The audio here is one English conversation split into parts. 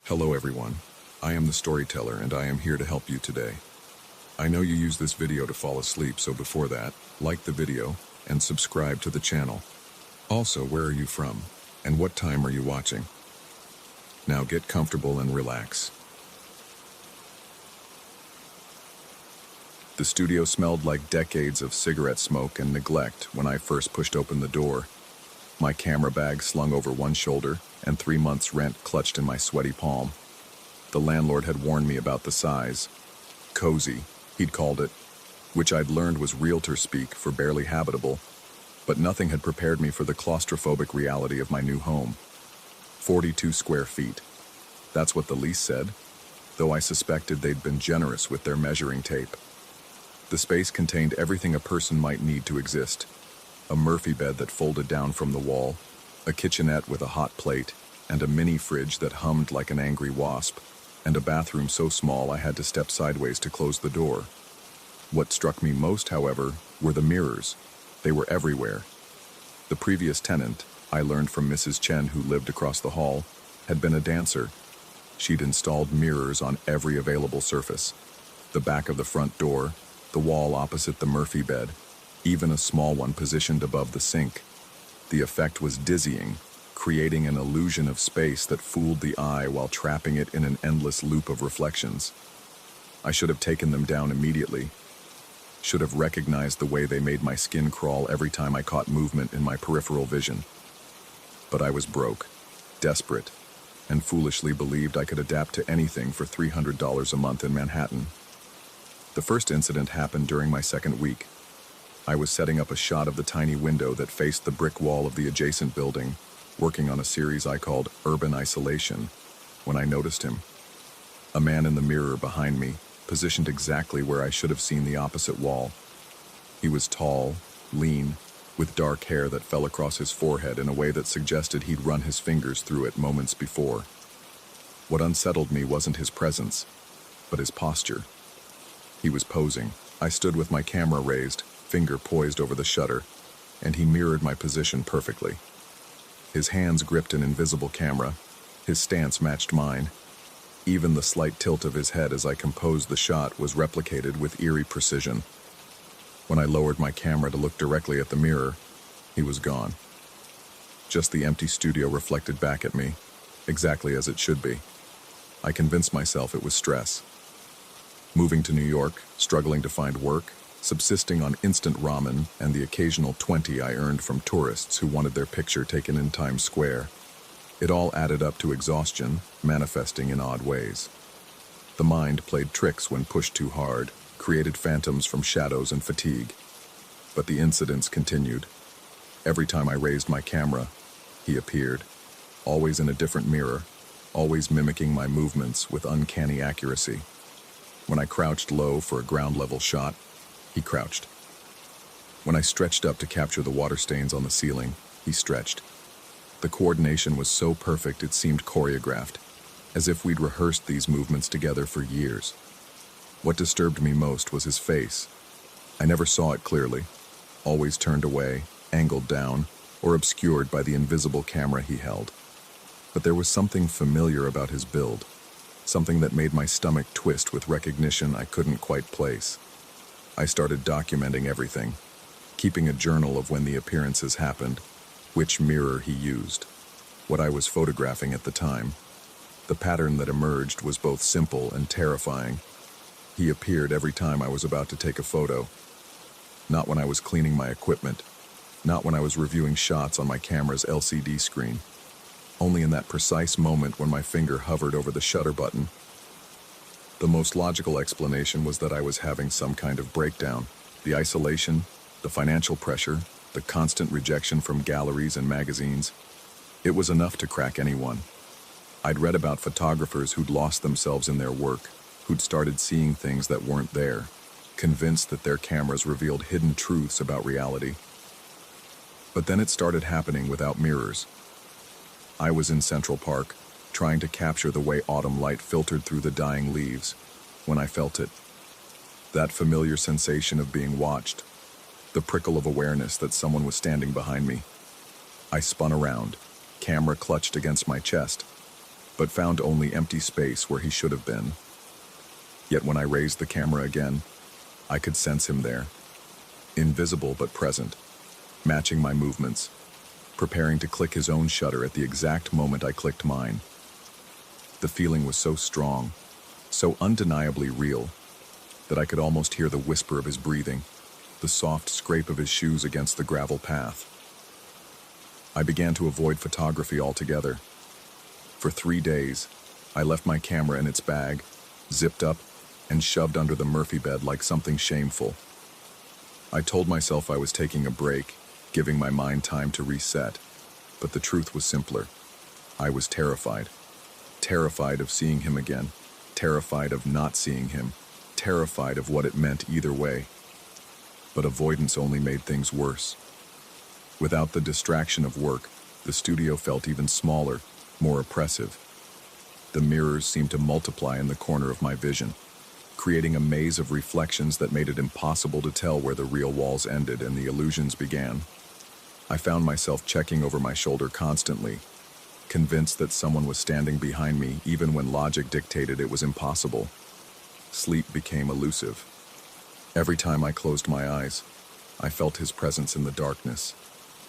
Hello everyone, I am the storyteller and I am here to help you today. I know you use this video to fall asleep, so before that, like the video and subscribe to the channel. Also, where are you from and what time are you watching? Now get comfortable and relax. The studio smelled like decades of cigarette smoke and neglect when I first pushed open the door. My camera bag slung over one shoulder and 3 months' rent clutched in my sweaty palm. The landlord had warned me about the size. Cozy, he'd called it, which I'd learned was realtor speak for barely habitable, but nothing had prepared me for the claustrophobic reality of my new home. 42 square feet. That's what the lease said, though I suspected they'd been generous with their measuring tape. The space contained everything a person might need to exist. A Murphy bed that folded down from the wall, a kitchenette with a hot plate, and a mini fridge that hummed like an angry wasp, and a bathroom so small I had to step sideways to close the door. What struck me most, however, were the mirrors. They were everywhere. The previous tenant, I learned from Mrs. Chen, who lived across the hall, had been a dancer. She'd installed mirrors on every available surface. The back of the front door, the wall opposite the Murphy bed, even a small one positioned above the sink. The effect was dizzying, creating an illusion of space that fooled the eye while trapping it in an endless loop of reflections. I should have taken them down immediately. Should have recognized the way they made my skin crawl every time I caught movement in my peripheral vision. But I was broke, desperate, and foolishly believed I could adapt to anything for $300 a month in Manhattan. The first incident happened during my second week. I was setting up a shot of the tiny window that faced the brick wall of the adjacent building, working on a series I called Urban Isolation, when I noticed him. A man in the mirror behind me, positioned exactly where I should have seen the opposite wall. He was tall, lean, with dark hair that fell across his forehead in a way that suggested he'd run his fingers through it moments before. What unsettled me wasn't his presence, but his posture. He was posing. I stood with my camera raised, finger poised over the shutter, and he mirrored my position perfectly. His hands gripped an invisible camera. His stance matched mine. Even the slight tilt of his head as I composed the shot was replicated with eerie precision. When I lowered my camera to look directly at the mirror, he was gone. Just the empty studio reflected back at me, exactly as it should be. I convinced myself it was stress. Moving to New York, struggling to find work, subsisting on instant ramen and the occasional 20 I earned from tourists who wanted their picture taken in Times Square. It all added up to exhaustion, manifesting in odd ways. The mind played tricks when pushed too hard, created phantoms from shadows and fatigue. But the incidents continued. Every time I raised my camera, he appeared, always in a different mirror, always mimicking my movements with uncanny accuracy. When I crouched low for a ground-level shot, he crouched. When I stretched up to capture the water stains on the ceiling, he stretched. The coordination was so perfect it seemed choreographed, as if we'd rehearsed these movements together for years. What disturbed me most was his face. I never saw it clearly, always turned away, angled down, or obscured by the invisible camera he held. But there was something familiar about his build, something that made my stomach twist with recognition I couldn't quite place. I started documenting everything, keeping a journal of when the appearances happened, which mirror he used, what I was photographing at the time. The pattern that emerged was both simple and terrifying. He appeared every time I was about to take a photo. Not when I was cleaning my equipment, not when I was reviewing shots on my camera's LCD screen. Only in that precise moment when my finger hovered over the shutter button. The most logical explanation was that I was having some kind of breakdown. The isolation, the financial pressure, the constant rejection from galleries and magazines. It was enough to crack anyone. I'd read about photographers who'd lost themselves in their work, who'd started seeing things that weren't there, convinced that their cameras revealed hidden truths about reality. But then it started happening without mirrors. I was in Central Park, trying to capture the way autumn light filtered through the dying leaves, when I felt it. That familiar sensation of being watched, the prickle of awareness that someone was standing behind me. I spun around, camera clutched against my chest. but found only empty space where he should have been. Yet when I raised the camera again, I could sense him there, invisible but present, matching my movements, preparing to click his own shutter at the exact moment I clicked mine. The feeling was so strong, so undeniably real, that I could almost hear the whisper of his breathing, the soft scrape of his shoes against the gravel path. I began to avoid photography altogether. For 3 days, I left my camera in its bag, zipped up, and shoved under the Murphy bed like something shameful. I told myself I was taking a break, giving my mind time to reset, but the truth was simpler. I was terrified. Terrified of seeing him again, terrified of not seeing him, terrified of what it meant either way. But avoidance only made things worse. Without the distraction of work, the studio felt even smaller, more oppressive. The mirrors seemed to multiply in the corner of my vision, creating a maze of reflections that made it impossible to tell where the real walls ended and the illusions began. I found myself checking over my shoulder constantly, convinced that someone was standing behind me even when logic dictated it was impossible. Sleep became elusive. Every time I closed my eyes, I felt his presence in the darkness,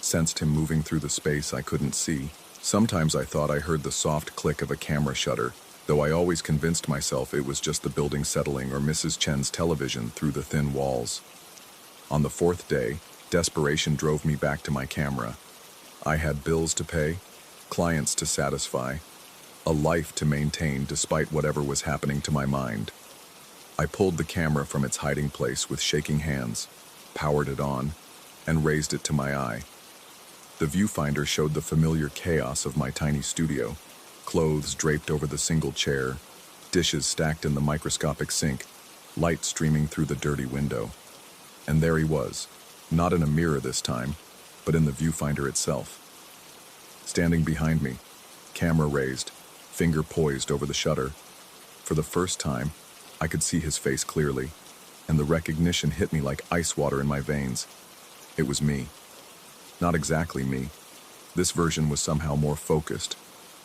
sensed him moving through the space I couldn't see. Sometimes I thought I heard the soft click of a camera shutter, though I always convinced myself it was just the building settling or Mrs. Chen's television through the thin walls. On the 4th day, desperation drove me back to my camera. I had bills to pay, clients to satisfy, a life to maintain despite whatever was happening to my mind. I pulled the camera from its hiding place with shaking hands, powered it on, and raised it to my eye. The viewfinder showed the familiar chaos of my tiny studio, clothes draped over the single chair, dishes stacked in the microscopic sink, light streaming through the dirty window. And there he was, not in a mirror this time, but in the viewfinder itself. Standing behind me, camera raised, finger poised over the shutter. For the first time, I could see his face clearly, and the recognition hit me like ice water in my veins. It was me. Not exactly me. This version was somehow more focused,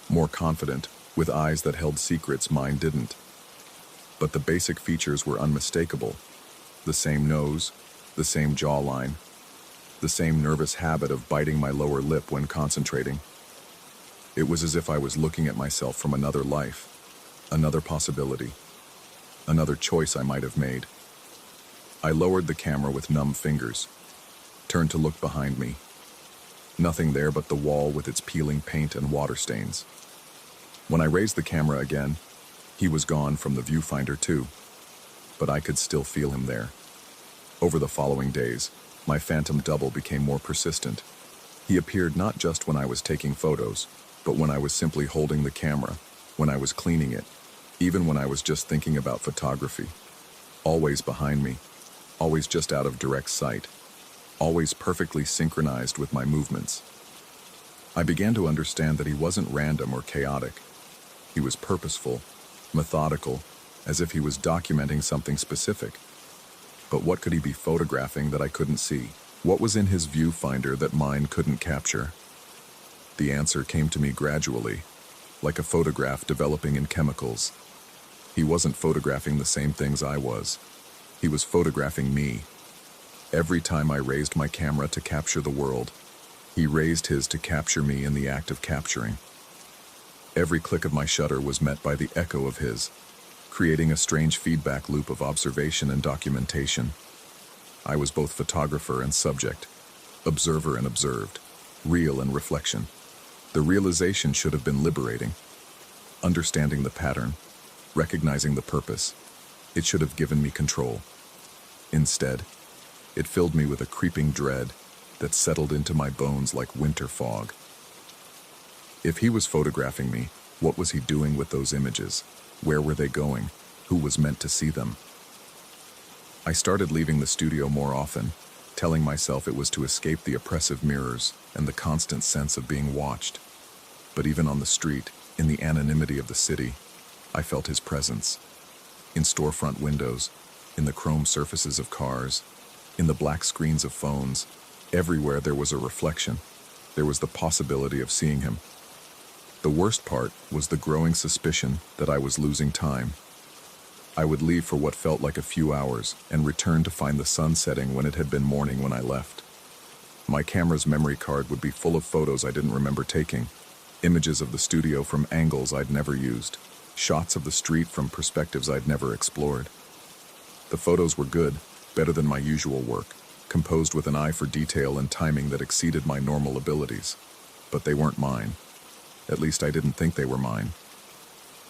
more confident, with eyes that held secrets mine didn't. But the basic features were unmistakable. The same nose, the same jawline, the same nervous habit of biting my lower lip when concentrating. It was as if I was looking at myself from another life, another possibility, another choice I might have made. I lowered the camera with numb fingers, turned to look behind me. Nothing there but the wall with its peeling paint and water stains. When I raised the camera again, he was gone from the viewfinder too, but I could still feel him there. Over the following days, my phantom double became more persistent. He appeared not just when I was taking photos, but when I was simply holding the camera, when I was cleaning it, even when I was just thinking about photography. Always behind me, always just out of direct sight, always perfectly synchronized with my movements. I began to understand that he wasn't random or chaotic. He was purposeful, methodical, as if he was documenting something specific. But what could he be photographing that I couldn't see? What was in his viewfinder that mine couldn't capture? The answer came to me gradually, like a photograph developing in chemicals. He wasn't photographing the same things I was. He was photographing me. Every time I raised my camera to capture the world, he raised his to capture me in the act of capturing. Every click of my shutter was met by the echo of his, creating a strange feedback loop of observation and documentation. I was both photographer and subject, observer and observed, real and reflection. The realization should have been liberating. Understanding the pattern, recognizing the purpose, it should have given me control. Instead, it filled me with a creeping dread that settled into my bones like winter fog. If he was photographing me, what was he doing with those images? Where were they going? Who was meant to see them? I started leaving the studio more often, telling myself it was to escape the oppressive mirrors and the constant sense of being watched. But even on the street, in the anonymity of the city, I felt his presence. In storefront windows, in the chrome surfaces of cars, in the black screens of phones, everywhere there was a reflection. There was the possibility of seeing him. The worst part was the growing suspicion that I was losing time. I would leave for what felt like a few hours and return to find the sun setting when it had been morning when I left. My camera's memory card would be full of photos I didn't remember taking, images of the studio from angles I'd never used, shots of the street from perspectives I'd never explored. The photos were good, better than my usual work, composed with an eye for detail and timing that exceeded my normal abilities. But they weren't mine. At least I didn't think they were mine.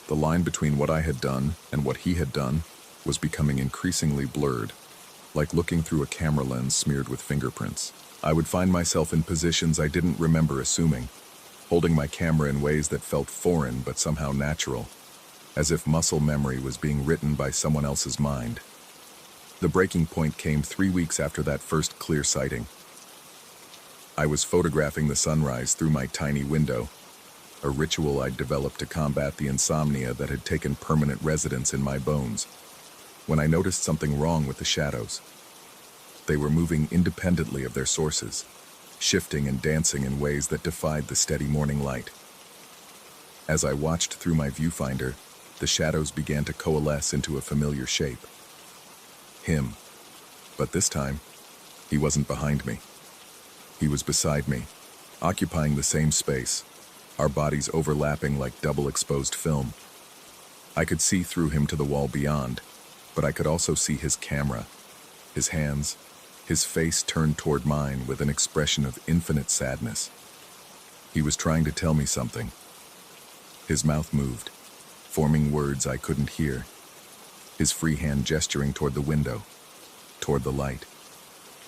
The line between what I had done and what he had done was becoming increasingly blurred, like looking through a camera lens smeared with fingerprints. I would find myself in positions I didn't remember assuming, holding my camera in ways that felt foreign but somehow natural, as if muscle memory was being written by someone else's mind. The breaking point came 3 weeks after that first clear sighting. I was photographing the sunrise through my tiny window, a ritual I'd developed to combat the insomnia that had taken permanent residence in my bones, when I noticed something wrong with the shadows. They were moving independently of their sources, shifting and dancing in ways that defied the steady morning light. As I watched through my viewfinder, the shadows began to coalesce into a familiar shape. Him. But this time, he wasn't behind me. He was beside me, occupying the same space, our bodies overlapping like double-exposed film. I could see through him to the wall beyond, but I could also see his camera, his hands, his face turned toward mine with an expression of infinite sadness. He was trying to tell me something. His mouth moved, forming words I couldn't hear, his free hand gesturing toward the window, toward the light,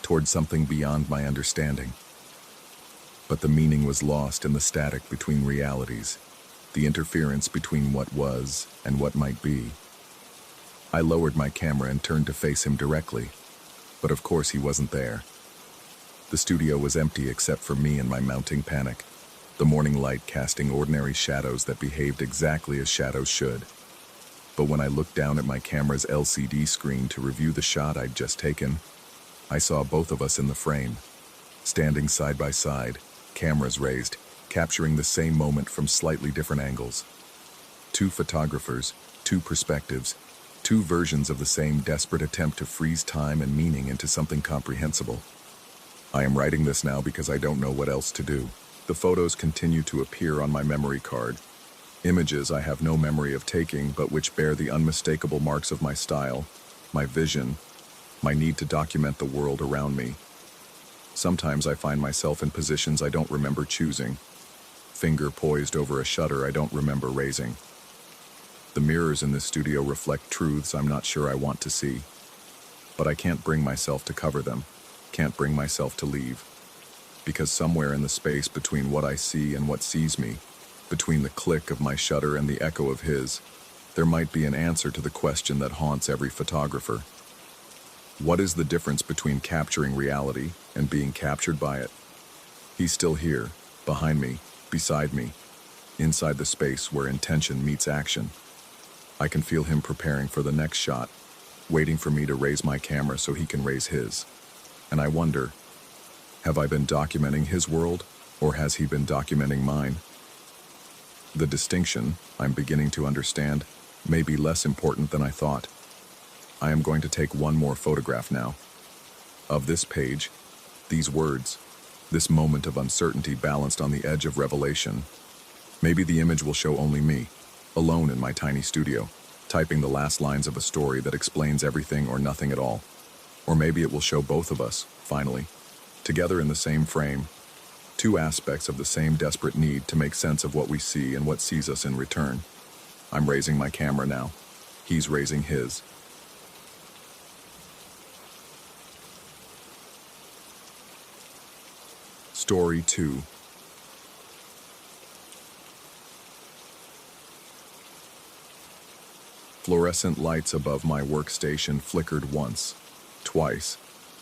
toward something beyond my understanding. But the meaning was lost in the static between realities, the interference between what was and what might be. I lowered my camera and turned to face him directly, but of course he wasn't there. The studio was empty except for me and my mounting panic, the morning light casting ordinary shadows that behaved exactly as shadows should. But when I looked down at my camera's LCD screen to review the shot I'd just taken, I saw both of us in the frame, standing side by side, cameras raised, capturing the same moment from slightly different angles. Two photographers, two perspectives, two versions of the same desperate attempt to freeze time and meaning into something comprehensible. I am writing this now because I don't know what else to do. The photos continue to appear on my memory card. Images I have no memory of taking, but which bear the unmistakable marks of my style, my vision, my need to document the world around me. Sometimes I find myself in positions I don't remember choosing, finger poised over a shutter I don't remember raising. The mirrors in this studio reflect truths I'm not sure I want to see, but I can't bring myself to cover them, can't bring myself to leave, because somewhere in the space between what I see and what sees me, between the click of my shutter and the echo of his, there might be an answer to the question that haunts every photographer. What is the difference between capturing reality and being captured by it? He's still here, behind me, beside me, inside the space where intention meets action. I can feel him preparing for the next shot, waiting for me to raise my camera so he can raise his. And I wonder, have I been documenting his world, or has he been documenting mine? The distinction, I'm beginning to understand, may be less important than I thought. I am going to take one more photograph now. Of this page, these words, this moment of uncertainty balanced on the edge of revelation. Maybe the image will show only me, alone in my tiny studio, typing the last lines of a story that explains everything or nothing at all. Or maybe it will show both of us, finally, together in the same frame, two aspects of the same desperate need to make sense of what we see and what sees us in return. I'm raising my camera now. He's raising his. Story 2. Fluorescent lights above my workstation flickered once, twice,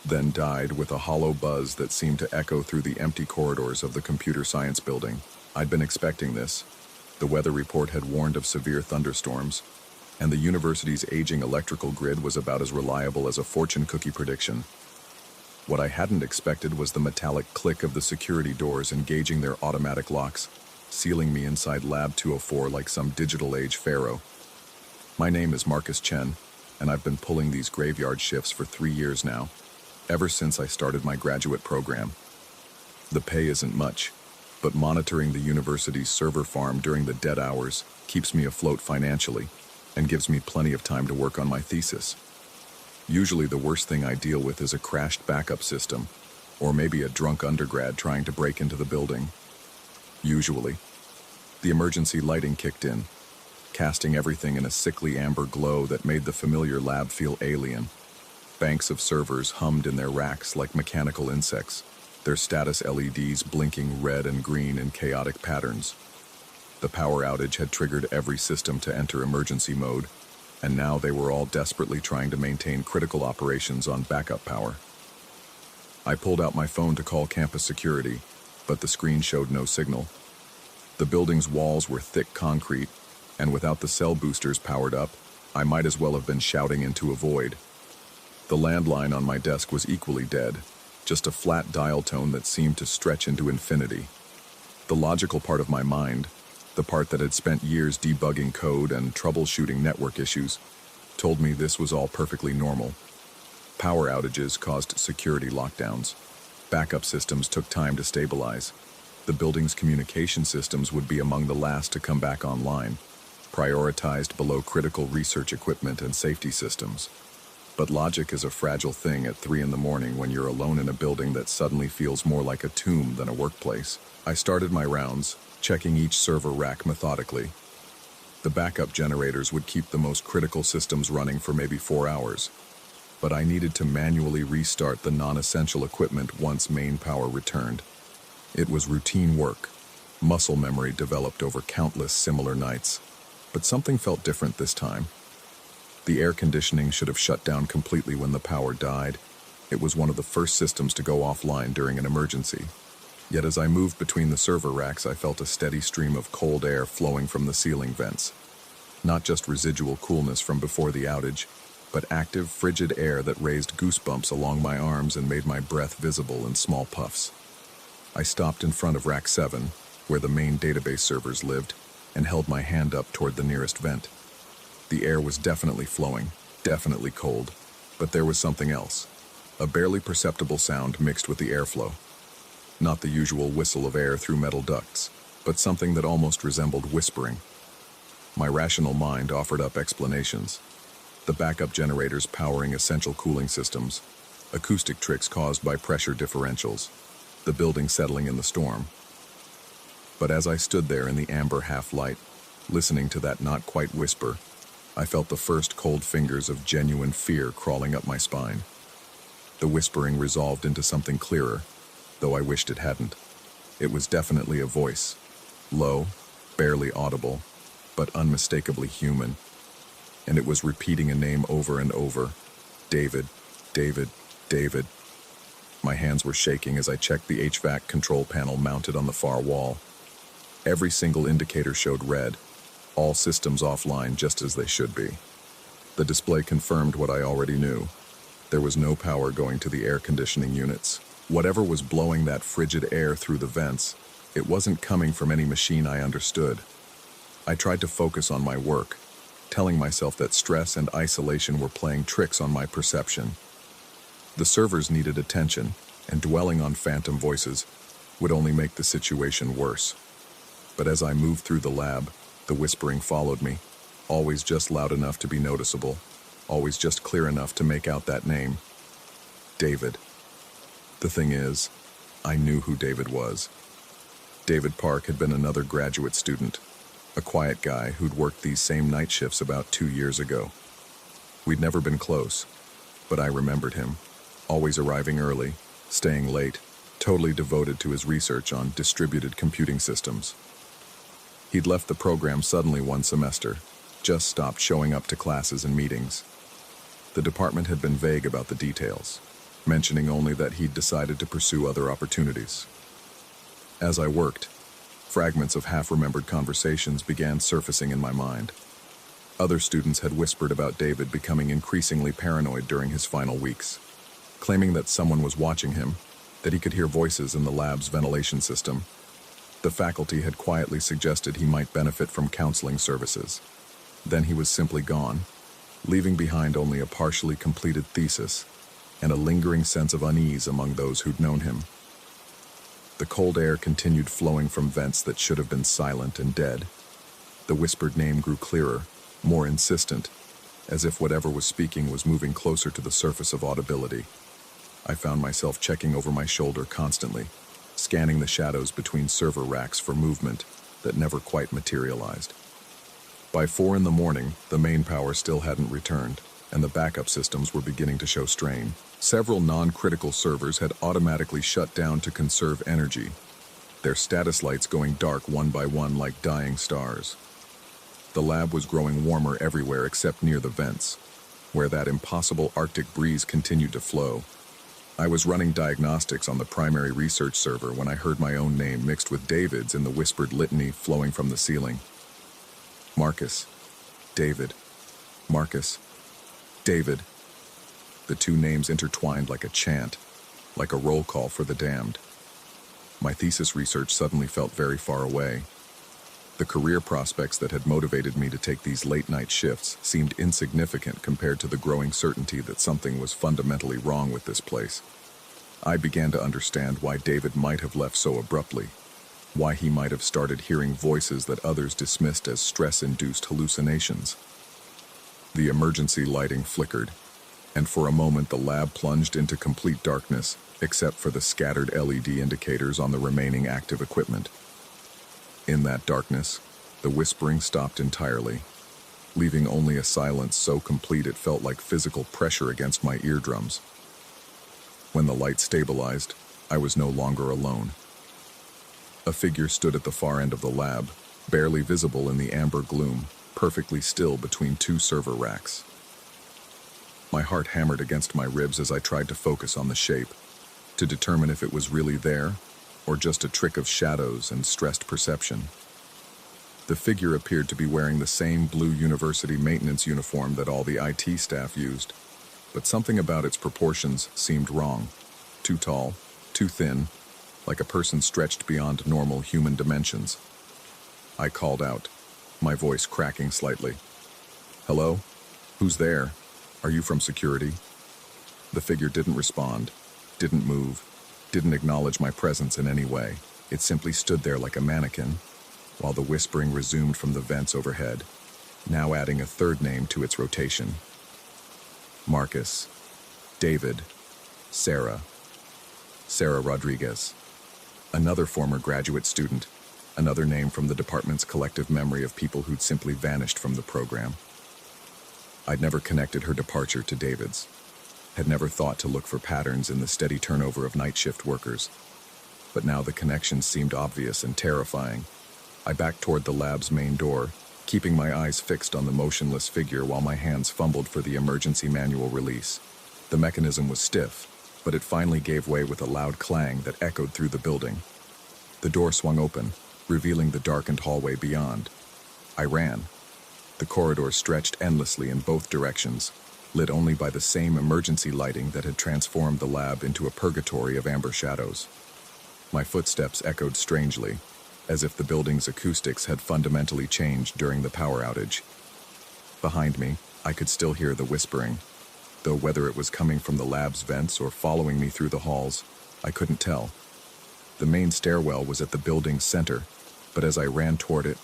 then died with a hollow buzz that seemed to echo through the empty corridors of the computer science building. I'd been expecting this. The weather report had warned of severe thunderstorms, and the university's aging electrical grid was about as reliable as a fortune cookie prediction. What I hadn't expected was the metallic click of the security doors engaging their automatic locks, sealing me inside Lab 204 like some digital age pharaoh. My name is Marcus Chen, and I've been pulling these graveyard shifts for 3 years now, ever since I started my graduate program. The pay isn't much, but monitoring the university's server farm during the dead hours keeps me afloat financially and gives me plenty of time to work on my thesis. Usually the worst thing I deal with is a crashed backup system, or maybe a drunk undergrad trying to break into the building. Usually, the emergency lighting kicked in, casting everything in a sickly amber glow that made the familiar lab feel alien. Banks of servers hummed in their racks like mechanical insects, their status LEDs blinking red and green in chaotic patterns. The power outage had triggered every system to enter emergency mode, and now they were all desperately trying to maintain critical operations on backup power. I pulled out my phone to call campus security, but the screen showed no signal. The building's walls were thick concrete, and without the cell boosters powered up, I might as well have been shouting into a void. The landline on my desk was equally dead, just a flat dial tone that seemed to stretch into infinity. The logical part of my mind, the part that had spent years debugging code and troubleshooting network issues, told me this was all perfectly normal. Power outages caused security lockdowns. Backup systems took time to stabilize. The building's communication systems would be among the last to come back online, prioritized below critical research equipment and safety systems. But logic is a fragile thing at 3 a.m. when you're alone in a building that suddenly feels more like a tomb than a workplace. I started my rounds, checking each server rack methodically. The backup generators would keep the most critical systems running for maybe 4 hours, but I needed to manually restart the non-essential equipment once main power returned. It was routine work, muscle memory developed over countless similar nights, but something felt different this time. The air conditioning should have shut down completely when the power died. It was one of the first systems to go offline during an emergency. Yet as I moved between the server racks, I felt a steady stream of cold air flowing from the ceiling vents. Not just residual coolness from before the outage, but active, frigid air that raised goosebumps along my arms and made my breath visible in small puffs. I stopped in front of Rack 7, where the main database servers lived, and held my hand up toward the nearest vent. The air was definitely flowing, definitely cold, but there was something else. A barely perceptible sound mixed with the airflow. Not the usual whistle of air through metal ducts, but something that almost resembled whispering. My rational mind offered up explanations. The backup generators powering essential cooling systems, acoustic tricks caused by pressure differentials, the building settling in the storm. But as I stood there in the amber half-light, listening to that not-quite whisper, I felt the first cold fingers of genuine fear crawling up my spine. The whispering resolved into something clearer, though I wished it hadn't. It was definitely a voice, low, barely audible, but unmistakably human. And it was repeating a name over and over. David, David, David. My hands were shaking as I checked the HVAC control panel mounted on the far wall. Every single indicator showed red, all systems offline just as they should be. The display confirmed what I already knew. There was no power going to the air conditioning units. Whatever was blowing that frigid air through the vents, it wasn't coming from any machine I understood. I tried to focus on my work, telling myself that stress and isolation were playing tricks on my perception. The servers needed attention, and dwelling on phantom voices would only make the situation worse. But as I moved through the lab, the whispering followed me, always just loud enough to be noticeable, always just clear enough to make out that name. David. The thing is, I knew who David was. David Park had been another graduate student, a quiet guy who'd worked these same night shifts about 2 years ago. We'd never been close, but I remembered him, always arriving early, staying late, totally devoted to his research on distributed computing systems. He'd left the program suddenly one semester, just stopped showing up to classes and meetings. The department had been vague about the details, mentioning only that he'd decided to pursue other opportunities. As I worked, fragments of half-remembered conversations began surfacing in my mind. Other students had whispered about David becoming increasingly paranoid during his final weeks, claiming that someone was watching him, that he could hear voices in the lab's ventilation system. The faculty had quietly suggested he might benefit from counseling services. Then he was simply gone, leaving behind only a partially completed thesis and a lingering sense of unease among those who'd known him. The cold air continued flowing from vents that should have been silent and dead. The whispered name grew clearer, more insistent, as if whatever was speaking was moving closer to the surface of audibility. I found myself checking over my shoulder constantly, scanning the shadows between server racks for movement that never quite materialized. By 4 a.m, the main power still hadn't returned, and the backup systems were beginning to show strain. Several non-critical servers had automatically shut down to conserve energy, their status lights going dark one by one like dying stars. The lab was growing warmer everywhere except near the vents, where that impossible Arctic breeze continued to flow. I was running diagnostics on the primary research server when I heard my own name mixed with David's in the whispered litany flowing from the ceiling. Marcus. David. Marcus. David. The two names intertwined like a chant, like a roll call for the damned. My thesis research suddenly felt very far away. The career prospects that had motivated me to take these late-night shifts seemed insignificant compared to the growing certainty that something was fundamentally wrong with this place. I began to understand why David might have left so abruptly, why he might have started hearing voices that others dismissed as stress-induced hallucinations. The emergency lighting flickered, and for a moment the lab plunged into complete darkness, except for the scattered LED indicators on the remaining active equipment. In that darkness, the whispering stopped entirely, leaving only a silence so complete it felt like physical pressure against my eardrums. When the light stabilized, I was no longer alone. A figure stood at the far end of the lab, barely visible in the amber gloom, perfectly still between two server racks. My heart hammered against my ribs as I tried to focus on the shape, to determine if it was really there, or just a trick of shadows and stressed perception. The figure appeared to be wearing the same blue university maintenance uniform that all the IT staff used, but something about its proportions seemed wrong. Too tall, too thin, like a person stretched beyond normal human dimensions. I called out, my voice cracking slightly. "Hello? Who's there? Are you from security?" The figure didn't respond, didn't move, didn't acknowledge my presence in any way. It simply stood there like a mannequin, while the whispering resumed from the vents overhead, now adding a third name to its rotation. Marcus. David. Sarah. Sarah Rodriguez. Another former graduate student, another name from the department's collective memory of people who'd simply vanished from the program. I'd never connected her departure to David's, had never thought to look for patterns in the steady turnover of night shift workers. But now the connection seemed obvious and terrifying. I backed toward the lab's main door, keeping my eyes fixed on the motionless figure while my hands fumbled for the emergency manual release. The mechanism was stiff, but it finally gave way with a loud clang that echoed through the building. The door swung open, revealing the darkened hallway beyond. I ran. The corridor stretched endlessly in both directions, lit only by the same emergency lighting that had transformed the lab into a purgatory of amber shadows. My footsteps echoed strangely, as if the building's acoustics had fundamentally changed during the power outage. Behind me, I could still hear the whispering, though whether it was coming from the lab's vents or following me through the halls, I couldn't tell. The main stairwell was at the building's center, but as I ran toward it,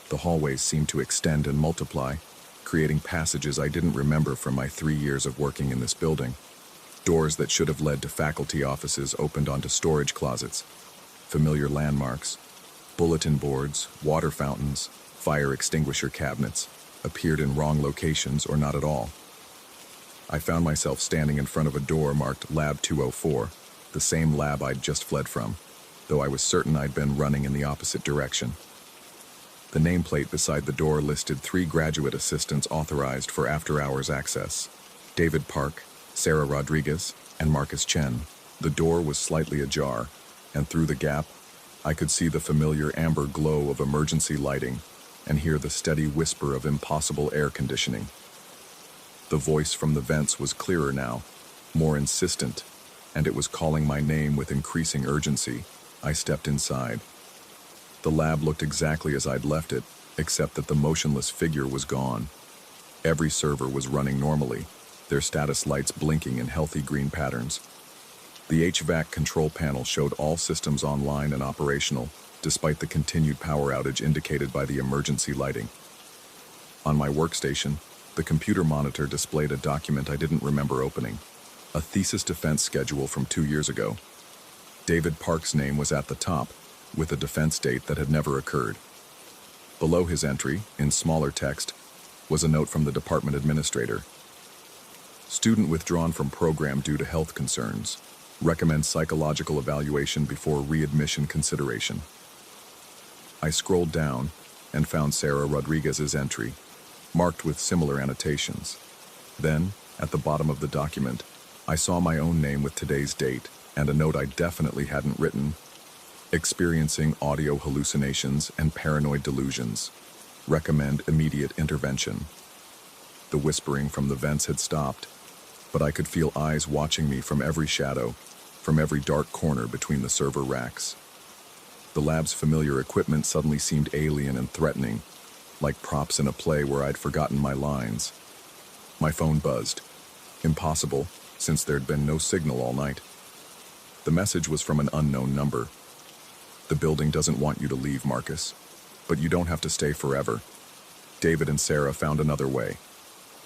the hallways seemed to extend and multiply, creating passages I didn't remember from my 3 years of working in this building. Doors that should have led to faculty offices opened onto storage closets. Familiar landmarks, bulletin boards, water fountains, fire extinguisher cabinets, appeared in wrong locations or not at all. I found myself standing in front of a door marked Lab 204, the same lab I'd just fled from, though I was certain I'd been running in the opposite direction. The nameplate beside the door listed 3 graduate assistants authorized for after-hours access: David Park, Sarah Rodriguez, and Marcus Chen. The door was slightly ajar, and through the gap, I could see the familiar amber glow of emergency lighting and hear the steady whisper of impossible air conditioning. The voice from the vents was clearer now, more insistent, and it was calling my name with increasing urgency. I stepped inside. The lab looked exactly as I'd left it, except that the motionless figure was gone. Every server was running normally, their status lights blinking in healthy green patterns. The HVAC control panel showed all systems online and operational, despite the continued power outage indicated by the emergency lighting. On my workstation, the computer monitor displayed a document I didn't remember opening, a thesis defense schedule from 2 years ago. David Park's name was at the top, with a defense date that had never occurred. Below his entry, in smaller text, was a note from the department administrator. Student withdrawn from program due to health concerns. Recommend psychological evaluation before readmission consideration. I scrolled down and found Sarah Rodriguez's entry, marked with similar annotations. Then, at the bottom of the document, I saw my own name with today's date and a note I definitely hadn't written. Experiencing audio hallucinations and paranoid delusions. Recommend immediate intervention. The whispering from the vents had stopped, but I could feel eyes watching me from every shadow, from every dark corner between the server racks. The lab's familiar equipment suddenly seemed alien and threatening, like props in a play where I'd forgotten my lines. My phone buzzed. Impossible, since there'd been no signal all night. The message was from an unknown number. The building doesn't want you to leave, Marcus, but you don't have to stay forever. David and Sarah found another way.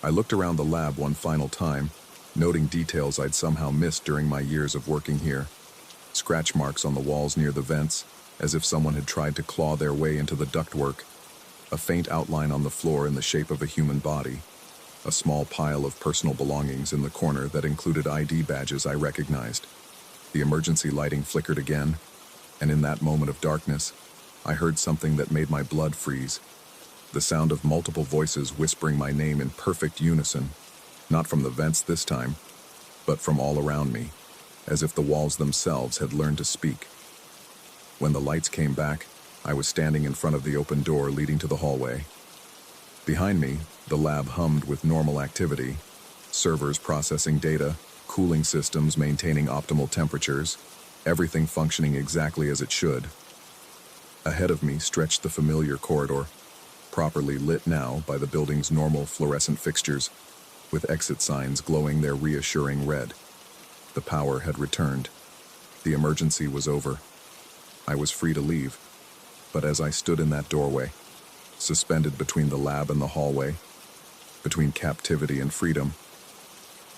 I looked around the lab one final time, noting details I'd somehow missed during my years of working here. Scratch marks on the walls near the vents, as if someone had tried to claw their way into the ductwork. A faint outline on the floor in the shape of a human body. A small pile of personal belongings in the corner that included ID badges I recognized. The emergency lighting flickered again, and in that moment of darkness, I heard something that made my blood freeze. The sound of multiple voices whispering my name in perfect unison. Not from the vents this time, but from all around me, as if the walls themselves had learned to speak. When the lights came back, I was standing in front of the open door leading to the hallway. Behind me, the lab hummed with normal activity. Servers processing data, cooling systems maintaining optimal temperatures, everything functioning exactly as it should. Ahead of me stretched the familiar corridor, properly lit now by the building's normal fluorescent fixtures, with exit signs glowing their reassuring red. The power had returned. The emergency was over. I was free to leave, but as I stood in that doorway, suspended between the lab and the hallway, between captivity and freedom,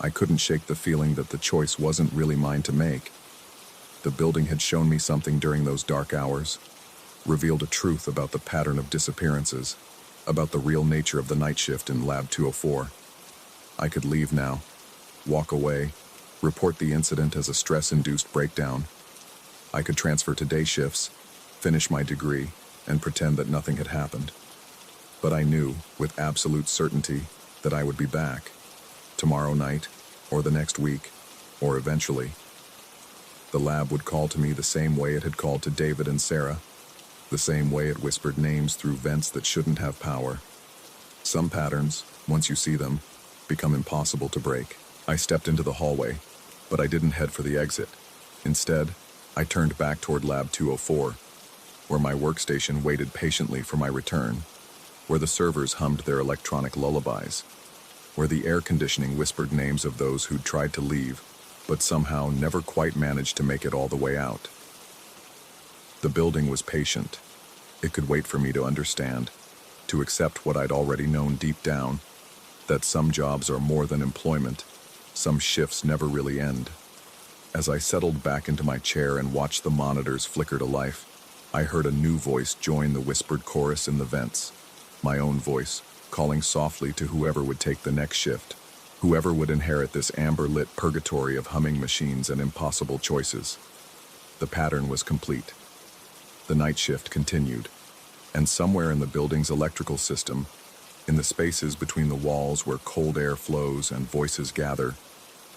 I couldn't shake the feeling that the choice wasn't really mine to make. The building had shown me something during those dark hours, revealed a truth about the pattern of disappearances, about the real nature of the night shift in Lab 204. I could leave now, walk away, report the incident as a stress-induced breakdown. I could transfer to day shifts, finish my degree, and pretend that nothing had happened. But I knew, with absolute certainty, that I would be back, tomorrow night, or the next week, or eventually. The lab would call to me the same way it had called to David and Sarah, the same way it whispered names through vents that shouldn't have power. Some patterns, once you see them, become impossible to break. I stepped into the hallway, but I didn't head for the exit. Instead, I turned back toward Lab 204, where my workstation waited patiently for my return, where the servers hummed their electronic lullabies, where the air conditioning whispered names of those who'd tried to leave, but somehow never quite managed to make it all the way out. The building was patient. It could wait for me to understand, to accept what I'd already known deep down, that some jobs are more than employment, some shifts never really end. As I settled back into my chair and watched the monitors flicker to life, I heard a new voice join the whispered chorus in the vents. My own voice, calling softly to whoever would take the next shift, whoever would inherit this amber-lit purgatory of humming machines and impossible choices. The pattern was complete. The night shift continued, and somewhere in the building's electrical system, in the spaces between the walls where cold air flows and voices gather,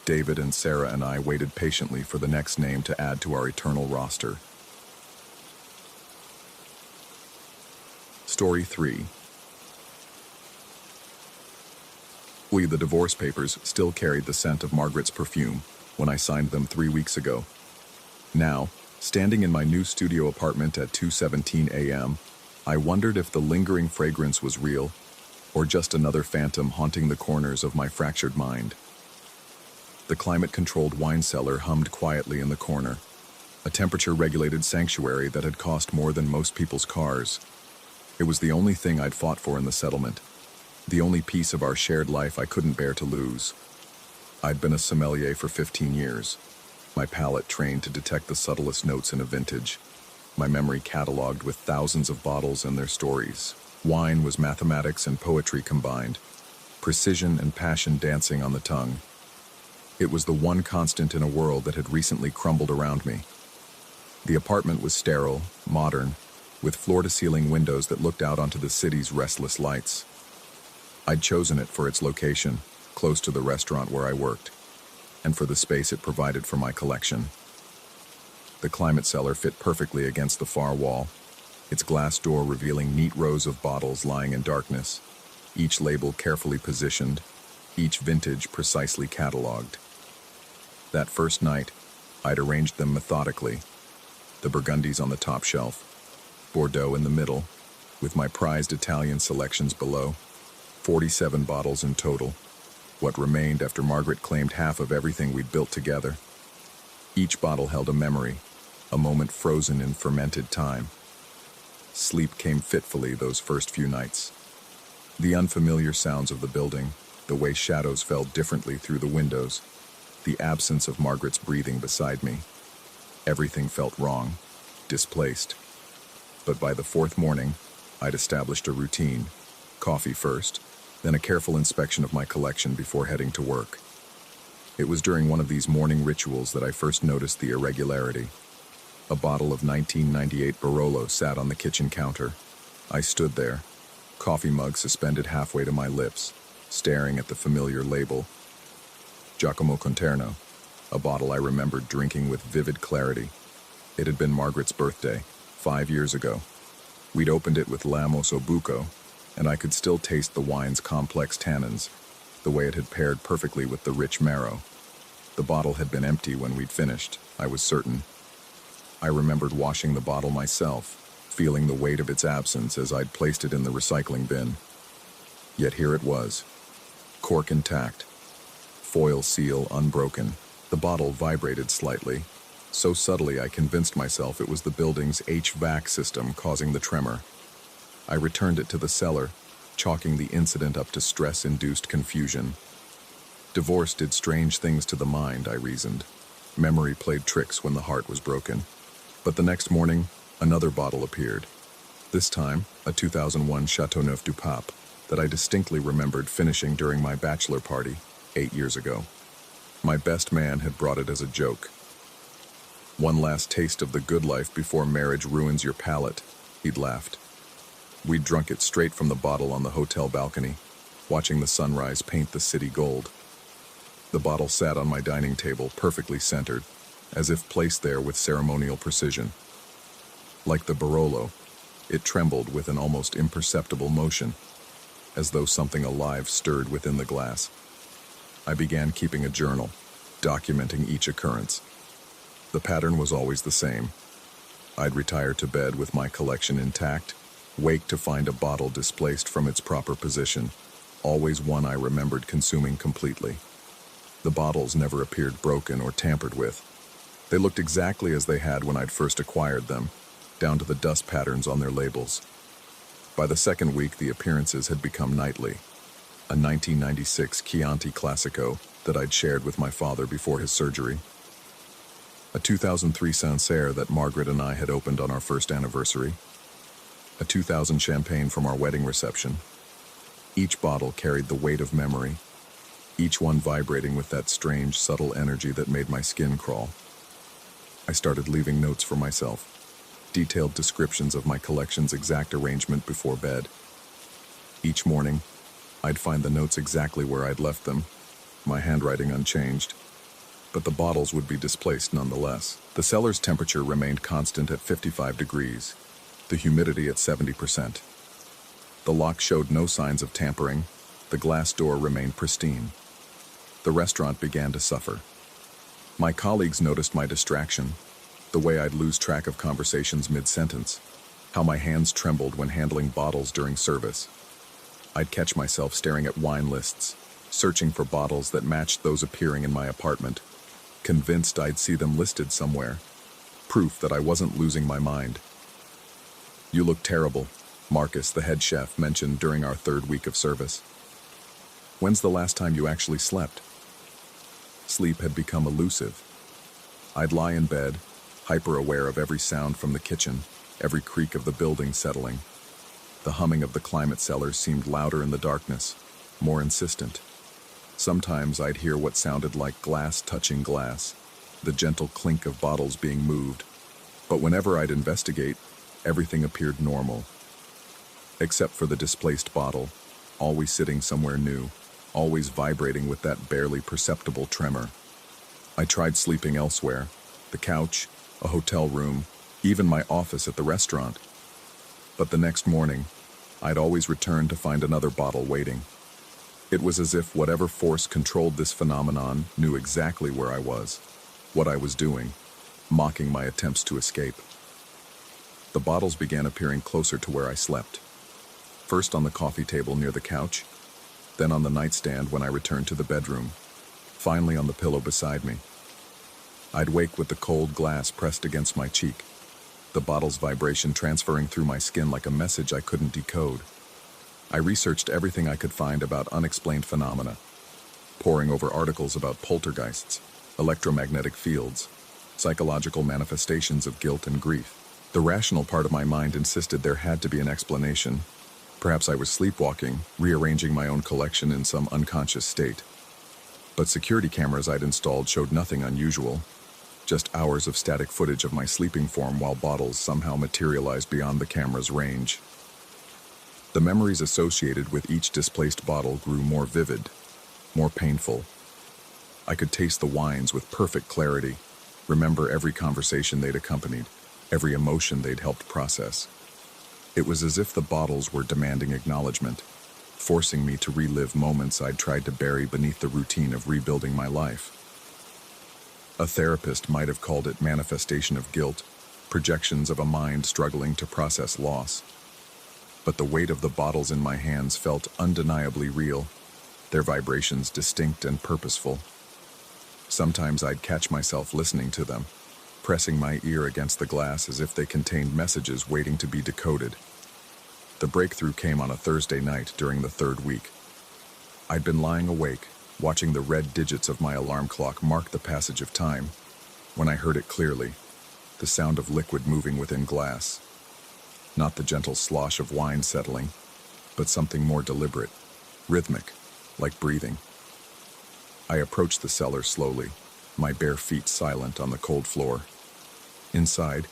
David and Sarah and I waited patiently for the next name to add to our eternal roster. Story 3. The divorce papers still carried the scent of Margaret's perfume when I signed them 3 weeks ago. Now, Standing in my new studio apartment at 2:17 a.m., I wondered if the lingering fragrance was real or just another phantom haunting the corners of my fractured mind. The climate-controlled wine cellar hummed quietly in the corner, a temperature-regulated sanctuary that had cost more than most people's cars. It was the only thing I'd fought for in the settlement, the only piece of our shared life I couldn't bear to lose. I'd been a sommelier for 15 years, my palate trained to detect the subtlest notes in a vintage, my memory cataloged with thousands of bottles and their stories. Wine was mathematics and poetry combined, precision and passion dancing on the tongue. It was the one constant in a world that had recently crumbled around me. The apartment was sterile, modern, with floor-to-ceiling windows that looked out onto the city's restless lights. I'd chosen it for its location, close to the restaurant where I worked, and for the space it provided for my collection. The climate cellar fit perfectly against the far wall, its glass door revealing neat rows of bottles lying in darkness, each label carefully positioned, each vintage precisely cataloged. That first night, I'd arranged them methodically, the Burgundies on the top shelf, Bordeaux in the middle, with my prized Italian selections below, 47 bottles in total, what remained after Margaret claimed half of everything we'd built together. Each bottle held a memory, a moment frozen in fermented time. Sleep came fitfully those first few nights. The unfamiliar sounds of the building, the way shadows fell differently through the windows, the absence of Margaret's breathing beside me. Everything felt wrong, displaced. But by the fourth morning, I'd established a routine. Coffee first, then a careful inspection of my collection before heading to work. It was during one of these morning rituals that I first noticed the irregularity. A bottle of 1998 Barolo sat on the kitchen counter. I stood there, coffee mug suspended halfway to my lips, staring at the familiar label. Giacomo Conterno, a bottle I remembered drinking with vivid clarity. It had been Margaret's birthday, 5 years ago. We'd opened it with Lamos Obuco, and I could still taste the wine's complex tannins, the way it had paired perfectly with the rich marrow. The bottle had been empty when we'd finished, I was certain. I remembered washing the bottle myself, feeling the weight of its absence as I'd placed it in the recycling bin. Yet here it was, cork intact, foil seal unbroken. The bottle vibrated slightly, so subtly I convinced myself it was the building's HVAC system causing the tremor. I returned it to the cellar, chalking the incident up to stress-induced confusion. Divorce did strange things to the mind, I reasoned. Memory played tricks when the heart was broken. But the next morning, another bottle appeared. This time, a 2001 Chateauneuf du Pape that I distinctly remembered finishing during my bachelor party 8 years ago. My best man had brought it as a joke. One last taste of the good life before marriage ruins your palate, he'd laughed. We'd drunk it straight from the bottle on the hotel balcony, watching the sunrise paint the city gold. The bottle sat on my dining table, perfectly centered, as if placed there with ceremonial precision. Like the Barolo, it trembled with an almost imperceptible motion, as though something alive stirred within the glass. I began keeping a journal, documenting each occurrence. The pattern was always the same. I'd retire to bed with my collection intact, wake to find a bottle displaced from its proper position, always one I remembered consuming completely. The bottles never appeared broken or tampered with. They looked exactly as they had when I'd first acquired them, down to the dust patterns on their labels. By the second week, the appearances had become nightly. A 1996 Chianti Classico that I'd shared with my father before his surgery. A 2003 Sancerre that Margaret and I had opened on our first anniversary. A 2000 champagne from our wedding reception. Each bottle carried the weight of memory, each one vibrating with that strange, subtle energy that made my skin crawl. I started leaving notes for myself, detailed descriptions of my collection's exact arrangement before bed. Each morning, I'd find the notes exactly where I'd left them, my handwriting unchanged, but the bottles would be displaced nonetheless. The cellar's temperature remained constant at 55 degrees, the humidity at 70%. The lock showed no signs of tampering, the glass door remained pristine. The restaurant began to suffer. My colleagues noticed my distraction. The way I'd lose track of conversations mid-sentence. How my hands trembled when handling bottles during service. I'd catch myself staring at wine lists, searching for bottles that matched those appearing in my apartment, convinced I'd see them listed somewhere. Proof that I wasn't losing my mind. "You look terrible," Marcus, the head chef, mentioned during our third week of service. "When's the last time you actually slept?" Sleep had become elusive. I'd lie in bed, hyper-aware of every sound from the kitchen, every creak of the building settling. The humming of the climate cellars seemed louder in the darkness, more insistent. Sometimes I'd hear what sounded like glass touching glass, the gentle clink of bottles being moved. But whenever I'd investigate, everything appeared normal. Except for the displaced bottle, always sitting somewhere new, always vibrating with that barely perceptible tremor. I tried sleeping elsewhere, the couch, a hotel room, even my office at the restaurant. But the next morning, I'd always return to find another bottle waiting. It was as if whatever force controlled this phenomenon knew exactly where I was, what I was doing, mocking my attempts to escape. The bottles began appearing closer to where I slept. First on the coffee table near the couch, then on the nightstand when I returned to the bedroom, finally on the pillow beside me. I'd wake with the cold glass pressed against my cheek, the bottle's vibration transferring through my skin like a message I couldn't decode. I researched everything I could find about unexplained phenomena, poring over articles about poltergeists, electromagnetic fields, psychological manifestations of guilt and grief. The rational part of my mind insisted there had to be an explanation. Perhaps I was sleepwalking, rearranging my own collection in some unconscious state. But security cameras I'd installed showed nothing unusual, just hours of static footage of my sleeping form while bottles somehow materialized beyond the camera's range. The memories associated with each displaced bottle grew more vivid, more painful. I could taste the wines with perfect clarity, remember every conversation they'd accompanied, every emotion they'd helped process. It was as if the bottles were demanding acknowledgement, forcing me to relive moments I'd tried to bury beneath the routine of rebuilding my life. A therapist might have called it manifestation of guilt, projections of a mind struggling to process loss. But the weight of the bottles in my hands felt undeniably real, their vibrations distinct and purposeful. Sometimes I'd catch myself listening to them, pressing my ear against the glass as if they contained messages waiting to be decoded. The breakthrough came on a Thursday night during the third week. I'd been lying awake, watching the red digits of my alarm clock mark the passage of time, when I heard it clearly, the sound of liquid moving within glass. Not the gentle slosh of wine settling, but something more deliberate, rhythmic, like breathing. I approached the cellar slowly, my bare feet silent on the cold floor. Inside,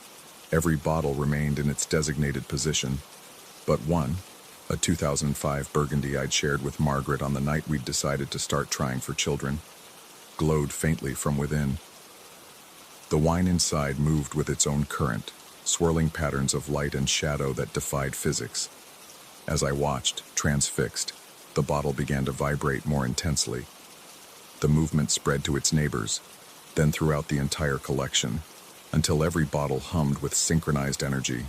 every bottle remained in its designated position, but one, a 2005 Burgundy I'd shared with Margaret on the night we'd decided to start trying for children, glowed faintly from within. The wine inside moved with its own current, swirling patterns of light and shadow that defied physics. As I watched, transfixed, the bottle began to vibrate more intensely. The movement spread to its neighbors, then throughout the entire collection, until every bottle hummed with synchronized energy.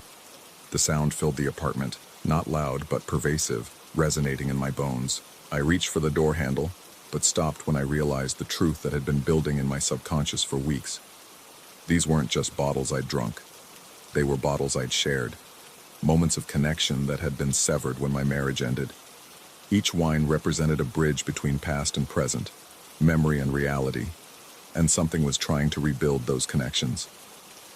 The sound filled the apartment, not loud but pervasive, resonating in my bones. I reached for the door handle, but stopped when I realized the truth that had been building in my subconscious for weeks. These weren't just bottles I'd drunk. They were bottles I'd shared, moments of connection that had been severed when my marriage ended. Each wine represented a bridge between past and present, memory and reality, and something was trying to rebuild those connections.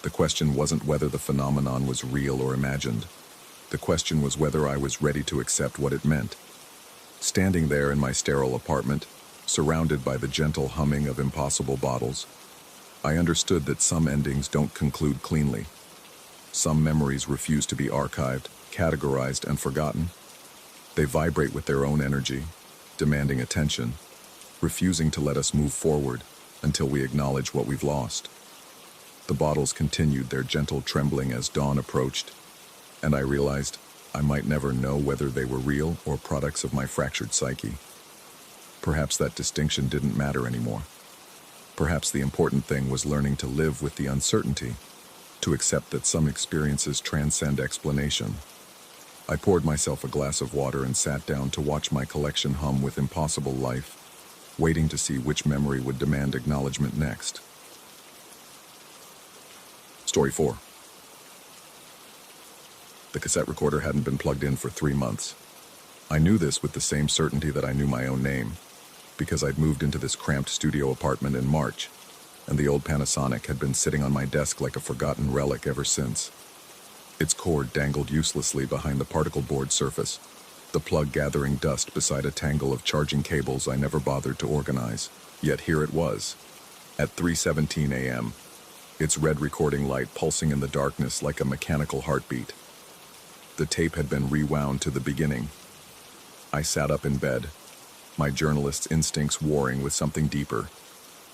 The question wasn't whether the phenomenon was real or imagined. The question was whether I was ready to accept what it meant. Standing there in my sterile apartment, surrounded by the gentle humming of impossible bottles, I understood that some endings don't conclude cleanly. Some memories refuse to be archived, categorized, and forgotten. They vibrate with their own energy, demanding attention, refusing to let us move forward until we acknowledge what we've lost. The bottles continued their gentle trembling as dawn approached, and I realized I might never know whether they were real or products of my fractured psyche. Perhaps that distinction didn't matter anymore. Perhaps the important thing was learning to live with the uncertainty, to accept that some experiences transcend explanation. I poured myself a glass of water and sat down to watch my collection hum with impossible life, waiting to see which memory would demand acknowledgement next. Story 4. The cassette recorder hadn't been plugged in for 3 months. I knew this with the same certainty that I knew my own name, because I'd moved into this cramped studio apartment in March, and the old Panasonic had been sitting on my desk like a forgotten relic ever since. Its cord dangled uselessly behind the particle board surface, the plug gathering dust beside a tangle of charging cables I never bothered to organize. Yet here it was, at 3:17 a.m., its red recording light pulsing in the darkness like a mechanical heartbeat. The tape had been rewound to the beginning. I sat up in bed, my journalist's instincts warring with something deeper,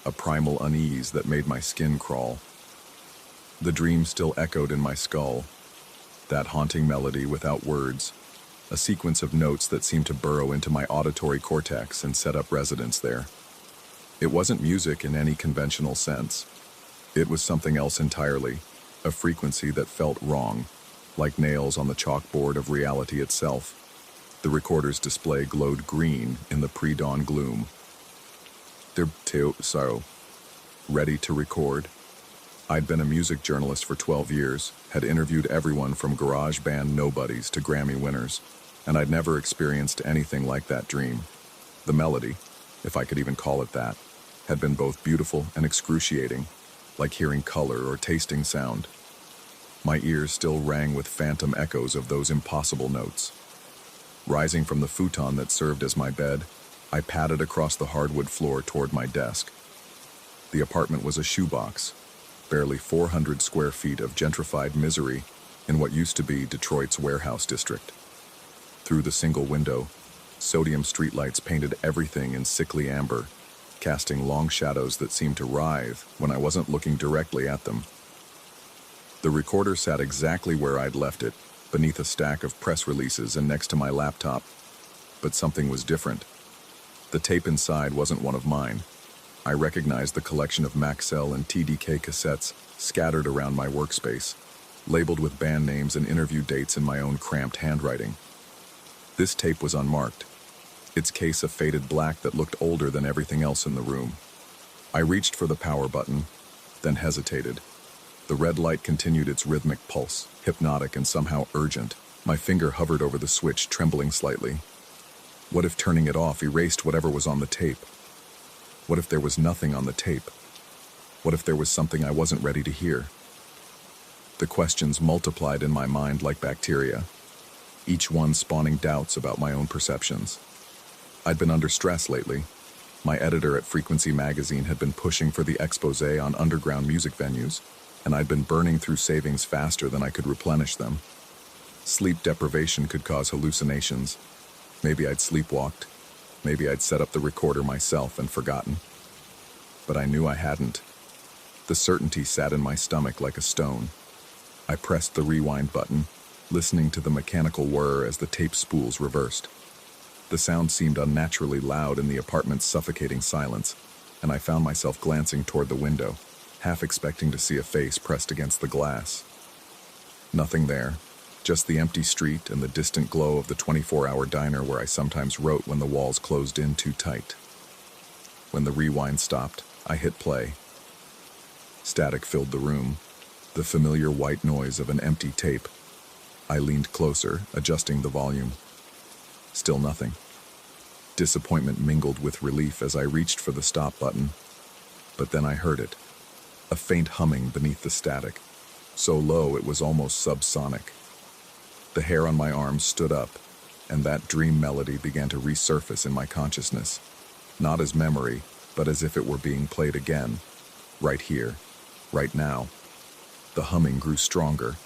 a primal unease that made my skin crawl. The dream still echoed in my skull, that haunting melody without words, a sequence of notes that seemed to burrow into my auditory cortex and set up residence there. It wasn't music in any conventional sense. It was something else entirely, a frequency that felt wrong, like nails on the chalkboard of reality itself. The recorder's display glowed green in the pre-dawn gloom. Ready to record? I'd been a music journalist for 12 years, had interviewed everyone from garage band nobodies to Grammy winners, and I'd never experienced anything like that dream. The melody, if I could even call it that, had been both beautiful and excruciating, like hearing color or tasting sound. My ears still rang with phantom echoes of those impossible notes. Rising from the futon that served as my bed, I padded across the hardwood floor toward my desk. The apartment was a shoebox, barely 400 square feet of gentrified misery in what used to be Detroit's warehouse district. Through the single window, sodium streetlights painted everything in sickly amber, casting long shadows that seemed to writhe when I wasn't looking directly at them. The recorder sat exactly where I'd left it, beneath a stack of press releases and next to my laptop. But something was different. The tape inside wasn't one of mine. I recognized the collection of Maxell and TDK cassettes scattered around my workspace, labeled with band names and interview dates in my own cramped handwriting. This tape was unmarked, its case a faded black that looked older than everything else in the room. I reached for the power button, then hesitated. The red light continued its rhythmic pulse, hypnotic and somehow urgent. My finger hovered over the switch, trembling slightly. What if turning it off erased whatever was on the tape? What if there was nothing on the tape? What if there was something I wasn't ready to hear? The questions multiplied in my mind like bacteria, each one spawning doubts about my own perceptions. I'd been under stress lately. My editor at Frequency magazine had been pushing for the expose on underground music venues, and I'd been burning through savings faster than I could replenish them. Sleep deprivation could cause hallucinations. Maybe I'd sleepwalked. Maybe I'd set up the recorder myself and forgotten. But I knew I hadn't. The certainty sat in my stomach like a stone. I pressed the rewind button, listening to the mechanical whir as the tape spools reversed. The sound seemed unnaturally loud in the apartment's suffocating silence, and I found myself glancing toward the window, half expecting to see a face pressed against the glass. Nothing there, just the empty street and the distant glow of the 24-hour diner where I sometimes wrote when the walls closed in too tight. When the rewind stopped, I hit play. Static filled the room, the familiar white noise of an empty tape. I leaned closer, adjusting the volume. Still nothing. Disappointment mingled with relief as I reached for the stop button. But then I heard it. A faint humming beneath the static, so low it was almost subsonic. The hair on my arms stood up, and that dream melody began to resurface in my consciousness, not as memory, but as if it were being played again, right here, right now. The humming grew stronger,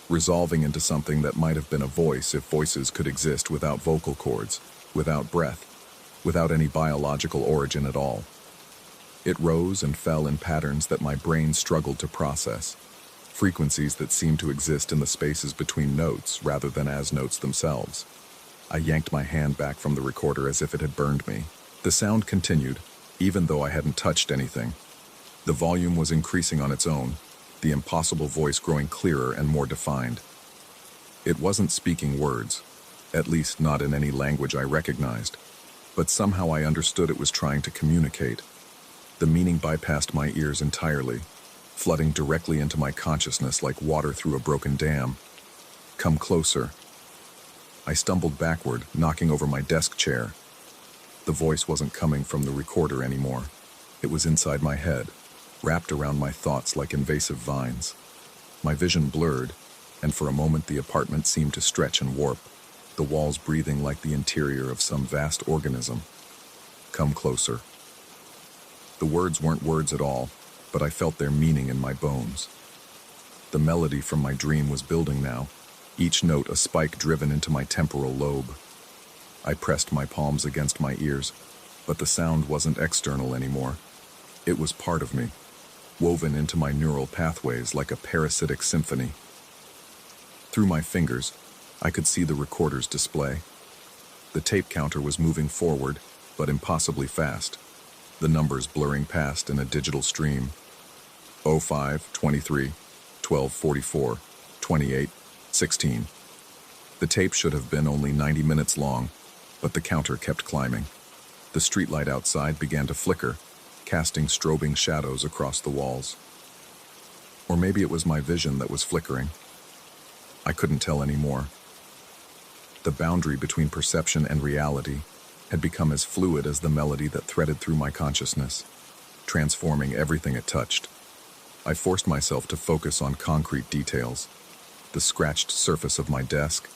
resolving into something that might have been a voice if voices could exist without vocal cords, without breath, without any biological origin at all. It rose and fell in patterns that my brain struggled to process, frequencies that seemed to exist in the spaces between notes rather than as notes themselves. I yanked my hand back from the recorder as if it had burned me. The sound continued, even though I hadn't touched anything. The volume was increasing on its own, the impossible voice growing clearer and more defined. It wasn't speaking words, at least not in any language I recognized, but somehow I understood it was trying to communicate. The meaning bypassed my ears entirely, flooding directly into my consciousness like water through a broken dam. "Come closer." I stumbled backward, knocking over my desk chair. The voice wasn't coming from the recorder anymore. It was inside my head, wrapped around my thoughts like invasive vines. My vision blurred, and for a moment the apartment seemed to stretch and warp, the walls breathing like the interior of some vast organism. "Come closer." The words weren't words at all, but I felt their meaning in my bones. The melody from my dream was building now, each note a spike driven into my temporal lobe. I pressed my palms against my ears, but the sound wasn't external anymore. It was part of me, woven into my neural pathways like a parasitic symphony. Through my fingers, I could see the recorder's display. The tape counter was moving forward, but impossibly fast, the numbers blurring past in a digital stream. 05, 23, 12, 44, 28, 16. The tape should have been only 90 minutes long, but the counter kept climbing. The streetlight outside began to flicker, casting strobing shadows across the walls. Or maybe it was my vision that was flickering. I couldn't tell anymore. The boundary between perception and reality had become as fluid as the melody that threaded through my consciousness, transforming everything it touched. I forced myself to focus on concrete details: the scratched surface of my desk,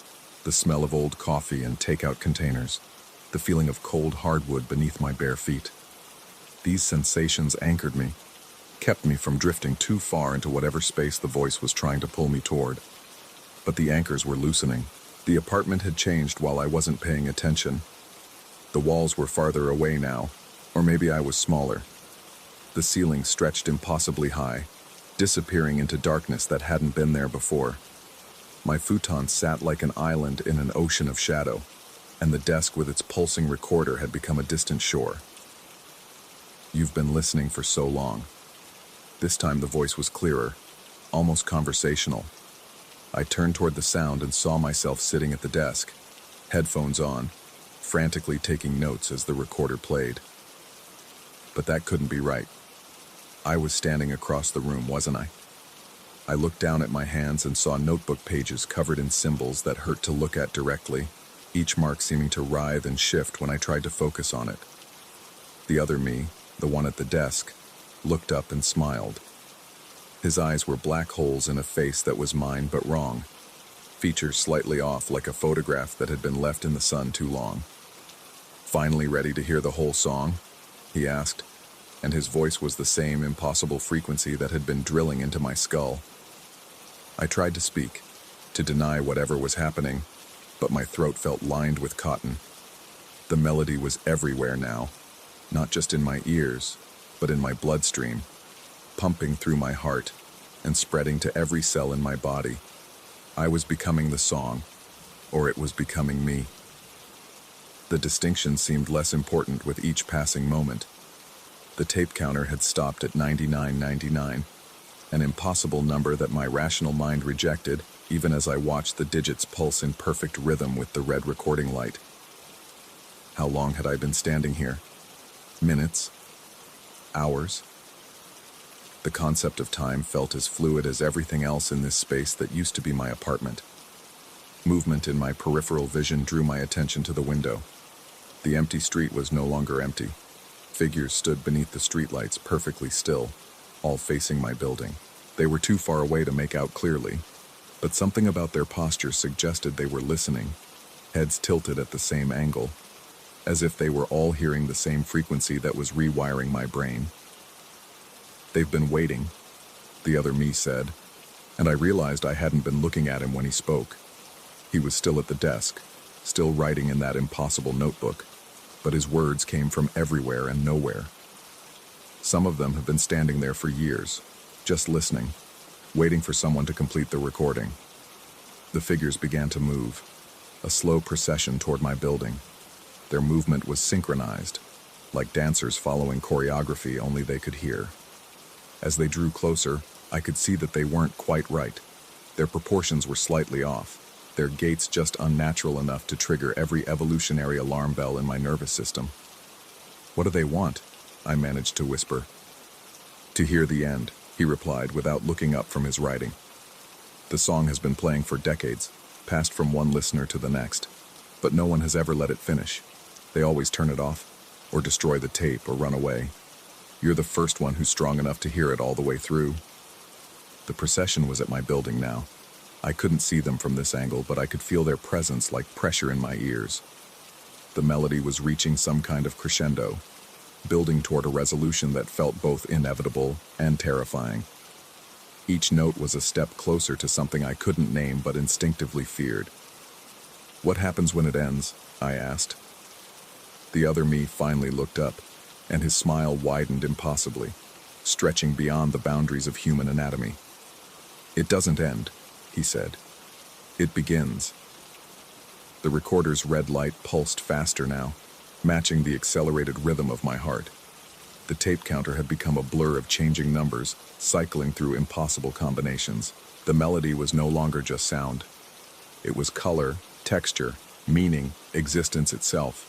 the smell of old coffee and takeout containers, the feeling of cold hardwood beneath my bare feet. These sensations anchored me, kept me from drifting too far into whatever space the voice was trying to pull me toward. But the anchors were loosening. The apartment had changed while I wasn't paying attention. The walls were farther away now, or maybe I was smaller. The ceiling stretched impossibly high, disappearing into darkness that hadn't been there before. My futon sat like an island in an ocean of shadow, and the desk with its pulsing recorder had become a distant shore. "You've been listening for so long." This time the voice was clearer, almost conversational. I turned toward the sound and saw myself sitting at the desk, headphones on, frantically taking notes as the recorder played. But that couldn't be right. I was standing across the room, wasn't I? I looked down at my hands and saw notebook pages covered in symbols that hurt to look at directly, each mark seeming to writhe and shift when I tried to focus on it. The other me, the one at the desk, looked up and smiled. His eyes were black holes in a face that was mine but wrong, features slightly off like a photograph that had been left in the sun too long. "Finally ready to hear the whole song?" he asked, and his voice was the same impossible frequency that had been drilling into my skull. I tried to speak, to deny whatever was happening, but my throat felt lined with cotton. The melody was everywhere now, not just in my ears, but in my bloodstream, pumping through my heart and spreading to every cell in my body. I was becoming the song, or it was becoming me. The distinction seemed less important with each passing moment. The tape counter had stopped at 99.99, an impossible number that my rational mind rejected, even as I watched the digits pulse in perfect rhythm with the red recording light. How long had I been standing here? Minutes? Hours? The concept of time felt as fluid as everything else in this space that used to be my apartment. Movement in my peripheral vision drew my attention to the window. The empty street was no longer empty. Figures stood beneath the streetlights, perfectly still, all facing my building. They were too far away to make out clearly, but something about their posture suggested they were listening, heads tilted at the same angle, as if they were all hearing the same frequency that was rewiring my brain. "They've been waiting," the other me said, and I realized I hadn't been looking at him when he spoke. He was still at the desk, still writing in that impossible notebook, but his words came from everywhere and nowhere. Some of them have been standing there for years, just listening, waiting for someone to complete the recording. The figures began to move, a slow procession toward my building. Their movement was synchronized, like dancers following choreography only they could hear. As they drew closer, I could see that they weren't quite right. Their proportions were slightly off, their gaits just unnatural enough to trigger every evolutionary alarm bell in my nervous system. "What do they want?" I managed to whisper. "To hear the end," he replied without looking up from his writing. "The song has been playing for decades, passed from one listener to the next, but no one has ever let it finish. They always turn it off, or destroy the tape, or run away. You're the first one who's strong enough to hear it all the way through." The procession was at my building now. I couldn't see them from this angle, but I could feel their presence like pressure in my ears. The melody was reaching some kind of crescendo, building toward a resolution that felt both inevitable and terrifying. Each note was a step closer to something I couldn't name but instinctively feared. "What happens when it ends?" I asked. The other me finally looked up, and his smile widened impossibly, stretching beyond the boundaries of human anatomy. "It doesn't end," he said. "It begins." The recorder's red light pulsed faster now, matching the accelerated rhythm of my heart. The tape counter had become a blur of changing numbers, cycling through impossible combinations. The melody was no longer just sound. It was color, texture, meaning, existence itself.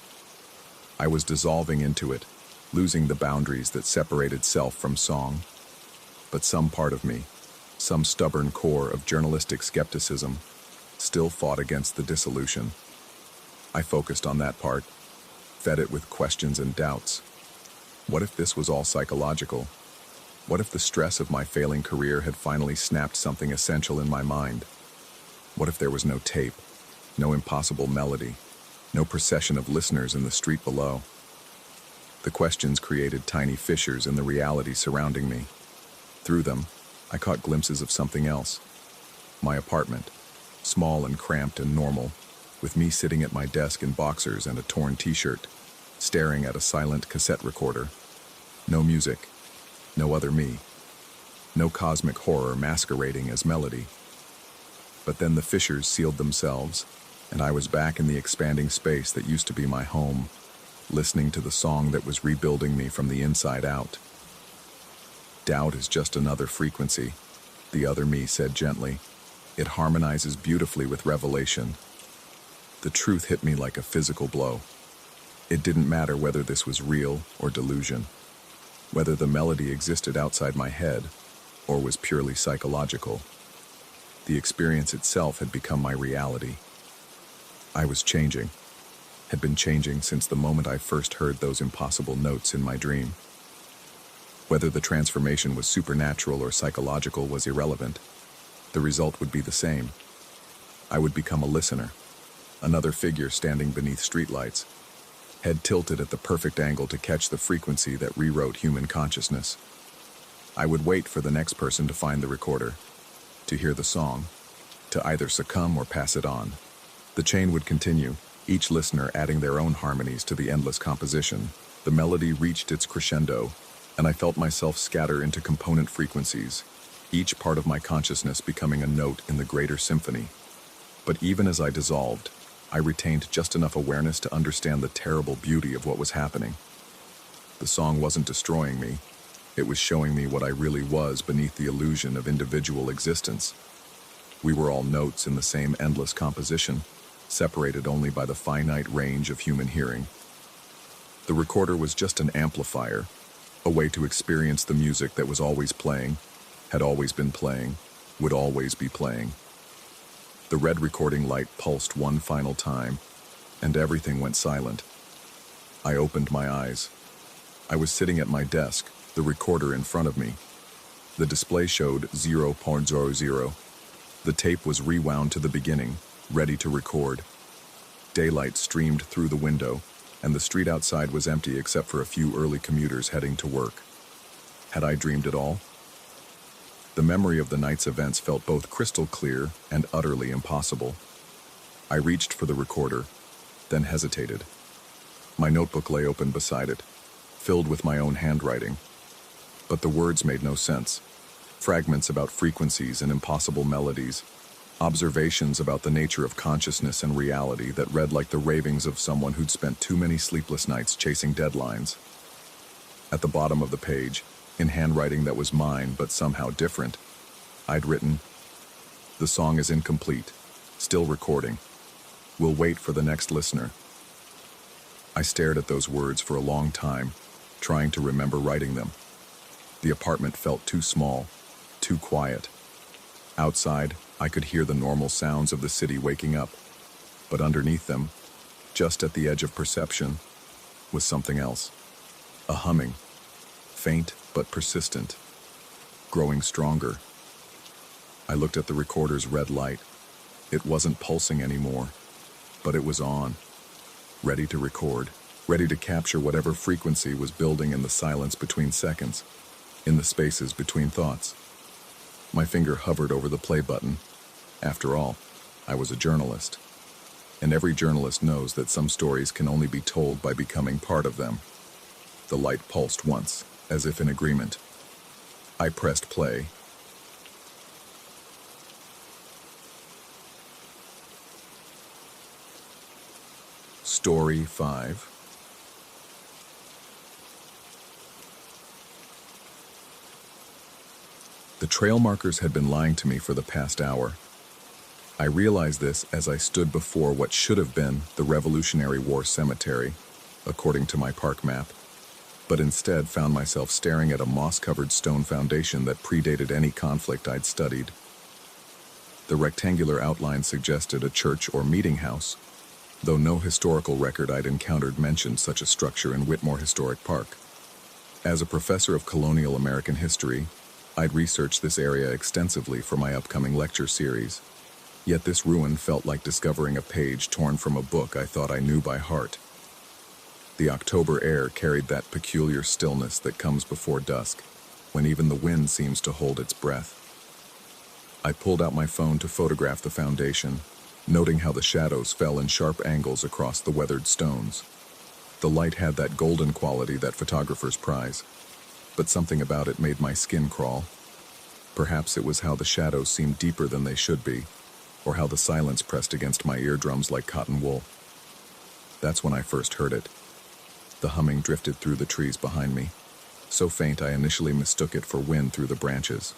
I was dissolving into it, losing the boundaries that separated self from song. But some part of me, some stubborn core of journalistic skepticism, still fought against the dissolution. I focused on that part, fed it with questions and doubts. What if this was all psychological? What if the stress of my failing career had finally snapped something essential in my mind? What if there was no tape, no impossible melody, no procession of listeners in the street below? The questions created tiny fissures in the reality surrounding me. Through them, I caught glimpses of something else. My apartment, small and cramped and normal, with me sitting at my desk in boxers and a torn t-shirt, staring at a silent cassette recorder. No music, no other me, no cosmic horror masquerading as melody. But then the fissures sealed themselves, and I was back in the expanding space that used to be my home, listening to the song that was rebuilding me from the inside out. "Doubt is just another frequency," the other me said gently. "It harmonizes beautifully with revelation." The truth hit me like a physical blow. It didn't matter whether this was real or delusion, whether the melody existed outside my head or was purely psychological. The experience itself had become my reality. I was changing, had been changing since the moment I first heard those impossible notes in my dream. Whether the transformation was supernatural or psychological was irrelevant. The result would be the same. I would become a listener, another figure standing beneath streetlights, head tilted at the perfect angle to catch the frequency that rewrote human consciousness. I would wait for the next person to find the recorder, to hear the song, to either succumb or pass it on. The chain would continue, each listener adding their own harmonies to the endless composition. The melody reached its crescendo, and I felt myself scatter into component frequencies, each part of my consciousness becoming a note in the greater symphony. But even as I dissolved, I retained just enough awareness to understand the terrible beauty of what was happening. The song wasn't destroying me. It was showing me what I really was beneath the illusion of individual existence. We were all notes in the same endless composition, separated only by the finite range of human hearing. The recorder was just an amplifier, a way to experience the music that was always playing, had always been playing, would always be playing. The red recording light pulsed one final time, and everything went silent. I opened my eyes. I was sitting at my desk, the recorder in front of me. The display showed 0.00. The tape was rewound to the beginning, ready to record. Daylight streamed through the window, and the street outside was empty except for a few early commuters heading to work. Had I dreamed it all? The memory of the night's events felt both crystal clear and utterly impossible. I reached for the recorder, then hesitated. My notebook lay open beside it, filled with my own handwriting. But the words made no sense. Fragments about frequencies and impossible melodies, observations about the nature of consciousness and reality that read like the ravings of someone who'd spent too many sleepless nights chasing deadlines. At the bottom of the page, in handwriting that was mine but somehow different. I'd written, "The song is incomplete, still recording. We'll wait for the next listener." I stared at those words for a long time, trying to remember writing them. The apartment felt too small, too quiet. Outside, I could hear the normal sounds of the city waking up, but underneath them, just at the edge of perception, was something else. A humming, faint but persistent, growing stronger. I looked at the recorder's red light. It wasn't pulsing anymore, but it was on, ready to record, ready to capture whatever frequency was building in the silence between seconds, in the spaces between thoughts. My finger hovered over the play button. After all, I was a journalist. And every journalist knows that some stories can only be told by becoming part of them. The light pulsed once, as if in agreement. I pressed play. Story 5. The trail markers had been lying to me for the past hour. I realized this as I stood before what should have been the Revolutionary War cemetery, according to my park map, but instead found myself staring at a moss-covered stone foundation that predated any conflict I'd studied. The rectangular outline suggested a church or meeting house, though no historical record I'd encountered mentioned such a structure in Whitmore Historic Park. As a professor of colonial American history, I'd researched this area extensively for my upcoming lecture series. Yet this ruin felt like discovering a page torn from a book I thought I knew by heart. The October air carried that peculiar stillness that comes before dusk, when even the wind seems to hold its breath. I pulled out my phone to photograph the foundation, noting how the shadows fell in sharp angles across the weathered stones. The light had that golden quality that photographers prize, but something about it made my skin crawl. Perhaps it was how the shadows seemed deeper than they should be, or how the silence pressed against my eardrums like cotton wool. That's when I first heard it. The humming drifted through the trees behind me, so faint I initially mistook it for wind through the branches.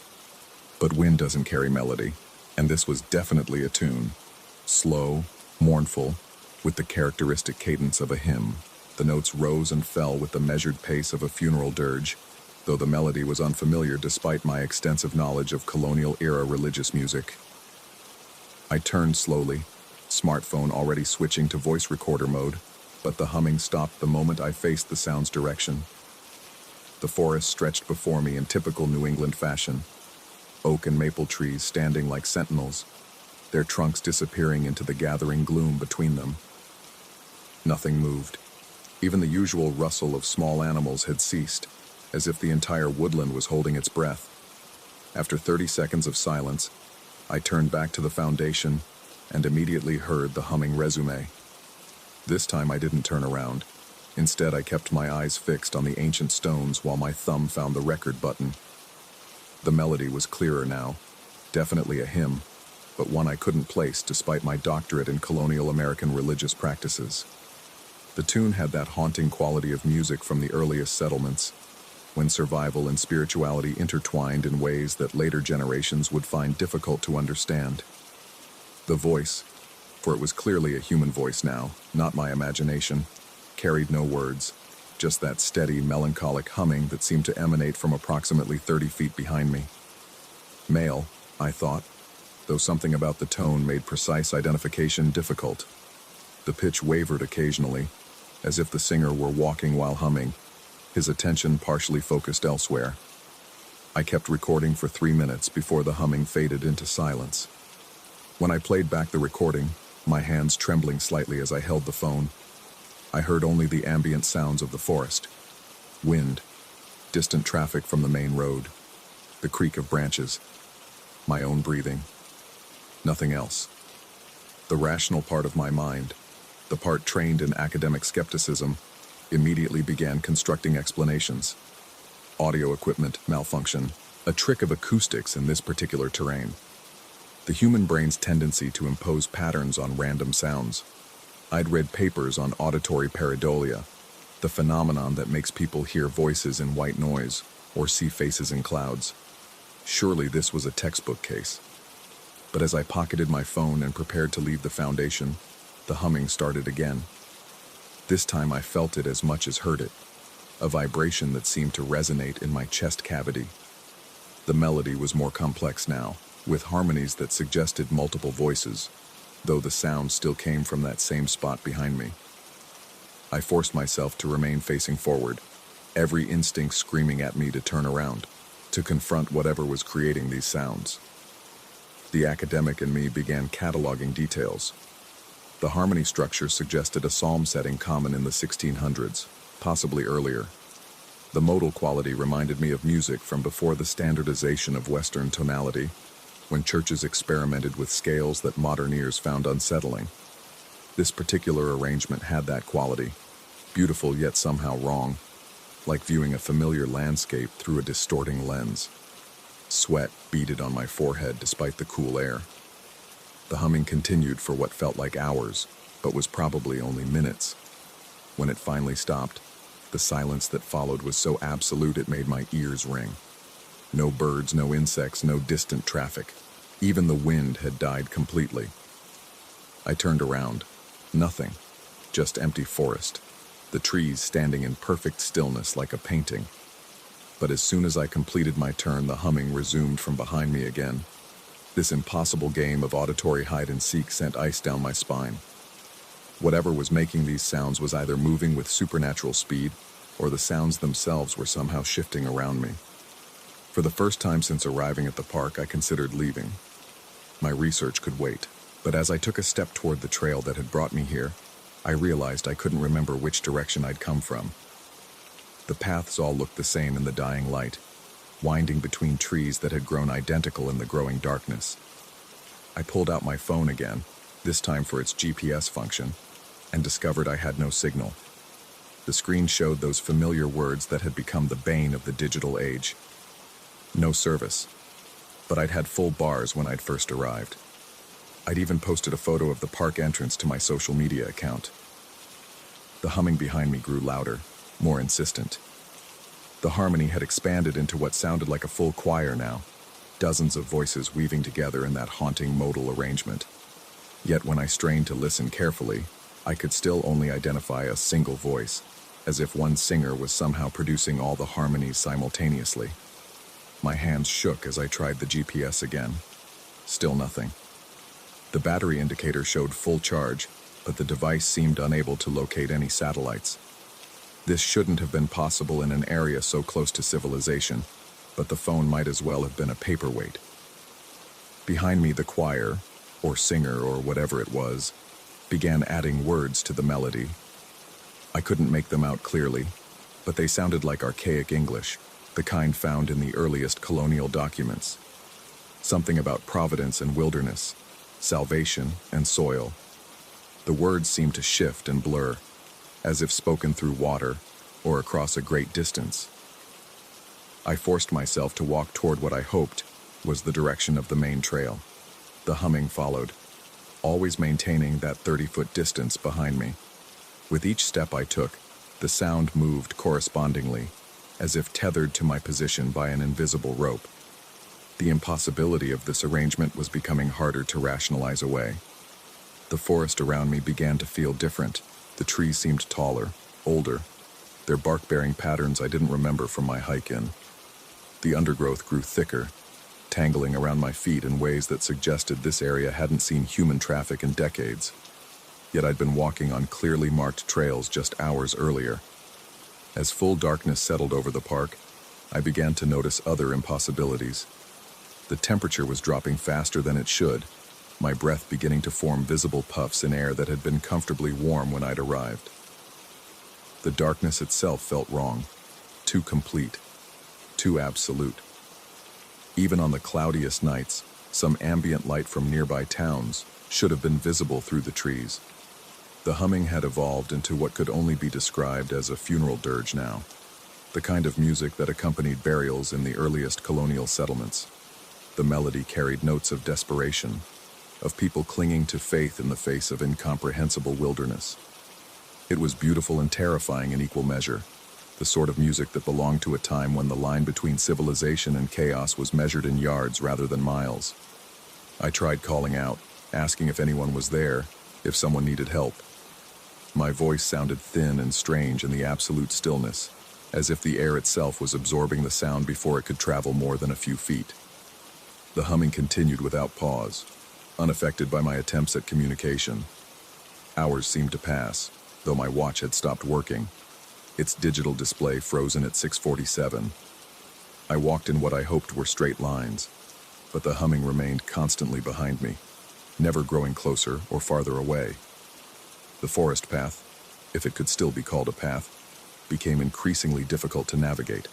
But wind doesn't carry melody, and this was definitely a tune. Slow, mournful, with the characteristic cadence of a hymn. The notes rose and fell with the measured pace of a funeral dirge, though the melody was unfamiliar despite my extensive knowledge of colonial-era religious music. I turned slowly, smartphone already switching to voice recorder mode, but the humming stopped the moment I faced the sound's direction. The forest stretched before me in typical New England fashion, oak and maple trees standing like sentinels, their trunks disappearing into the gathering gloom between them. Nothing moved. Even the usual rustle of small animals had ceased, as if the entire woodland was holding its breath. After 30 seconds of silence, I turned back to the foundation and immediately heard the humming resume. This time I didn't turn around. Instead, I kept my eyes fixed on the ancient stones while my thumb found the record button. The melody was clearer now, definitely a hymn, but one I couldn't place despite my doctorate in colonial American religious practices. The tune had that haunting quality of music from the earliest settlements, when survival and spirituality intertwined in ways that later generations would find difficult to understand. The voice, for it was clearly a human voice now, not my imagination, carried no words, just that steady, melancholic humming that seemed to emanate from approximately 30 feet behind me. Male, I thought, though something about the tone made precise identification difficult. The pitch wavered occasionally, as if the singer were walking while humming, his attention partially focused elsewhere. I kept recording for 3 minutes before the humming faded into silence. When I played back the recording, my hands trembling slightly as I held the phone, I heard only the ambient sounds of the forest. Wind, distant traffic from the main road, the creak of branches, my own breathing. Nothing else. The rational part of my mind, the part trained in academic skepticism, immediately began constructing explanations. Audio equipment malfunction, a trick of acoustics in this particular terrain. The human brain's tendency to impose patterns on random sounds. I'd read papers on auditory pareidolia, the phenomenon that makes people hear voices in white noise or see faces in clouds. Surely this was a textbook case. But as I pocketed my phone and prepared to leave the foundation, the humming started again. This time I felt it as much as heard it, a vibration that seemed to resonate in my chest cavity. The melody was more complex now, with harmonies that suggested multiple voices, though the sound still came from that same spot behind me. I forced myself to remain facing forward, every instinct screaming at me to turn around, to confront whatever was creating these sounds. The academic in me began cataloging details. The harmony structure suggested a psalm setting common in the 1600s, possibly earlier. The modal quality reminded me of music from before the standardization of Western tonality, when churches experimented with scales that modern ears found unsettling. This particular arrangement had that quality, beautiful yet somehow wrong, like viewing a familiar landscape through a distorting lens. Sweat beaded on my forehead despite the cool air. The humming continued for what felt like hours, but was probably only minutes. When it finally stopped, the silence that followed was so absolute it made my ears ring. No birds, no insects, no distant traffic. Even the wind had died completely. I turned around. Nothing. Just empty forest. The trees standing in perfect stillness like a painting. But as soon as I completed my turn, the humming resumed from behind me again. This impossible game of auditory hide-and-seek sent ice down my spine. Whatever was making these sounds was either moving with supernatural speed, or the sounds themselves were somehow shifting around me. For the first time since arriving at the park, I considered leaving. My research could wait, but as I took a step toward the trail that had brought me here, I realized I couldn't remember which direction I'd come from. The paths all looked the same in the dying light, winding between trees that had grown identical in the growing darkness. I pulled out my phone again, this time for its GPS function, and discovered I had no signal. The screen showed those familiar words that had become the bane of the digital age. No service. But I'd had full bars when I'd first arrived. I'd even posted a photo of the park entrance to my social media account. The humming behind me grew louder, more insistent. The harmony had expanded into what sounded like a full choir now, dozens of voices weaving together in that haunting modal arrangement. Yet when I strained to listen carefully, I could still only identify a single voice, as if one singer was somehow producing all the harmonies simultaneously. My hands shook as I tried the GPS again. Still nothing. The battery indicator showed full charge, but the device seemed unable to locate any satellites. This shouldn't have been possible in an area so close to civilization, but the phone might as well have been a paperweight. Behind me, the choir, or singer, or whatever it was, began adding words to the melody. I couldn't make them out clearly, but they sounded like archaic English, the kind found in the earliest colonial documents. Something about providence and wilderness, salvation and soil. The words seemed to shift and blur, as if spoken through water or across a great distance. I forced myself to walk toward what I hoped was the direction of the main trail. The humming followed, always maintaining that 30-foot distance behind me. With each step I took, the sound moved correspondingly, as if tethered to my position by an invisible rope. The impossibility of this arrangement was becoming harder to rationalize away. The forest around me began to feel different. The trees seemed taller, older, their bark-bearing patterns I didn't remember from my hike in. The undergrowth grew thicker, tangling around my feet in ways that suggested this area hadn't seen human traffic in decades. Yet I'd been walking on clearly marked trails just hours earlier. As full darkness settled over the park, I began to notice other impossibilities. The temperature was dropping faster than it should, my breath beginning to form visible puffs in air that had been comfortably warm when I'd arrived. The darkness itself felt wrong, too complete, too absolute. Even on the cloudiest nights, some ambient light from nearby towns should have been visible through the trees. The humming had evolved into what could only be described as a funeral dirge now, the kind of music that accompanied burials in the earliest colonial settlements. The melody carried notes of desperation, of people clinging to faith in the face of incomprehensible wilderness. It was beautiful and terrifying in equal measure, the sort of music that belonged to a time when the line between civilization and chaos was measured in yards rather than miles. I tried calling out, asking if anyone was there, if someone needed help. My voice sounded thin and strange in the absolute stillness, as if the air itself was absorbing the sound before it could travel more than a few feet. The humming continued without pause, unaffected by my attempts at communication. Hours seemed to pass, though my watch had stopped working, its digital display frozen at 6:47. I walked in what I hoped were straight lines, but the humming remained constantly behind me, never growing closer or farther away. The forest path, if it could still be called a path, became increasingly difficult to navigate.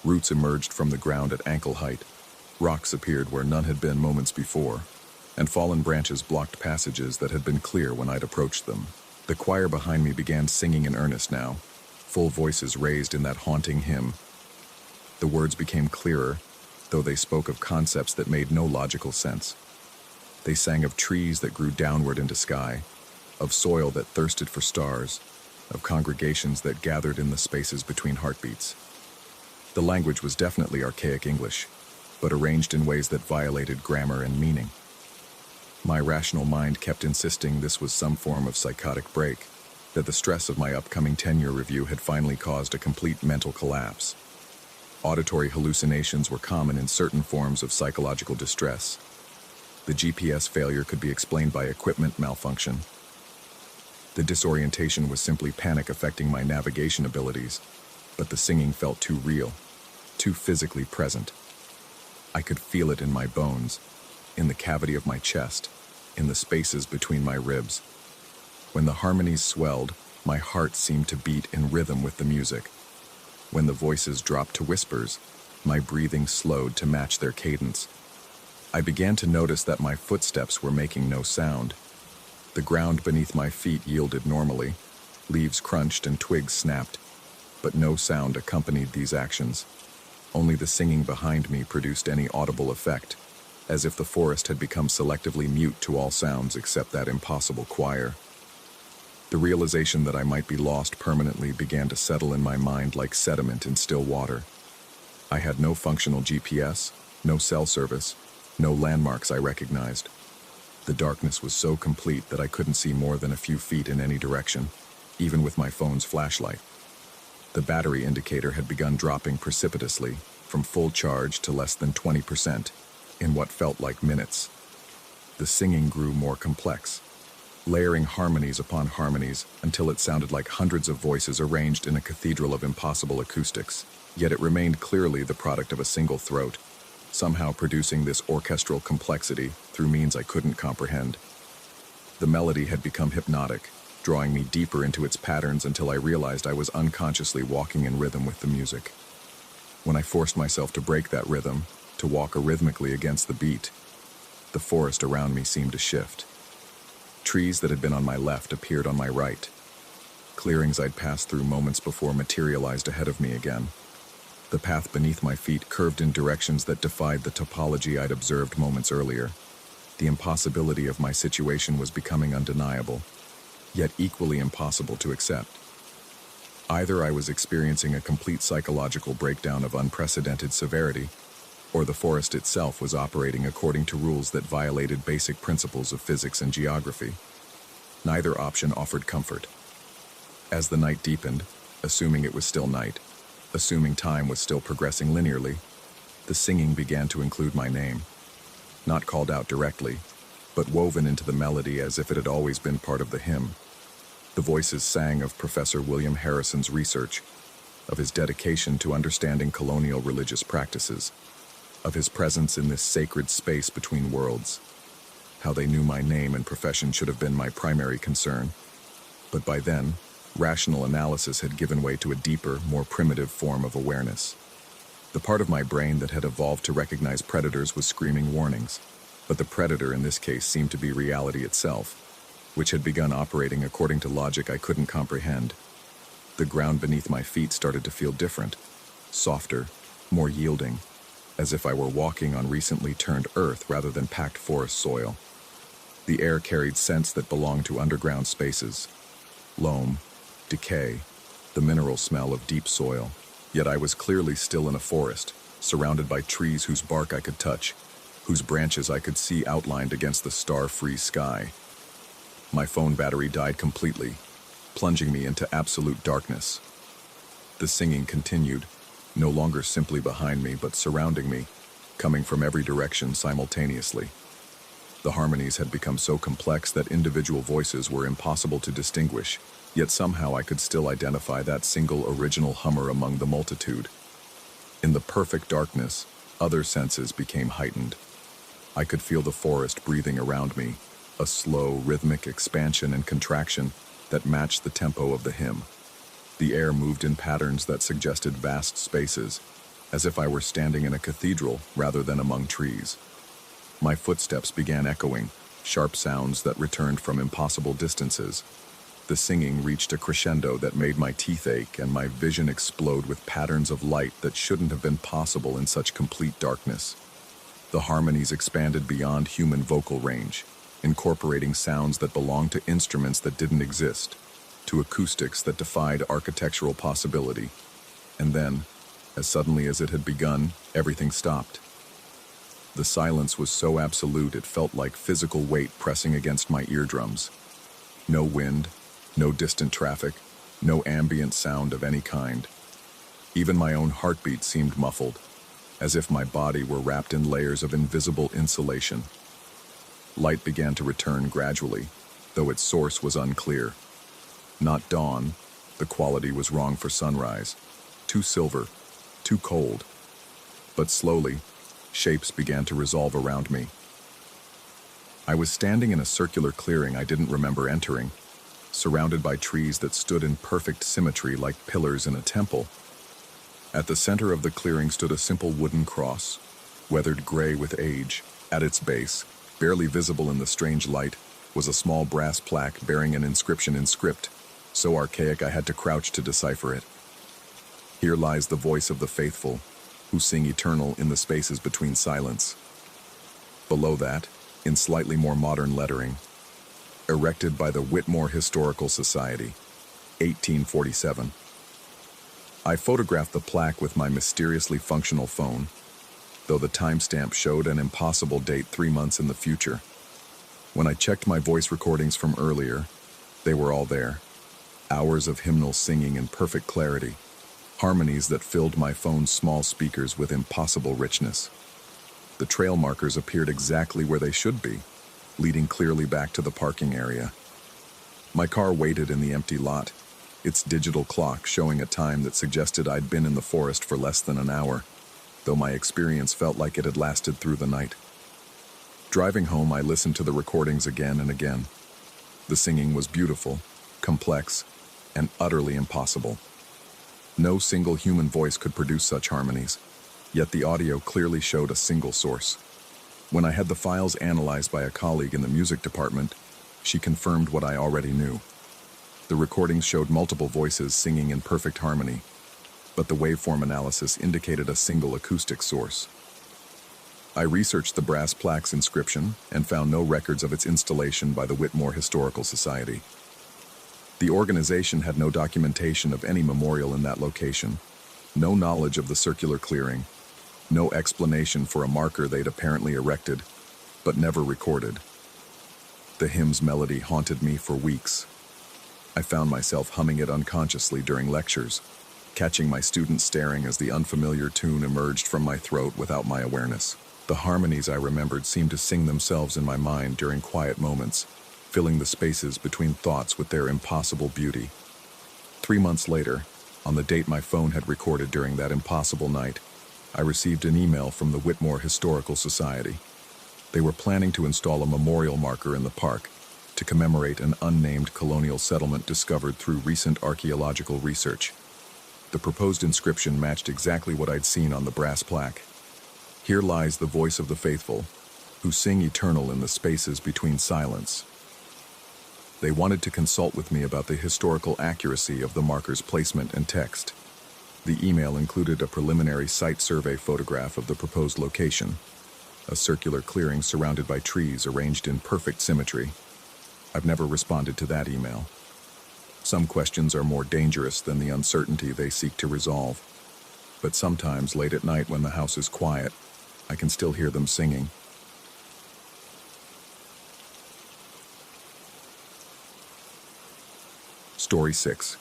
Roots emerged from the ground at ankle height, rocks appeared where none had been moments before, and fallen branches blocked passages that had been clear when I'd approached them. The choir behind me began singing in earnest now, full voices raised in that haunting hymn. The words became clearer, though they spoke of concepts that made no logical sense. They sang of trees that grew downward into sky, of soil that thirsted for stars, of congregations that gathered in the spaces between heartbeats. The language was definitely archaic English, but arranged in ways that violated grammar and meaning. My rational mind kept insisting this was some form of psychotic break, that the stress of my upcoming tenure review had finally caused a complete mental collapse. Auditory hallucinations were common in certain forms of psychological distress. The GPS failure could be explained by equipment malfunction. The disorientation was simply panic affecting my navigation abilities, but the singing felt too real, too physically present. I could feel it in my bones, in the cavity of my chest, in the spaces between my ribs. When the harmonies swelled, my heart seemed to beat in rhythm with the music. When the voices dropped to whispers, my breathing slowed to match their cadence. I began to notice that my footsteps were making no sound. The ground beneath my feet yielded normally, leaves crunched and twigs snapped, but no sound accompanied these actions. Only the singing behind me produced any audible effect, as if the forest had become selectively mute to all sounds except that impossible choir. The realization that I might be lost permanently began to settle in my mind like sediment in still water. I had no functional GPS, no cell service, no landmarks I recognized. The darkness was so complete that I couldn't see more than a few feet in any direction, even with my phone's flashlight. The battery indicator had begun dropping precipitously, from full charge to less than 20%, in what felt like minutes. The singing grew more complex, layering harmonies upon harmonies until it sounded like hundreds of voices arranged in a cathedral of impossible acoustics, yet it remained clearly the product of a single throat, somehow producing this orchestral complexity through means I couldn't comprehend. The melody had become hypnotic, drawing me deeper into its patterns until I realized I was unconsciously walking in rhythm with the music. When I forced myself to break that rhythm, to walk arrhythmically against the beat, the forest around me seemed to shift. Trees that had been on my left appeared on my right. Clearings I'd passed through moments before materialized ahead of me again. The path beneath my feet curved in directions that defied the topology I'd observed moments earlier. The impossibility of my situation was becoming undeniable, yet equally impossible to accept. Either I was experiencing a complete psychological breakdown of unprecedented severity, or the forest itself was operating according to rules that violated basic principles of physics and geography. Neither option offered comfort. As the night deepened, assuming it was still night, assuming time was still progressing linearly, the singing began to include my name. Not called out directly, but woven into the melody as if it had always been part of the hymn. The voices sang of Professor William Harrison's research, of his dedication to understanding colonial religious practices, of his presence in this sacred space between worlds. How they knew my name and profession should have been my primary concern. But by then, rational analysis had given way to a deeper, more primitive form of awareness. The part of my brain that had evolved to recognize predators was screaming warnings, but the predator in this case seemed to be reality itself, which had begun operating according to logic I couldn't comprehend. The ground beneath my feet started to feel different, softer, more yielding, as if I were walking on recently turned earth rather than packed forest soil. The air carried scents that belonged to underground spaces, loam, decay, the mineral smell of deep soil. Yet I was clearly still in a forest, surrounded by trees whose bark I could touch, whose branches I could see outlined against the star-free sky. My phone battery died completely, plunging me into absolute darkness. The singing continued, no longer simply behind me but surrounding me, coming from every direction simultaneously. The harmonies had become so complex that individual voices were impossible to distinguish, yet somehow I could still identify that single original hummer among the multitude. In the perfect darkness, other senses became heightened. I could feel the forest breathing around me, a slow, rhythmic expansion and contraction that matched the tempo of the hymn. The air moved in patterns that suggested vast spaces, as if I were standing in a cathedral rather than among trees. My footsteps began echoing, sharp sounds that returned from impossible distances. The singing reached a crescendo that made my teeth ache and my vision explode with patterns of light that shouldn't have been possible in such complete darkness. The harmonies expanded beyond human vocal range, incorporating sounds that belonged to instruments that didn't exist, to acoustics that defied architectural possibility. And then, as suddenly as it had begun, everything stopped. The silence was so absolute it felt like physical weight pressing against my eardrums. No wind, no distant traffic, no ambient sound of any kind. Even my own heartbeat seemed muffled, as if my body were wrapped in layers of invisible insulation. Light began to return gradually, though its source was unclear. Not dawn, the quality was wrong for sunrise. Too silver, too cold. But slowly, shapes began to resolve around me. I was standing in a circular clearing I didn't remember entering, surrounded by trees that stood in perfect symmetry like pillars in a temple. At the center of the clearing stood a simple wooden cross, weathered gray with age. At its base, barely visible in the strange light, was a small brass plaque bearing an inscription in script, so archaic I had to crouch to decipher it. Here lies the voice of the faithful, who sing eternal in the spaces between silence. Below that, in slightly more modern lettering, erected by the Whitmore Historical Society, 1847. I photographed the plaque with my mysteriously functional phone, though the timestamp showed an impossible date 3 months in the future. When I checked my voice recordings from earlier, they were all there. Hours of hymnal singing in perfect clarity, harmonies that filled my phone's small speakers with impossible richness. The trail markers appeared exactly where they should be, leading clearly back to the parking area. My car waited in the empty lot, its digital clock showing a time that suggested I'd been in the forest for less than an hour, though my experience felt like it had lasted through the night. Driving home, I listened to the recordings again and again. The singing was beautiful, complex, and utterly impossible. No single human voice could produce such harmonies, yet the audio clearly showed a single source. When I had the files analyzed by a colleague in the music department, she confirmed what I already knew. The recordings showed multiple voices singing in perfect harmony, but the waveform analysis indicated a single acoustic source. I researched the brass plaque's inscription and found no records of its installation by the Whitmore Historical Society. The organization had no documentation of any memorial in that location, no knowledge of the circular clearing, no explanation for a marker they'd apparently erected, but never recorded. The hymn's melody haunted me for weeks. I found myself humming it unconsciously during lectures, catching my students staring as the unfamiliar tune emerged from my throat without my awareness. The harmonies I remembered seemed to sing themselves in my mind during quiet moments, filling the spaces between thoughts with their impossible beauty. 3 months later, on the date my phone had recorded during that impossible night, I received an email from the Whitmore Historical Society. They were planning to install a memorial marker in the park to commemorate an unnamed colonial settlement discovered through recent archaeological research. The proposed inscription matched exactly what I'd seen on the brass plaque. Here lies the voice of the faithful, who sing eternal in the spaces between silence. They wanted to consult with me about the historical accuracy of the marker's placement and text. The email included a preliminary site survey photograph of the proposed location, a circular clearing surrounded by trees arranged in perfect symmetry. I've never responded to that email. Some questions are more dangerous than the uncertainty they seek to resolve. But sometimes, late at night when the house is quiet, I can still hear them singing. Story 6.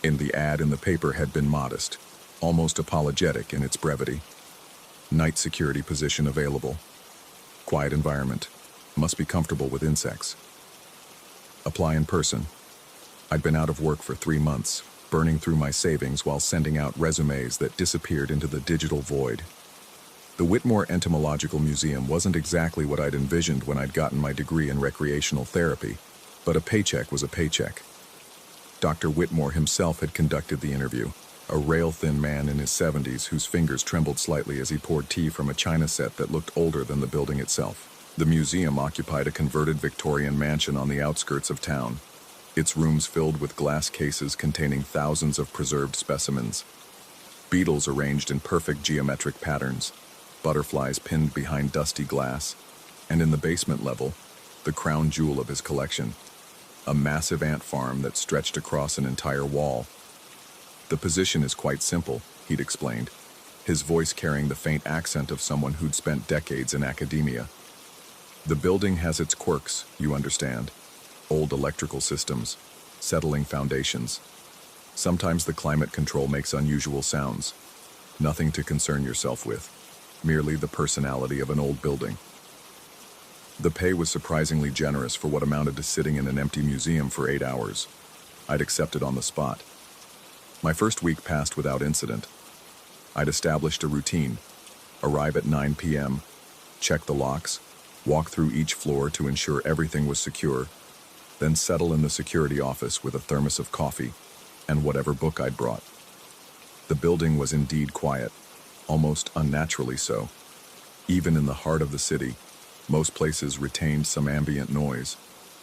The ad in the paper had been modest, almost apologetic in its brevity. Night security position available. Quiet environment. Must be comfortable with insects. Apply in person. I'd been out of work for 3 months, burning through my savings while sending out resumes that disappeared into the digital void. The Whitmore Entomological Museum wasn't exactly what I'd envisioned when I'd gotten my degree in recreational therapy, but a paycheck was a paycheck. Dr. Whitmore himself had conducted the interview, a rail-thin man in his 70s whose fingers trembled slightly as he poured tea from a china set that looked older than the building itself. The museum occupied a converted Victorian mansion on the outskirts of town, its rooms filled with glass cases containing thousands of preserved specimens. Beetles arranged in perfect geometric patterns, butterflies pinned behind dusty glass, and in the basement level, the crown jewel of his collection, a massive ant farm that stretched across an entire wall. The position is quite simple, he'd explained, his voice carrying the faint accent of someone who'd spent decades in academia. The building has its quirks, you understand. Old electrical systems, settling foundations. Sometimes the climate control makes unusual sounds. Nothing to concern yourself with, merely the personality of an old building. The pay was surprisingly generous for what amounted to sitting in an empty museum for 8 hours. I'd accepted on the spot. My first week passed without incident. I'd established a routine. Arrive at 9 p.m., check the locks, walk through each floor to ensure everything was secure, then settle in the security office with a thermos of coffee and whatever book I'd brought. The building was indeed quiet, almost unnaturally so. Even in the heart of the city, most places retained some ambient noise,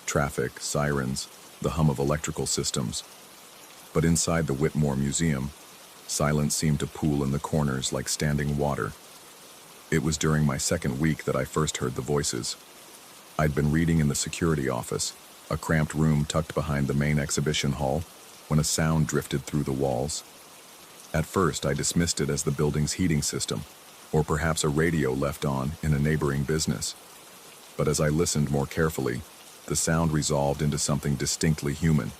traffic, sirens, the hum of electrical systems. But inside the Whitmore Museum, silence seemed to pool in the corners like standing water. It was during my second week that I first heard the voices. I'd been reading in the security office, a cramped room tucked behind the main exhibition hall, when a sound drifted through the walls. At first, I dismissed it as the building's heating system, or perhaps a radio left on in a neighboring business. But as I listened more carefully, the sound resolved into something distinctly human,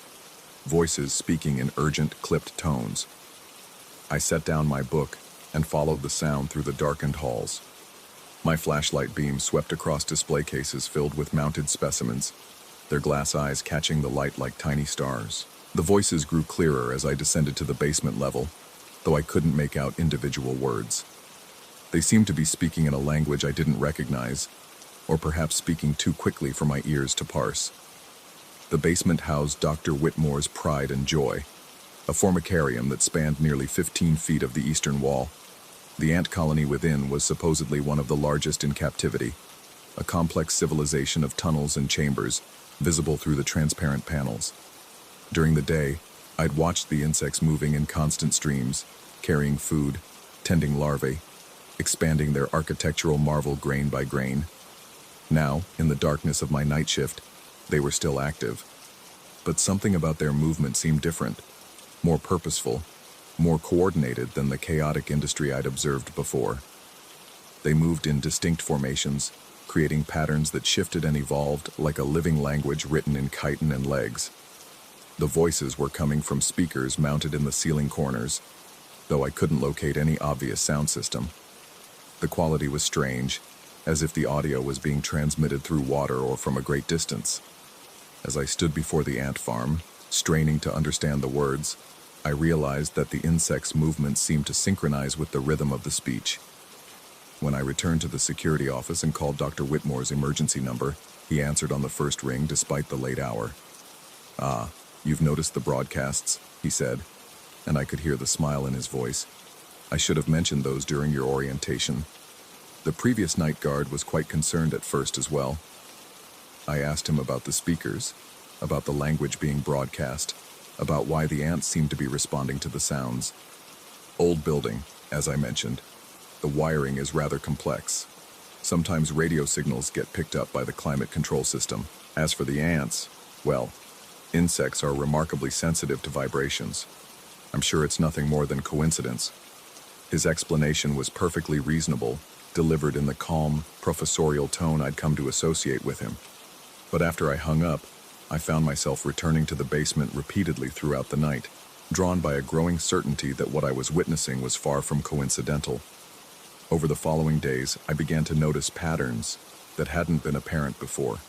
voices speaking in urgent, clipped tones. I set down my book and followed the sound through the darkened halls. My flashlight beam swept across display cases filled with mounted specimens, their glass eyes catching the light like tiny stars. The voices grew clearer as I descended to the basement level, though I couldn't make out individual words. They seemed to be speaking in a language I didn't recognize, or perhaps speaking too quickly for my ears to parse. The basement housed Dr. Whitmore's pride and joy, a formicarium that spanned nearly 15 feet of the eastern wall. The ant colony within was supposedly one of the largest in captivity, a complex civilization of tunnels and chambers, visible through the transparent panels. During the day, I'd watched the insects moving in constant streams, carrying food, tending larvae, expanding their architectural marvel grain by grain. Now, in the darkness of my night shift, they were still active. But something about their movement seemed different, more purposeful, more coordinated than the chaotic industry I'd observed before. They moved in distinct formations, creating patterns that shifted and evolved like a living language written in chitin and legs. The voices were coming from speakers mounted in the ceiling corners, though I couldn't locate any obvious sound system. The quality was strange, as if the audio was being transmitted through water or from a great distance. As I stood before the ant farm, straining to understand the words, I realized that the insect's movements seemed to synchronize with the rhythm of the speech. When I returned to the security office and called Dr. Whitmore's emergency number, he answered on the first ring despite the late hour. "Ah, you've noticed the broadcasts," he said, and I could hear the smile in his voice. "I should have mentioned those during your orientation." The previous night guard was quite concerned at first as well. I asked him about the speakers, about the language being broadcast, about why the ants seemed to be responding to the sounds. "Old building, as I mentioned. The wiring is rather complex. Sometimes radio signals get picked up by the climate control system. As for the ants, well, insects are remarkably sensitive to vibrations. I'm sure it's nothing more than coincidence. His explanation was perfectly reasonable, delivered in the calm, professorial tone I'd come to associate with him. But after I hung up, I found myself returning to the basement repeatedly throughout the night, drawn by a growing certainty that what I was witnessing was far from coincidental. Over the following days, I began to notice patterns that hadn't been apparent before.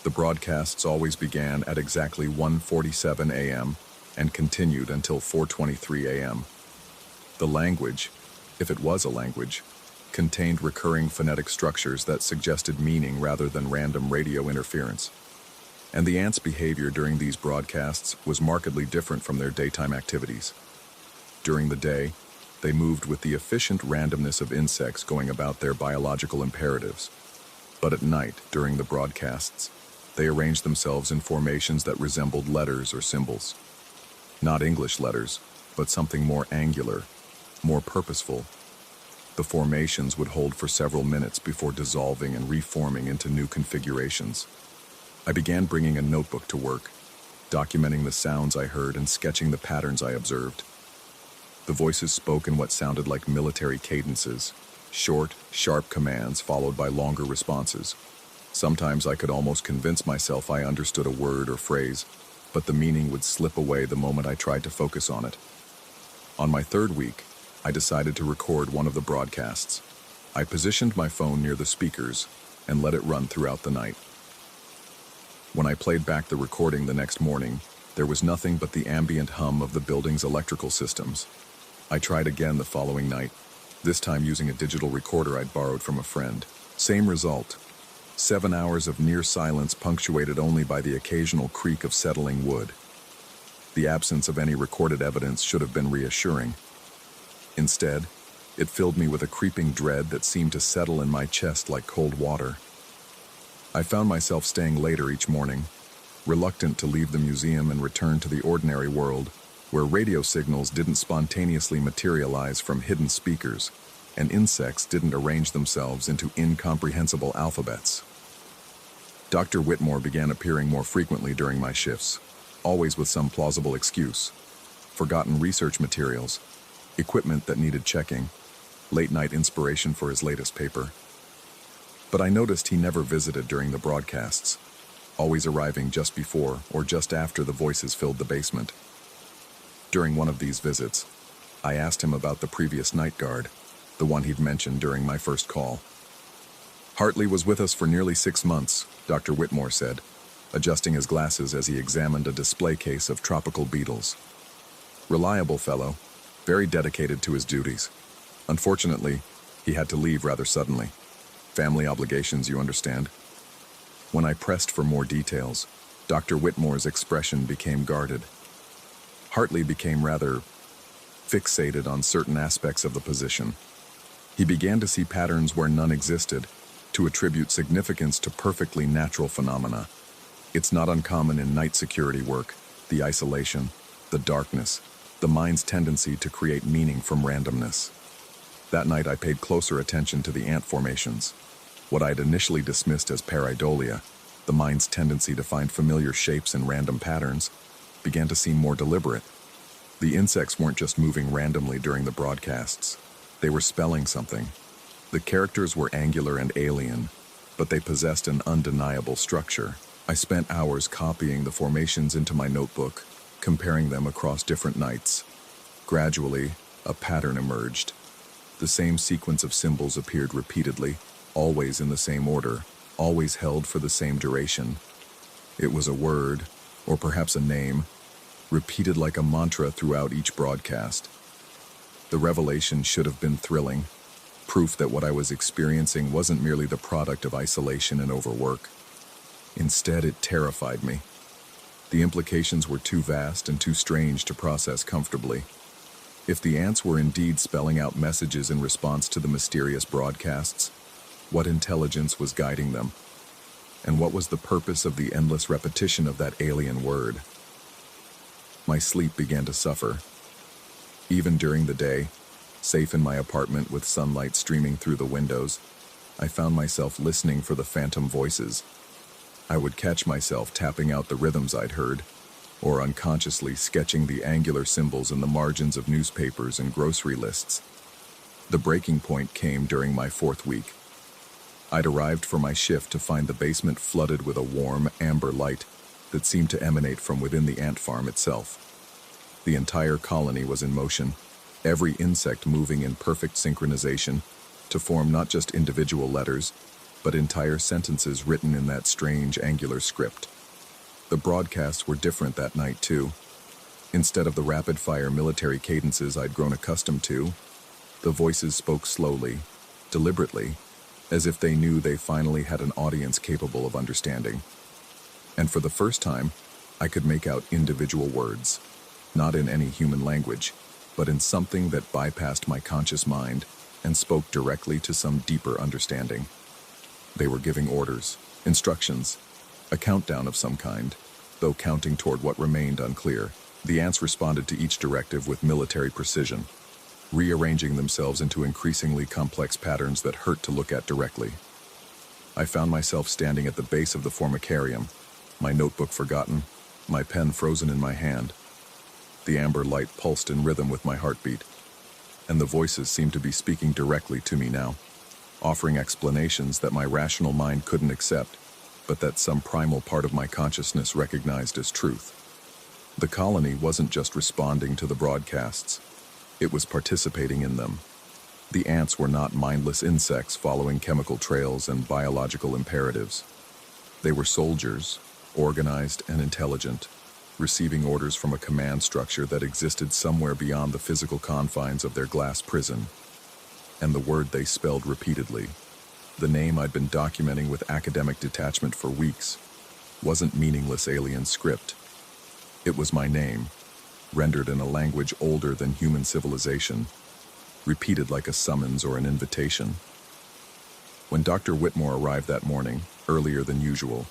The broadcasts always began at exactly 1:47 a.m. and continued until 4:23 a.m. The language, if it was a language, contained recurring phonetic structures that suggested meaning rather than random radio interference. And the ants' behavior during these broadcasts was markedly different from their daytime activities. During the day, they moved with the efficient randomness of insects going about their biological imperatives. But at night, during the broadcasts, they arranged themselves in formations that resembled letters or symbols. Not English letters, but something more angular, more purposeful. The formations would hold for several minutes before dissolving and reforming into new configurations. I began bringing a notebook to work, documenting the sounds I heard and sketching the patterns I observed. The voices spoke in what sounded like military cadences, short, sharp commands followed by longer responses. Sometimes I could almost convince myself I understood a word or phrase, but the meaning would slip away the moment I tried to focus on it. On my third week, I decided to record one of the broadcasts. I positioned my phone near the speakers and let it run throughout the night. When I played back the recording the next morning, there was nothing but the ambient hum of the building's electrical systems. I tried again the following night, this time using a digital recorder I'd borrowed from a friend. Same result. 7 hours of near silence punctuated only by the occasional creak of settling wood. The absence of any recorded evidence should have been reassuring. Instead, it filled me with a creeping dread that seemed to settle in my chest like cold water. I found myself staying later each morning, reluctant to leave the museum and return to the ordinary world, where radio signals didn't spontaneously materialize from hidden speakers, and insects didn't arrange themselves into incomprehensible alphabets. Dr. Whitmore began appearing more frequently during my shifts, always with some plausible excuse. Forgotten research materials, equipment that needed checking, late-night inspiration for his latest paper. But I noticed he never visited during the broadcasts, always arriving just before or just after the voices filled the basement. During one of these visits, I asked him about the previous night guard, the one he'd mentioned during my first call. Hartley was with us for nearly 6 months, Dr. Whitmore said, adjusting his glasses as he examined a display case of tropical beetles. Reliable fellow, very dedicated to his duties. Unfortunately, he had to leave rather suddenly. Family obligations, you understand. When I pressed for more details, Dr. Whitmore's expression became guarded. Hartley became rather fixated on certain aspects of the position. He began to see patterns where none existed, to attribute significance to perfectly natural phenomena. It's not uncommon in night security work, the isolation, the darkness, the mind's tendency to create meaning from randomness. That night I paid closer attention to the ant formations. What I'd initially dismissed as pareidolia, the mind's tendency to find familiar shapes in random patterns, began to seem more deliberate. The insects weren't just moving randomly during the broadcasts. They were spelling something. The characters were angular and alien, but they possessed an undeniable structure. I spent hours copying the formations into my notebook, comparing them across different nights. Gradually, a pattern emerged. The same sequence of symbols appeared repeatedly, always in the same order, always held for the same duration. It was a word, or perhaps a name, repeated like a mantra throughout each broadcast. The revelation should have been thrilling, proof that what I was experiencing wasn't merely the product of isolation and overwork. Instead, it terrified me. The implications were too vast and too strange to process comfortably. If the ants were indeed spelling out messages in response to the mysterious broadcasts, what intelligence was guiding them? And what was the purpose of the endless repetition of that alien word? My sleep began to suffer. Even during the day, safe in my apartment with sunlight streaming through the windows, I found myself listening for the phantom voices. I would catch myself tapping out the rhythms I'd heard, or unconsciously sketching the angular symbols in the margins of newspapers and grocery lists. The breaking point came during my 4th week. I'd arrived for my shift to find the basement flooded with a warm, amber light that seemed to emanate from within the ant farm itself. The entire colony was in motion, every insect moving in perfect synchronization to form not just individual letters, but entire sentences written in that strange, angular script. The broadcasts were different that night, too. Instead of the rapid-fire military cadences I'd grown accustomed to, the voices spoke slowly, deliberately, as if they knew they finally had an audience capable of understanding. And for the first time, I could make out individual words, not in any human language, but in something that bypassed my conscious mind and spoke directly to some deeper understanding. They were giving orders, instructions, a countdown of some kind, though counting toward what remained unclear. The ants responded to each directive with military precision, rearranging themselves into increasingly complex patterns that hurt to look at directly. I found myself standing at the base of the formicarium, my notebook forgotten, my pen frozen in my hand. The amber light pulsed in rhythm with my heartbeat, and the voices seemed to be speaking directly to me now, offering explanations that my rational mind couldn't accept, but that some primal part of my consciousness recognized as truth. The colony wasn't just responding to the broadcasts, it was participating in them. The ants were not mindless insects following chemical trails and biological imperatives. They were soldiers, organized and intelligent, receiving orders from a command structure that existed somewhere beyond the physical confines of their glass prison. And the word they spelled repeatedly, the name I'd been documenting with academic detachment for weeks, wasn't meaningless alien script. It was my name, rendered in a language older than human civilization, repeated like a summons or an invitation. When Dr. Whitmore arrived that morning, earlier than usual,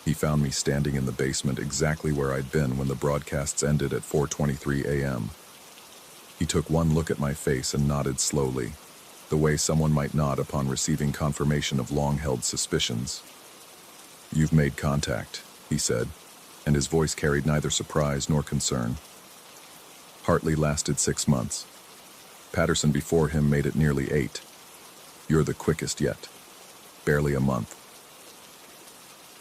he found me standing in the basement exactly where I'd been when the broadcasts ended at 4:23 a.m. He took one look at my face and nodded slowly, the way someone might nod upon receiving confirmation of long-held suspicions. "You've made contact," he said, and his voice carried neither surprise nor concern. "Hartley lasted 6 months. Patterson before him made it nearly 8. You're the quickest yet. Barely a month."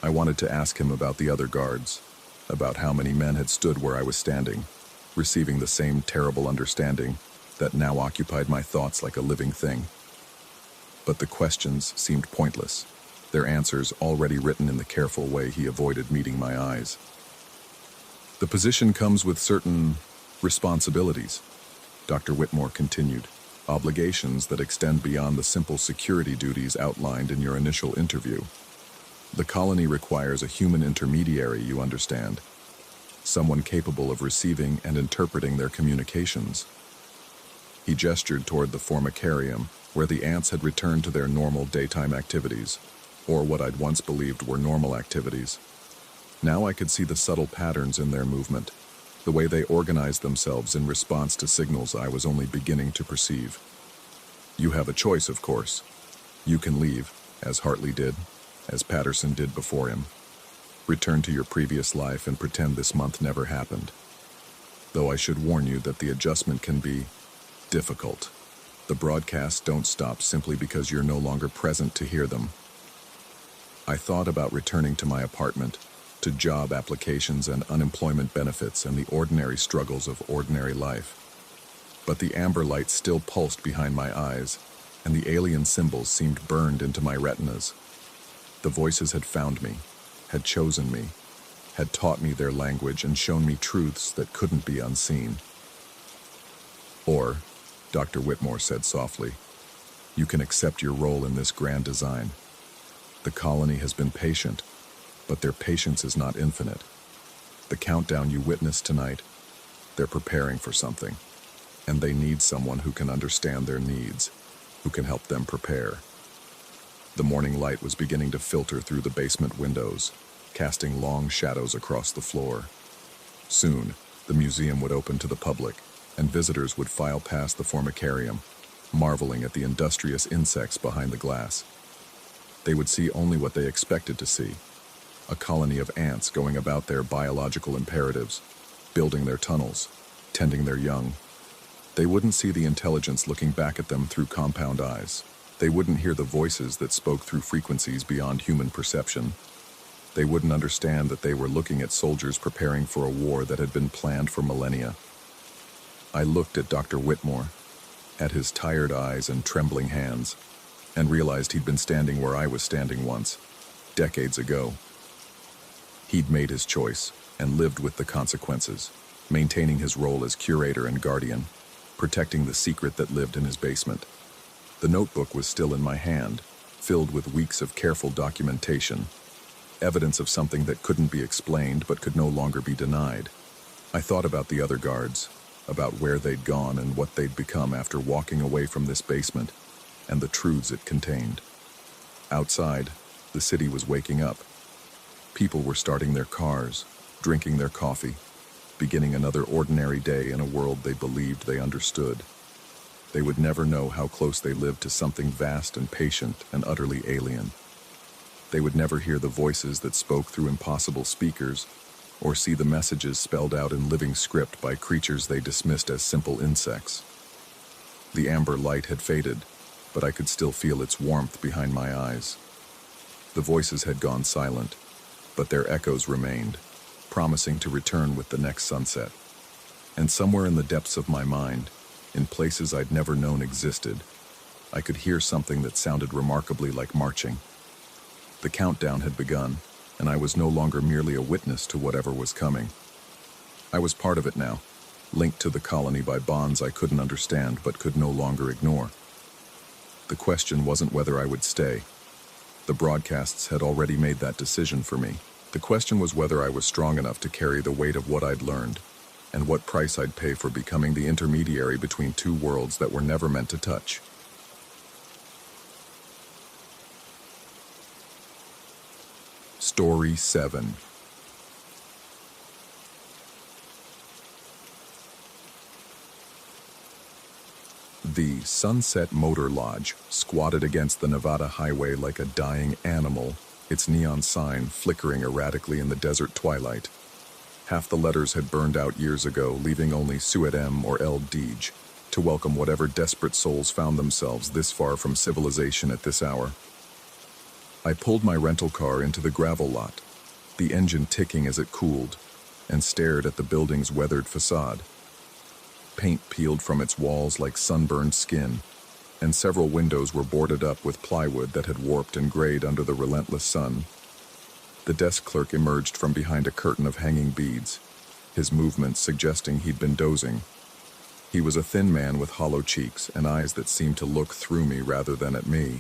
I wanted to ask him about the other guards, about how many men had stood where I was standing, receiving the same terrible understanding that now occupied my thoughts like a living thing. But the questions seemed pointless, their answers already written in the careful way he avoided meeting my eyes. "The position comes with certain responsibilities," Dr. Whitmore continued, "obligations that extend beyond the simple security duties outlined in your initial interview. The colony requires a human intermediary, you understand, someone capable of receiving and interpreting their communications." He gestured toward the formicarium, where the ants had returned to their normal daytime activities, or what I'd once believed were normal activities. Now I could see the subtle patterns in their movement, the way they organized themselves in response to signals I was only beginning to perceive. "You have a choice, of course. You can leave, as Hartley did, as Patterson did before him. Return to your previous life and pretend this month never happened. Though I should warn you that the adjustment can be difficult. The broadcasts don't stop simply because you're no longer present to hear them." I thought about returning to my apartment, to job applications and unemployment benefits and the ordinary struggles of ordinary life. But the amber light still pulsed behind my eyes, and the alien symbols seemed burned into my retinas. The voices had found me, had chosen me, had taught me their language and shown me truths that couldn't be unseen. "Or," Dr. Whitmore said softly, "you can accept your role in this grand design. The colony has been patient, but their patience is not infinite. The countdown you witnessed tonight, they're preparing for something, and they need someone who can understand their needs, who can help them prepare." The morning light was beginning to filter through the basement windows, casting long shadows across the floor. Soon, the museum would open to the public, and visitors would file past the formicarium, marveling at the industrious insects behind the glass. They would see only what they expected to see. A colony of ants going about their biological imperatives, building their tunnels, tending their young. They wouldn't see the intelligence looking back at them through compound eyes. They wouldn't hear the voices that spoke through frequencies beyond human perception. They wouldn't understand that they were looking at soldiers preparing for a war that had been planned for millennia. I looked at Dr. Whitmore, at his tired eyes and trembling hands, and realized he'd been standing where I was standing once, decades ago. He'd made his choice and lived with the consequences, maintaining his role as curator and guardian, protecting the secret that lived in his basement. The notebook was still in my hand, filled with weeks of careful documentation, evidence of something that couldn't be explained but could no longer be denied. I thought about the other guards, about where they'd gone and what they'd become after walking away from this basement, and the truths it contained. Outside, the city was waking up. People were starting their cars, drinking their coffee, beginning another ordinary day in a world they believed they understood. They would never know how close they lived to something vast and patient and utterly alien. They would never hear the voices that spoke through impossible speakers, or see the messages spelled out in living script by creatures they dismissed as simple insects. The amber light had faded, but I could still feel its warmth behind my eyes. The voices had gone silent, but their echoes remained, promising to return with the next sunset. And somewhere in the depths of my mind, in places I'd never known existed, I could hear something that sounded remarkably like marching. The countdown had begun, and I was no longer merely a witness to whatever was coming. I was part of it now, linked to the colony by bonds I couldn't understand but could no longer ignore. The question wasn't whether I would stay. The broadcasts had already made that decision for me. The question was whether I was strong enough to carry the weight of what I'd learned, and what price I'd pay for becoming the intermediary between two worlds that were never meant to touch. Story 7. The Sunset Motor Lodge squatted against the Nevada highway like a dying animal, its neon sign flickering erratically in the desert twilight. Half the letters had burned out years ago, leaving only Suedem or El Deej to welcome whatever desperate souls found themselves this far from civilization at this hour. I pulled my rental car into the gravel lot, the engine ticking as it cooled, and stared at the building's weathered facade. Paint peeled from its walls like sunburned skin, and several windows were boarded up with plywood that had warped and grayed under the relentless sun. The desk clerk emerged from behind a curtain of hanging beads, his movements suggesting he'd been dozing. He was a thin man with hollow cheeks and eyes that seemed to look through me rather than at me.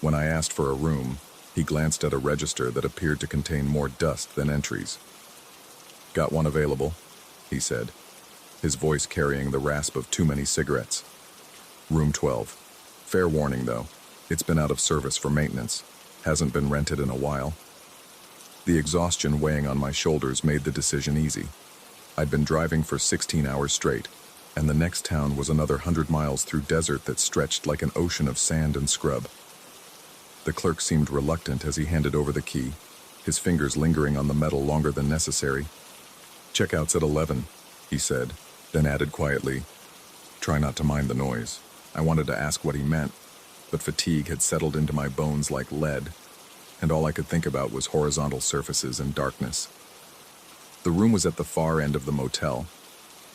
When I asked for a room, he glanced at a register that appeared to contain more dust than entries. "Got one available," he said, his voice carrying the rasp of too many cigarettes. "Room 12. Fair warning, though. It's been out of service for maintenance. Hasn't been rented in a while." The exhaustion weighing on my shoulders made the decision easy. I'd been driving for 16 hours straight, and the next town was another 100 miles through desert that stretched like an ocean of sand and scrub. The clerk seemed reluctant as he handed over the key, his fingers lingering on the metal longer than necessary. "Checkout's at 11, he said, then added quietly, "Try not to mind the noise." I wanted to ask what he meant, but fatigue had settled into my bones like lead, and all I could think about was horizontal surfaces and darkness. The room was at the far end of the motel,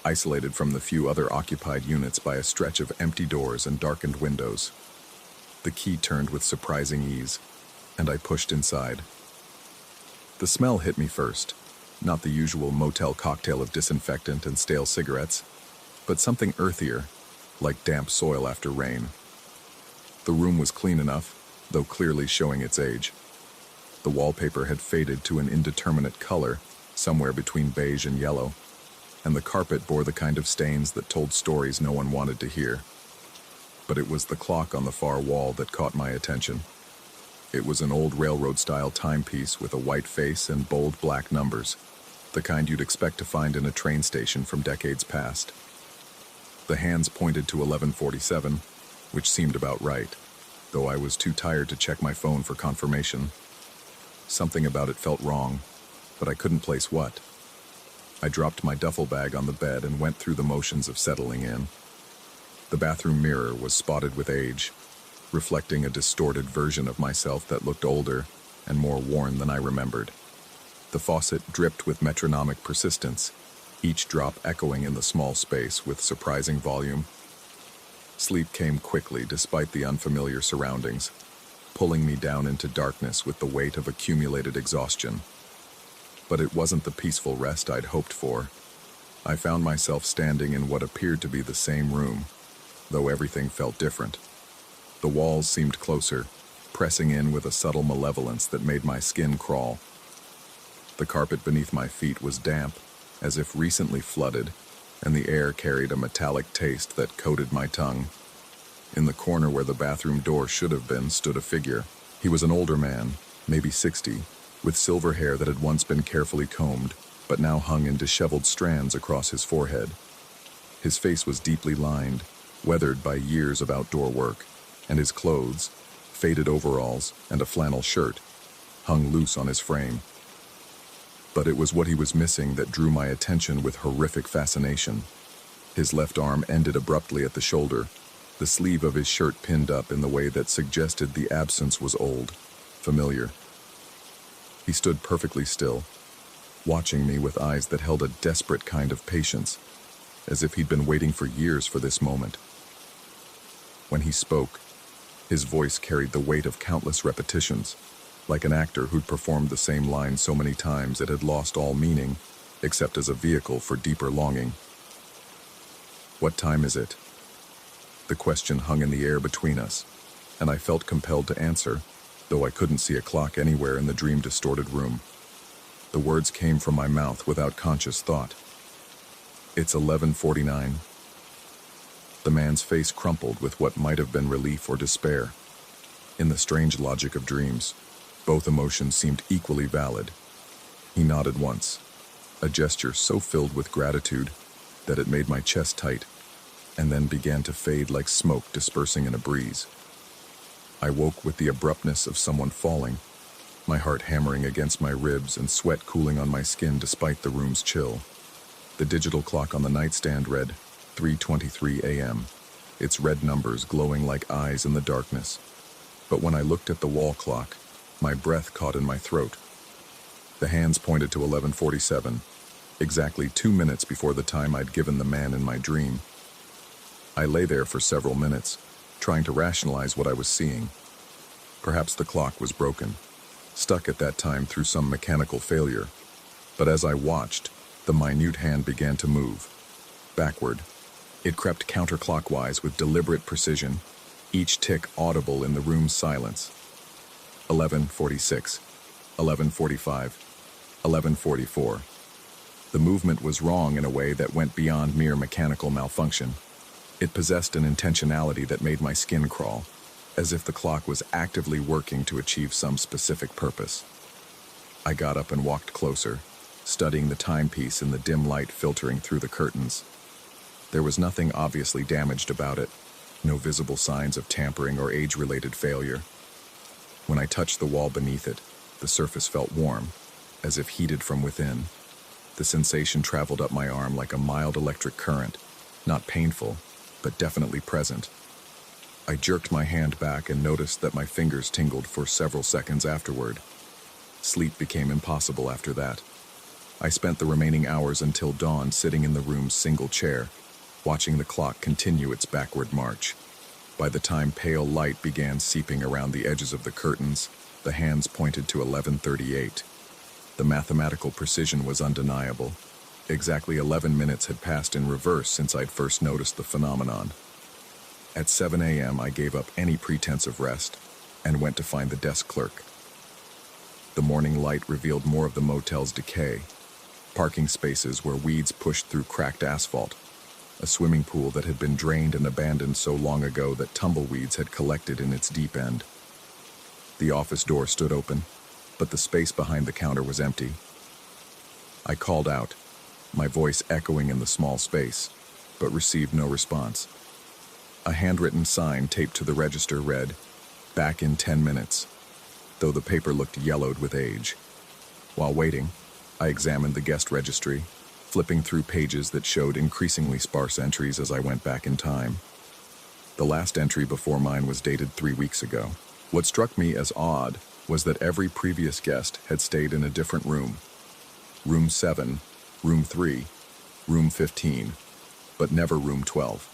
isolated from the few other occupied units by a stretch of empty doors and darkened windows. The key turned with surprising ease, and I pushed inside. The smell hit me first, not the usual motel cocktail of disinfectant and stale cigarettes, but something earthier, like damp soil after rain. The room was clean enough, though clearly showing its age. The wallpaper had faded to an indeterminate color, somewhere between beige and yellow, and the carpet bore the kind of stains that told stories no one wanted to hear. But it was the clock on the far wall that caught my attention. It was an old railroad-style timepiece with a white face and bold black numbers, the kind you'd expect to find in a train station from decades past. The hands pointed to 11:47, which seemed about right. though I was too tired to check my phone for confirmation. Something about it felt wrong, but I couldn't place what. I dropped my duffel bag on the bed and went through the motions of settling in. The bathroom mirror was spotted with age, reflecting a distorted version of myself that looked older and more worn than I remembered. The faucet dripped with metronomic persistence, each drop echoing in the small space with surprising volume. Sleep came quickly despite the unfamiliar surroundings, pulling me down into darkness with the weight of accumulated exhaustion. But it wasn't the peaceful rest I'd hoped for. I found myself standing in what appeared to be the same room, though everything felt different. The walls seemed closer, pressing in with a subtle malevolence that made my skin crawl. The carpet beneath my feet was damp, as if recently flooded, and the air carried a metallic taste that coated my tongue. In the corner where the bathroom door should have been stood a figure. He was an older man, maybe 60, with silver hair that had once been carefully combed, but now hung in disheveled strands across his forehead. His face was deeply lined, weathered by years of outdoor work, and his clothes, faded overalls and a flannel shirt, hung loose on his frame. But it was what he was missing that drew my attention with horrific fascination. His left arm ended abruptly at the shoulder, the sleeve of his shirt pinned up in the way that suggested the absence was old, familiar. He stood perfectly still, watching me with eyes that held a desperate kind of patience, as if he'd been waiting for years for this moment. When he spoke, his voice carried the weight of countless repetitions, like an actor who'd performed the same line so many times it had lost all meaning, except as a vehicle for deeper longing. "What time is it?" The question hung in the air between us, and I felt compelled to answer, though I couldn't see a clock anywhere in the dream-distorted room. The words came from my mouth without conscious thought. "It's 11:49. The man's face crumpled with what might have been relief or despair. In the strange logic of dreams, both emotions seemed equally valid. He nodded once, a gesture so filled with gratitude that it made my chest tight, and then began to fade like smoke dispersing in a breeze. I woke with the abruptness of someone falling, my heart hammering against my ribs and sweat cooling on my skin despite the room's chill. The digital clock on the nightstand read 3:23 a.m., its red numbers glowing like eyes in the darkness. But when I looked at the wall clock, my breath caught in my throat. The hands pointed to 11:47, exactly 2 minutes before the time I'd given the man in my dream. I lay there for several minutes, trying to rationalize what I was seeing. Perhaps the clock was broken, stuck at that time through some mechanical failure. But as I watched, the minute hand began to move. Backward. It crept counterclockwise with deliberate precision, each tick audible in the room's silence. 11:46, 11:45, 11:44. The movement was wrong in a way that went beyond mere mechanical malfunction. It possessed an intentionality that made my skin crawl, as if the clock was actively working to achieve some specific purpose. I got up and walked closer, studying the timepiece in the dim light filtering through the curtains. There was nothing obviously damaged about it, no visible signs of tampering or age-related failure. When I touched the wall beneath it, the surface felt warm, as if heated from within. The sensation traveled up my arm like a mild electric current, not painful, but definitely present. I jerked my hand back and noticed that my fingers tingled for several seconds afterward. Sleep became impossible after that. I spent the remaining hours until dawn sitting in the room's single chair, watching the clock continue its backward march. By the time pale light began seeping around the edges of the curtains, the hands pointed to 11:38. The mathematical precision was undeniable. Exactly 11 minutes had passed in reverse since I'd first noticed the phenomenon. At 7 a.m., I gave up any pretense of rest and went to find the desk clerk. The morning light revealed more of the motel's decay. Parking spaces where weeds pushed through cracked asphalt, a swimming pool that had been drained and abandoned so long ago that tumbleweeds had collected in its deep end. The office door stood open, but the space behind the counter was empty. I called out, my voice echoing in the small space, but received no response. A handwritten sign taped to the register read, Back in 10 minutes, though the paper looked yellowed with age. While waiting, I examined the guest registry, flipping through pages that showed increasingly sparse entries as I went back in time. The last entry before mine was dated 3 weeks ago. What struck me as odd was that every previous guest had stayed in a different room. Room 7, Room 3, Room 15, but never Room 12.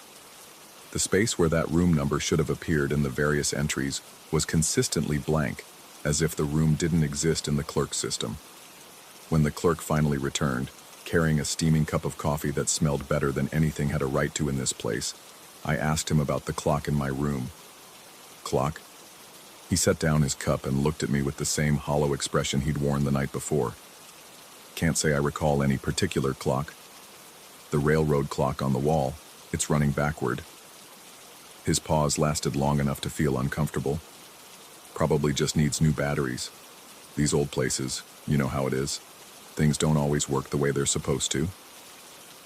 The space where that room number should have appeared in the various entries was consistently blank, as if the room didn't exist in the clerk system. When the clerk finally returned, carrying a steaming cup of coffee that smelled better than anything had a right to in this place, I asked him about the clock in my room. Clock? He set down his cup and looked at me with the same hollow expression he'd worn the night before. Can't say I recall any particular clock. The railroad clock on the wall, it's running backward. His pause lasted long enough to feel uncomfortable. Probably just needs new batteries. These old places, you know how it is. Things don't always work the way they're supposed to.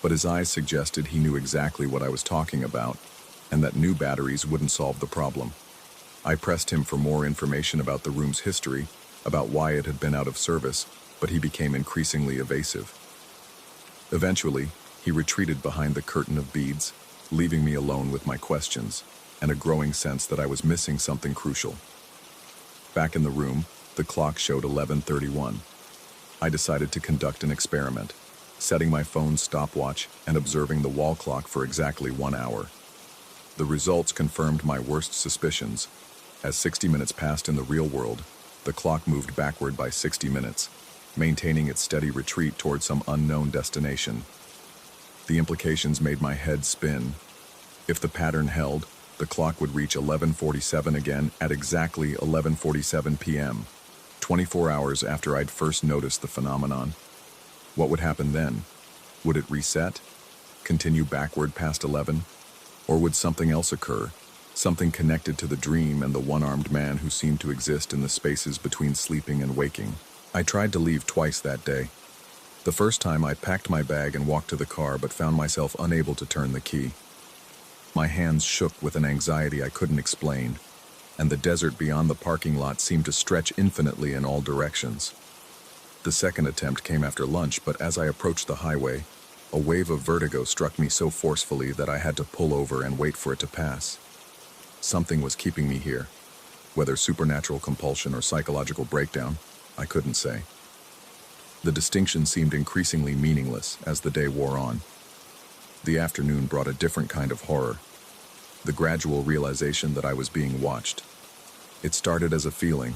But his eyes suggested he knew exactly what I was talking about, and that new batteries wouldn't solve the problem. I pressed him for more information about the room's history, about why it had been out of service, but he became increasingly evasive. Eventually, he retreated behind the curtain of beads, leaving me alone with my questions, and a growing sense that I was missing something crucial. Back in the room, the clock showed 11:31. I decided to conduct an experiment, setting my phone's stopwatch and observing the wall clock for exactly 1 hour. The results confirmed my worst suspicions. As 60 minutes passed in the real world, the clock moved backward by 60 minutes, maintaining its steady retreat toward some unknown destination. The implications made my head spin. If the pattern held, the clock would reach 11:47 again at exactly 11:47 p.m., 24 hours after I'd first noticed the phenomenon. What would happen then? Would it reset? Continue backward past 11? Or would something else occur? Something connected to the dream and the one-armed man who seemed to exist in the spaces between sleeping and waking. I tried to leave twice that day. The first time I packed my bag and walked to the car, but found myself unable to turn the key. My hands shook with an anxiety I couldn't explain, and the desert beyond the parking lot seemed to stretch infinitely in all directions. The second attempt came after lunch, but as I approached the highway, a wave of vertigo struck me so forcefully that I had to pull over and wait for it to pass. Something was keeping me here. Whether supernatural compulsion or psychological breakdown, I couldn't say. The distinction seemed increasingly meaningless as the day wore on. The afternoon brought a different kind of horror, the gradual realization that I was being watched. It started as a feeling,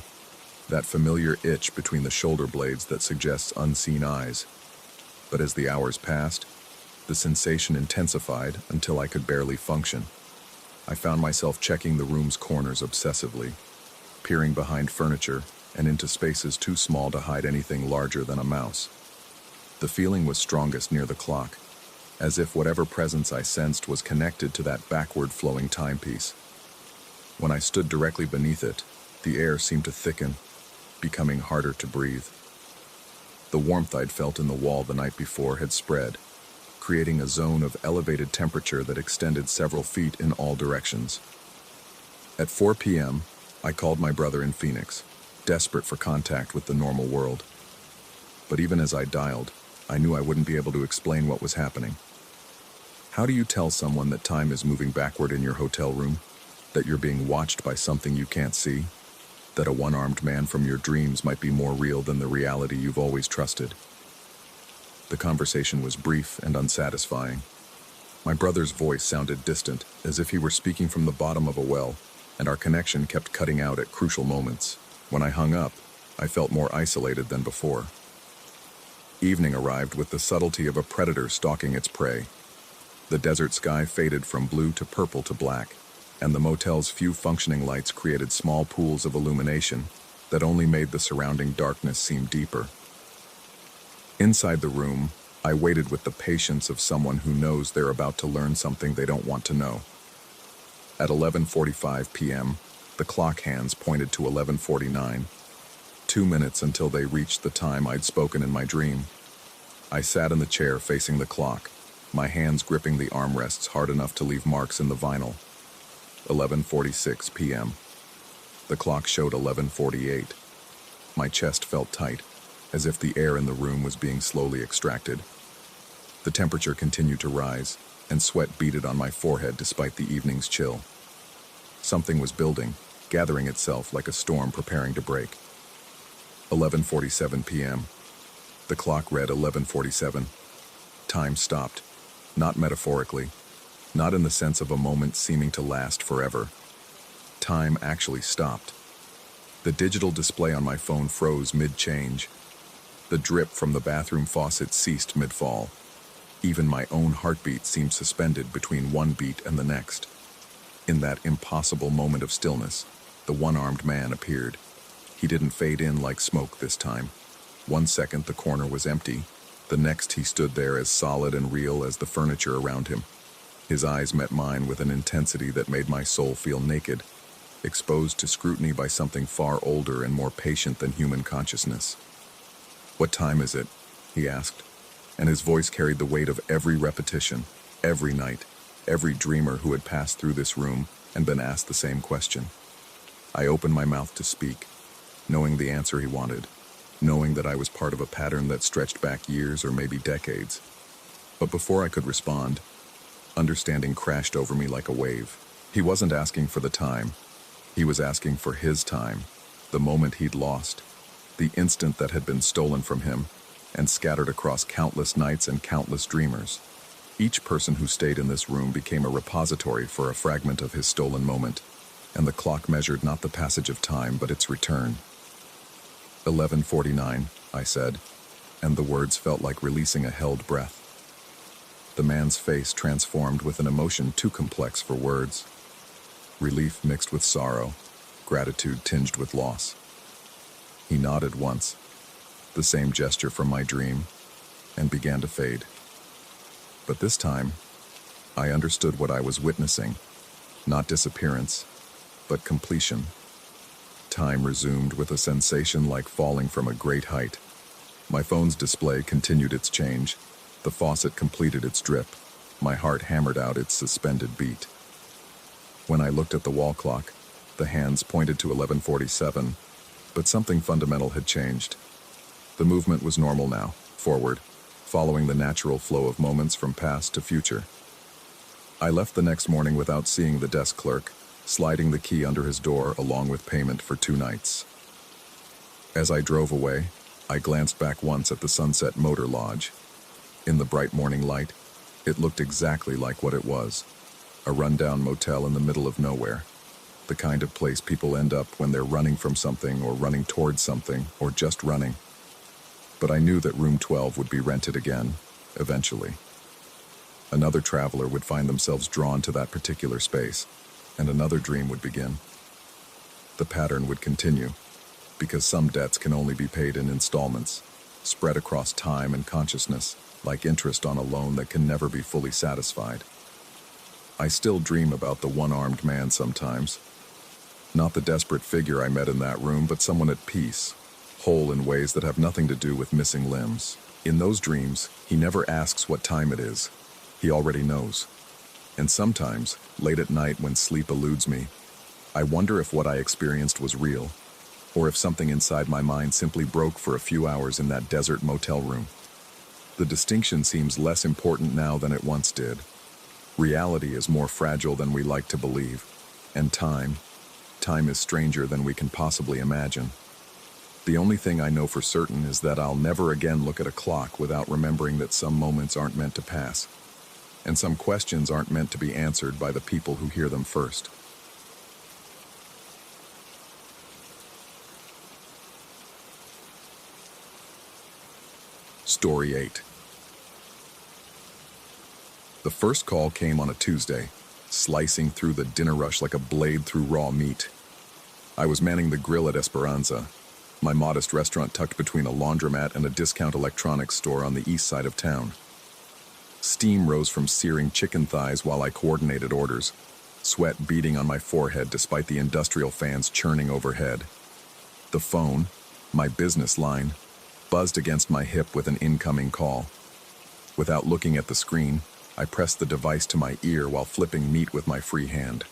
that familiar itch between the shoulder blades that suggests unseen eyes. But as the hours passed, the sensation intensified until I could barely function. I found myself checking the room's corners obsessively, peering behind furniture and into spaces too small to hide anything larger than a mouse. The feeling was strongest near the clock, as if whatever presence I sensed was connected to that backward-flowing timepiece. When I stood directly beneath it, the air seemed to thicken, becoming harder to breathe. The warmth I'd felt in the wall the night before had spread, creating a zone of elevated temperature that extended several feet in all directions. At 4 p.m., I called my brother in Phoenix, desperate for contact with the normal world. But even as I dialed, I knew I wouldn't be able to explain what was happening. How do you tell someone that time is moving backward in your hotel room? That you're being watched by something you can't see? That a one-armed man from your dreams might be more real than the reality you've always trusted? The conversation was brief and unsatisfying. My brother's voice sounded distant, as if he were speaking from the bottom of a well, and our connection kept cutting out at crucial moments. When I hung up, I felt more isolated than before. Evening arrived with the subtlety of a predator stalking its prey. The desert sky faded from blue to purple to black, and the motel's few functioning lights created small pools of illumination that only made the surrounding darkness seem deeper. Inside the room, I waited with the patience of someone who knows they're about to learn something they don't want to know. At 11:45 p.m., the clock hands pointed to 11:49, 2 minutes until they reached the time I'd spoken in my dream. I sat in the chair facing the clock, my hands gripping the armrests hard enough to leave marks in the vinyl. 11:46 p.m. The clock showed 11:48. My chest felt tight, as if the air in the room was being slowly extracted. The temperature continued to rise, and sweat beaded on my forehead despite the evening's chill. Something was building, gathering itself like a storm preparing to break. 11:47 p.m. The clock read 11:47. Time stopped, not metaphorically, not in the sense of a moment seeming to last forever. Time actually stopped. The digital display on my phone froze mid-change. The drip from the bathroom faucet ceased mid-fall. Even my own heartbeat seemed suspended between one beat and the next. In that impossible moment of stillness, the one-armed man appeared. He didn't fade in like smoke this time. 1 second the corner was empty. The next he stood there as solid and real as the furniture around him. His eyes met mine with an intensity that made my soul feel naked, exposed to scrutiny by something far older and more patient than human consciousness. "What time is it?" he asked, and his voice carried the weight of every repetition, every night, every dreamer who had passed through this room and been asked the same question. I opened my mouth to speak, knowing the answer he wanted, knowing that I was part of a pattern that stretched back years or maybe decades. But before I could respond, understanding crashed over me like a wave. He wasn't asking for the time. He was asking for his time, the moment he'd lost, the instant that had been stolen from him and scattered across countless nights and countless dreamers. Each person who stayed in this room became a repository for a fragment of his stolen moment, and the clock measured not the passage of time but its return. 11:49, I said, and the words felt like releasing a held breath. The man's face transformed with an emotion too complex for words. Relief mixed with sorrow, gratitude tinged with loss. He nodded once, the same gesture from my dream, and began to fade. But this time, I understood what I was witnessing, not disappearance, but completion. Time resumed with a sensation like falling from a great height. My phone's display continued its change. The faucet completed its drip. My heart hammered out its suspended beat. When I looked at the wall clock, the hands pointed to 11:47, but something fundamental had changed. The movement was normal now, forward, following the natural flow of moments from past to future. I left the next morning without seeing the desk clerk, sliding the key under his door along with payment for 2 nights. As I drove away, I glanced back once at the Sunset Motor Lodge. In the bright morning light, it looked exactly like what it was, a rundown motel in the middle of nowhere, the kind of place people end up when they're running from something or running towards something or just running. But I knew that room 12 would be rented again, eventually. Another traveler would find themselves drawn to that particular space, and another dream would begin. The pattern would continue, because some debts can only be paid in installments, spread across time and consciousness, like interest on a loan that can never be fully satisfied. I still dream about the one-armed man sometimes. Not the desperate figure I met in that room, but someone at peace, whole in ways that have nothing to do with missing limbs. In those dreams, he never asks what time it is. He already knows. And sometimes, late at night when sleep eludes me, I wonder if what I experienced was real, or if something inside my mind simply broke for a few hours in that desert motel room. The distinction seems less important now than it once did. Reality is more fragile than we like to believe, and time is stranger than we can possibly imagine. The only thing I know for certain is that I'll never again look at a clock without remembering that some moments aren't meant to pass, and some questions aren't meant to be answered by the people who hear them first. Story 8. The first call came on a Tuesday, slicing through the dinner rush like a blade through raw meat. I was manning the grill at Esperanza, my modest restaurant tucked between a laundromat and a discount electronics store on the east side of town. Steam rose from searing chicken thighs while I coordinated orders, sweat beading on my forehead despite the industrial fans churning overhead. The phone, my business line, buzzed against my hip with an incoming call. Without looking at the screen, I pressed the device to my ear while flipping meat with my free hand.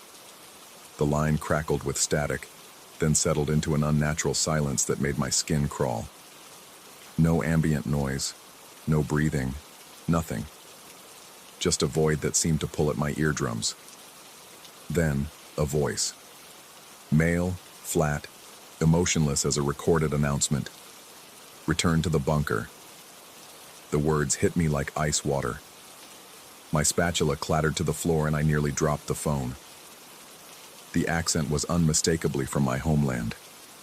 The line crackled with static, then settled into an unnatural silence that made my skin crawl. No ambient noise, no breathing, nothing. Just a void that seemed to pull at my eardrums. Then, a voice. Male, flat, emotionless as a recorded announcement. Return to the bunker. The words hit me like ice water. My spatula clattered to the floor and I nearly dropped the phone. The accent was unmistakably from my homeland,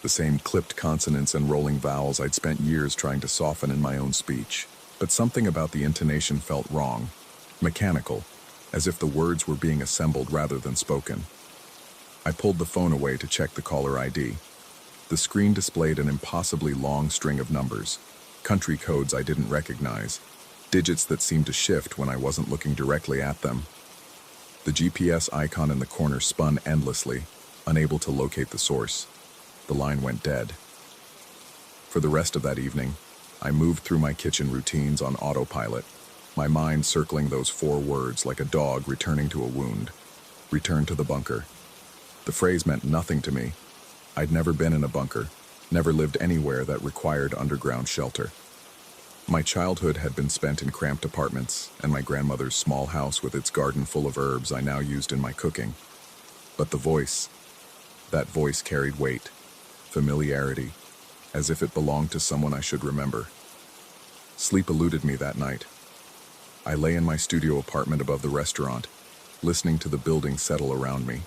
the same clipped consonants and rolling vowels I'd spent years trying to soften in my own speech. But something about the intonation felt wrong, mechanical, as if the words were being assembled rather than spoken. I pulled the phone away to check the caller ID. The screen displayed an impossibly long string of numbers, country codes I didn't recognize, digits that seemed to shift when I wasn't looking directly at them. The GPS icon in the corner spun endlessly, unable to locate the source. The line went dead. For the rest of that evening, I moved through my kitchen routines on autopilot, my mind circling those 4 words like a dog returning to a wound. Return to the bunker. The phrase meant nothing to me. I'd never been in a bunker, never lived anywhere that required underground shelter. My childhood had been spent in cramped apartments and my grandmother's small house with its garden full of herbs I now used in my cooking. But the voice, that voice carried weight, familiarity, as if it belonged to someone I should remember. Sleep eluded me that night. I lay in my studio apartment above the restaurant, listening to the building settle around me.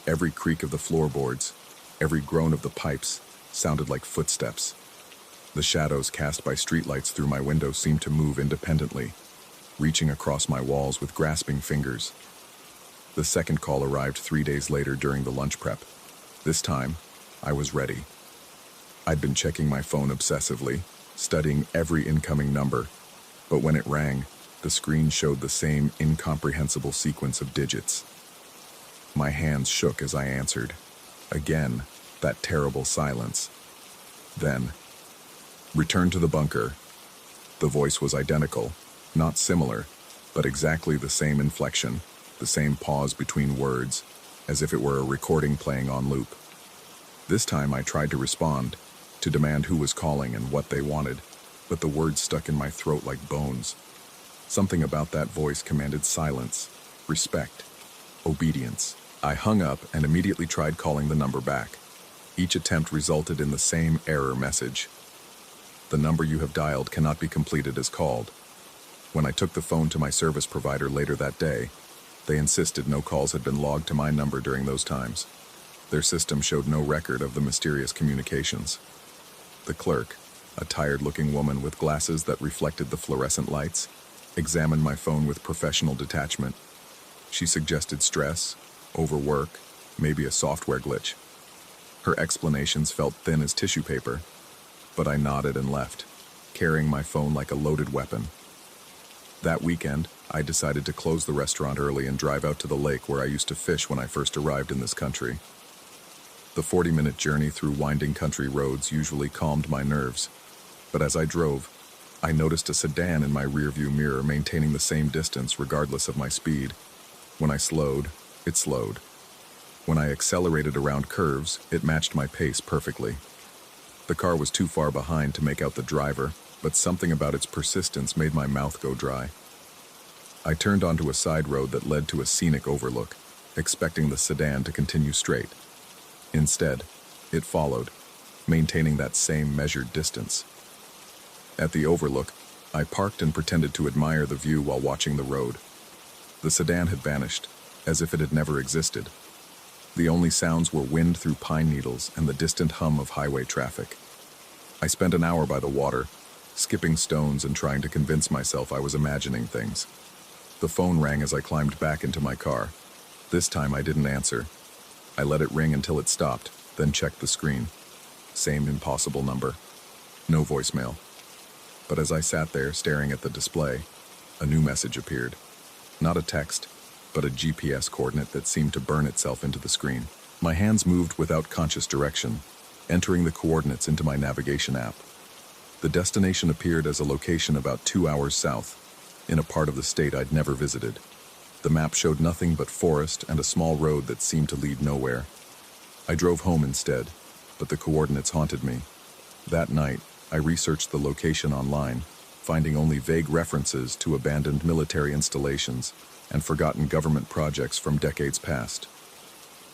Every creak of the floorboards, every groan of the pipes, sounded like footsteps. The shadows cast by streetlights through my window seemed to move independently, reaching across my walls with grasping fingers. The second call arrived 3 days later during the lunch prep. This time, I was ready. I'd been checking my phone obsessively, studying every incoming number, but when it rang, the screen showed the same incomprehensible sequence of digits. My hands shook as I answered. Again, that terrible silence. Then, return to the bunker. The voice was identical, not similar, but exactly the same inflection, the same pause between words, as if it were a recording playing on loop. This time I tried to respond, to demand who was calling and what they wanted, but the words stuck in my throat like bones. Something about that voice commanded silence, respect, obedience. I hung up and immediately tried calling the number back. Each attempt resulted in the same error message. The number you have dialed cannot be completed as called. When I took the phone to my service provider later that day, they insisted no calls had been logged to my number during those times. Their system showed no record of the mysterious communications. The clerk, a tired-looking woman with glasses that reflected the fluorescent lights, examined my phone with professional detachment. She suggested stress, overwork, maybe a software glitch. Her explanations felt thin as tissue paper, but I nodded and left, carrying my phone like a loaded weapon. That weekend, I decided to close the restaurant early and drive out to the lake where I used to fish when I first arrived in this country. The 40-minute journey through winding country roads usually calmed my nerves, but as I drove, I noticed a sedan in my rearview mirror maintaining the same distance regardless of my speed. When I slowed, it slowed. When I accelerated around curves, it matched my pace perfectly. The car was too far behind to make out the driver, but something about its persistence made my mouth go dry. I turned onto a side road that led to a scenic overlook, expecting the sedan to continue straight. Instead, it followed, maintaining that same measured distance. At the overlook, I parked and pretended to admire the view while watching the road. The sedan had vanished, as if it had never existed. The only sounds were wind through pine needles and the distant hum of highway traffic. I spent an hour by the water, skipping stones and trying to convince myself I was imagining things. The phone rang as I climbed back into my car. This time I didn't answer. I let it ring until it stopped, then checked the screen. Same impossible number. No voicemail. But as I sat there staring at the display, a new message appeared. Not a text, but a GPS coordinate that seemed to burn itself into the screen. My hands moved without conscious direction, entering the coordinates into my navigation app. The destination appeared as a location about 2 hours south, in a part of the state I'd never visited. The map showed nothing but forest and a small road that seemed to lead nowhere. I drove home instead, but the coordinates haunted me. That night, I researched the location online, finding only vague references to abandoned military installations and forgotten government projects from decades past.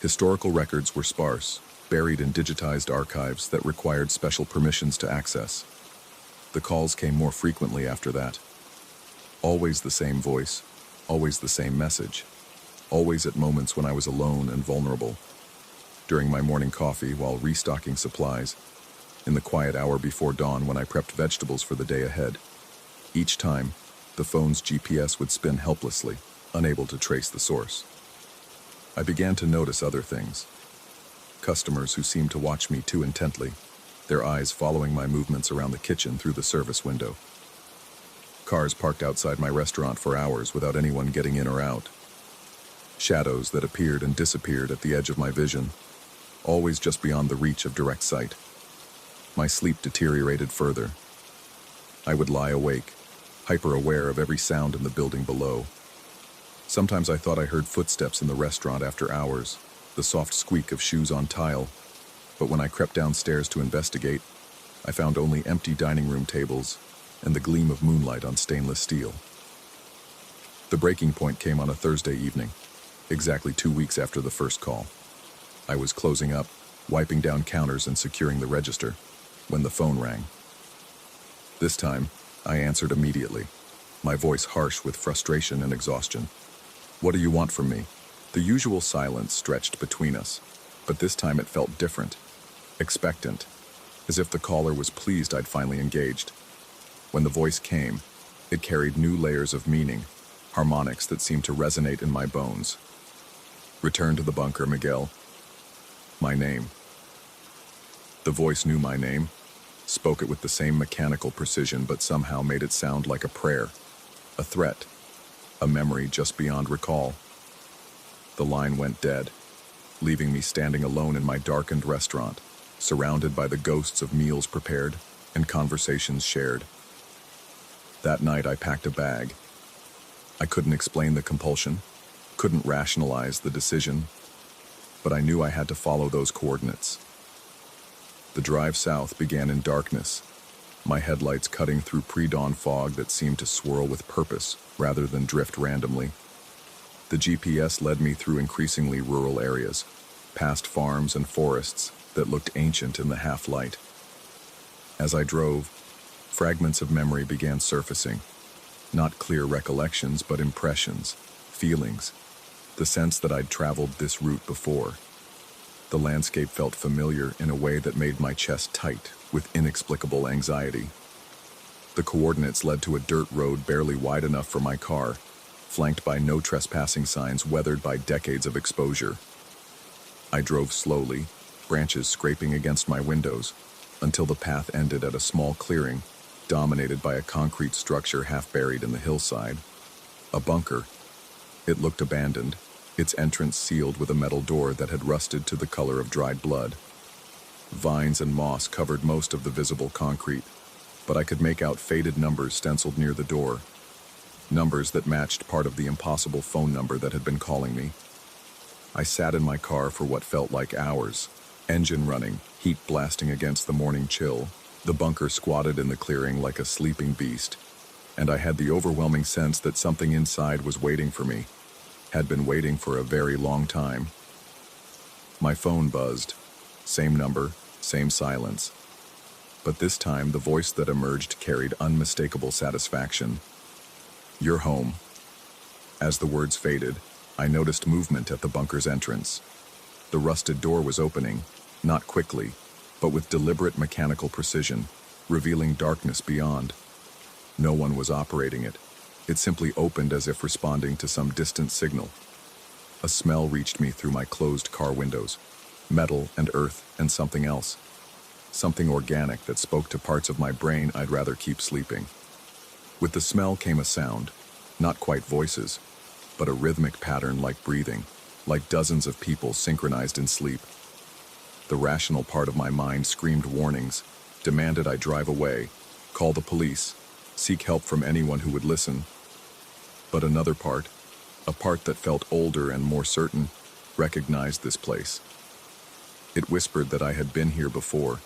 Historical records were sparse, buried in digitized archives that required special permissions to access. The calls came more frequently after that. Always the same voice, always the same message, always at moments when I was alone and vulnerable. During my morning coffee while restocking supplies, in the quiet hour before dawn when I prepped vegetables for the day ahead. Each time, the phone's GPS would spin helplessly, unable to trace the source. I began to notice other things. Customers who seemed to watch me too intently, their eyes following my movements around the kitchen through the service window. Cars parked outside my restaurant for hours without anyone getting in or out. Shadows that appeared and disappeared at the edge of my vision, always just beyond the reach of direct sight. My sleep deteriorated further. I would lie awake, hyper-aware of every sound in the building below. Sometimes I thought I heard footsteps in the restaurant after hours, the soft squeak of shoes on tile, but when I crept downstairs to investigate, I found only empty dining room tables and the gleam of moonlight on stainless steel. The breaking point came on a Thursday evening, exactly 2 weeks after the first call. I was closing up, wiping down counters and securing the register, when the phone rang. This time, I answered immediately, my voice harsh with frustration and exhaustion. "What do you want from me?" The usual silence stretched between us, but this time it felt different, expectant, as if the caller was pleased I'd finally engaged. When the voice came, it carried new layers of meaning, harmonics that seemed to resonate in my bones. "Return to the bunker, Miguel." My name. The voice knew my name, spoke it with the same mechanical precision, but somehow made it sound like a prayer, a threat, a memory just beyond recall. The line went dead, leaving me standing alone in my darkened restaurant, surrounded by the ghosts of meals prepared and conversations shared. That night I packed a bag. I couldn't explain the compulsion, couldn't rationalize the decision, but I knew I had to follow those coordinates. The drive south began in darkness, my headlights cutting through pre-dawn fog that seemed to swirl with purpose rather than drift randomly. The GPS led me through increasingly rural areas, past farms and forests that looked ancient in the half-light. As I drove, fragments of memory began surfacing, not clear recollections but impressions, feelings, the sense that I'd traveled this route before. The landscape felt familiar in a way that made my chest tight with inexplicable anxiety. The coordinates led to a dirt road barely wide enough for my car, flanked by no trespassing signs weathered by decades of exposure. I drove slowly, branches scraping against my windows, until the path ended at a small clearing, dominated by a concrete structure half buried in the hillside. A bunker. It looked abandoned, its entrance sealed with a metal door that had rusted to the color of dried blood. Vines and moss covered most of the visible concrete, but I could make out faded numbers stenciled near the door. Numbers that matched part of the impossible phone number that had been calling me. I sat in my car for what felt like hours, engine running, heat blasting against the morning chill. The bunker squatted in the clearing like a sleeping beast, and I had the overwhelming sense that something inside was waiting for me, had been waiting for a very long time. My phone buzzed. Same number, same silence. But this time the voice that emerged carried unmistakable satisfaction. "You're home." As the words faded, I noticed movement at the bunker's entrance. The rusted door was opening, not quickly, but with deliberate mechanical precision, revealing darkness beyond. No one was operating it. It simply opened as if responding to some distant signal. A smell reached me through my closed car windows. Metal and earth and something else. Something organic that spoke to parts of my brain I'd rather keep sleeping. With the smell came a sound, not quite voices, but a rhythmic pattern like breathing, like dozens of people synchronized in sleep. The rational part of my mind screamed warnings, demanded I drive away, call the police, seek help from anyone who would listen. But another part, a part that felt older and more certain, recognized this place. It whispered that I had been here before,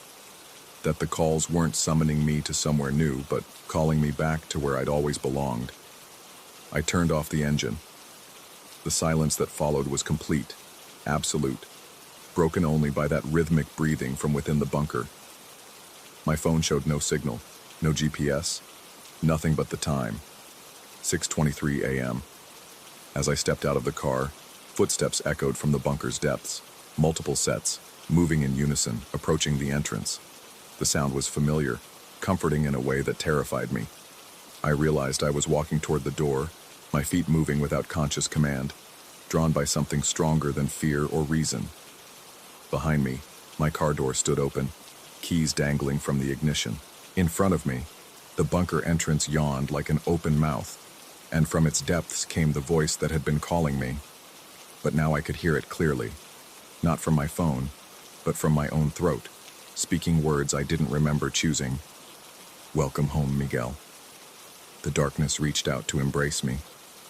that the calls weren't summoning me to somewhere new, but calling me back to where I'd always belonged. I turned off the engine. The silence that followed was complete, absolute, broken only by that rhythmic breathing from within the bunker. My phone showed no signal, no GPS, nothing but the time, 6:23 a.m. As I stepped out of the car, footsteps echoed from the bunker's depths, multiple sets, moving in unison, approaching the entrance. The sound was familiar, comforting in a way that terrified me. I realized I was walking toward the door, my feet moving without conscious command, drawn by something stronger than fear or reason. Behind me, my car door stood open, keys dangling from the ignition. In front of me, the bunker entrance yawned like an open mouth, and from its depths came the voice that had been calling me. But now I could hear it clearly, not from my phone, but from my own throat, speaking words I didn't remember choosing. "Welcome home, Miguel." The darkness reached out to embrace me,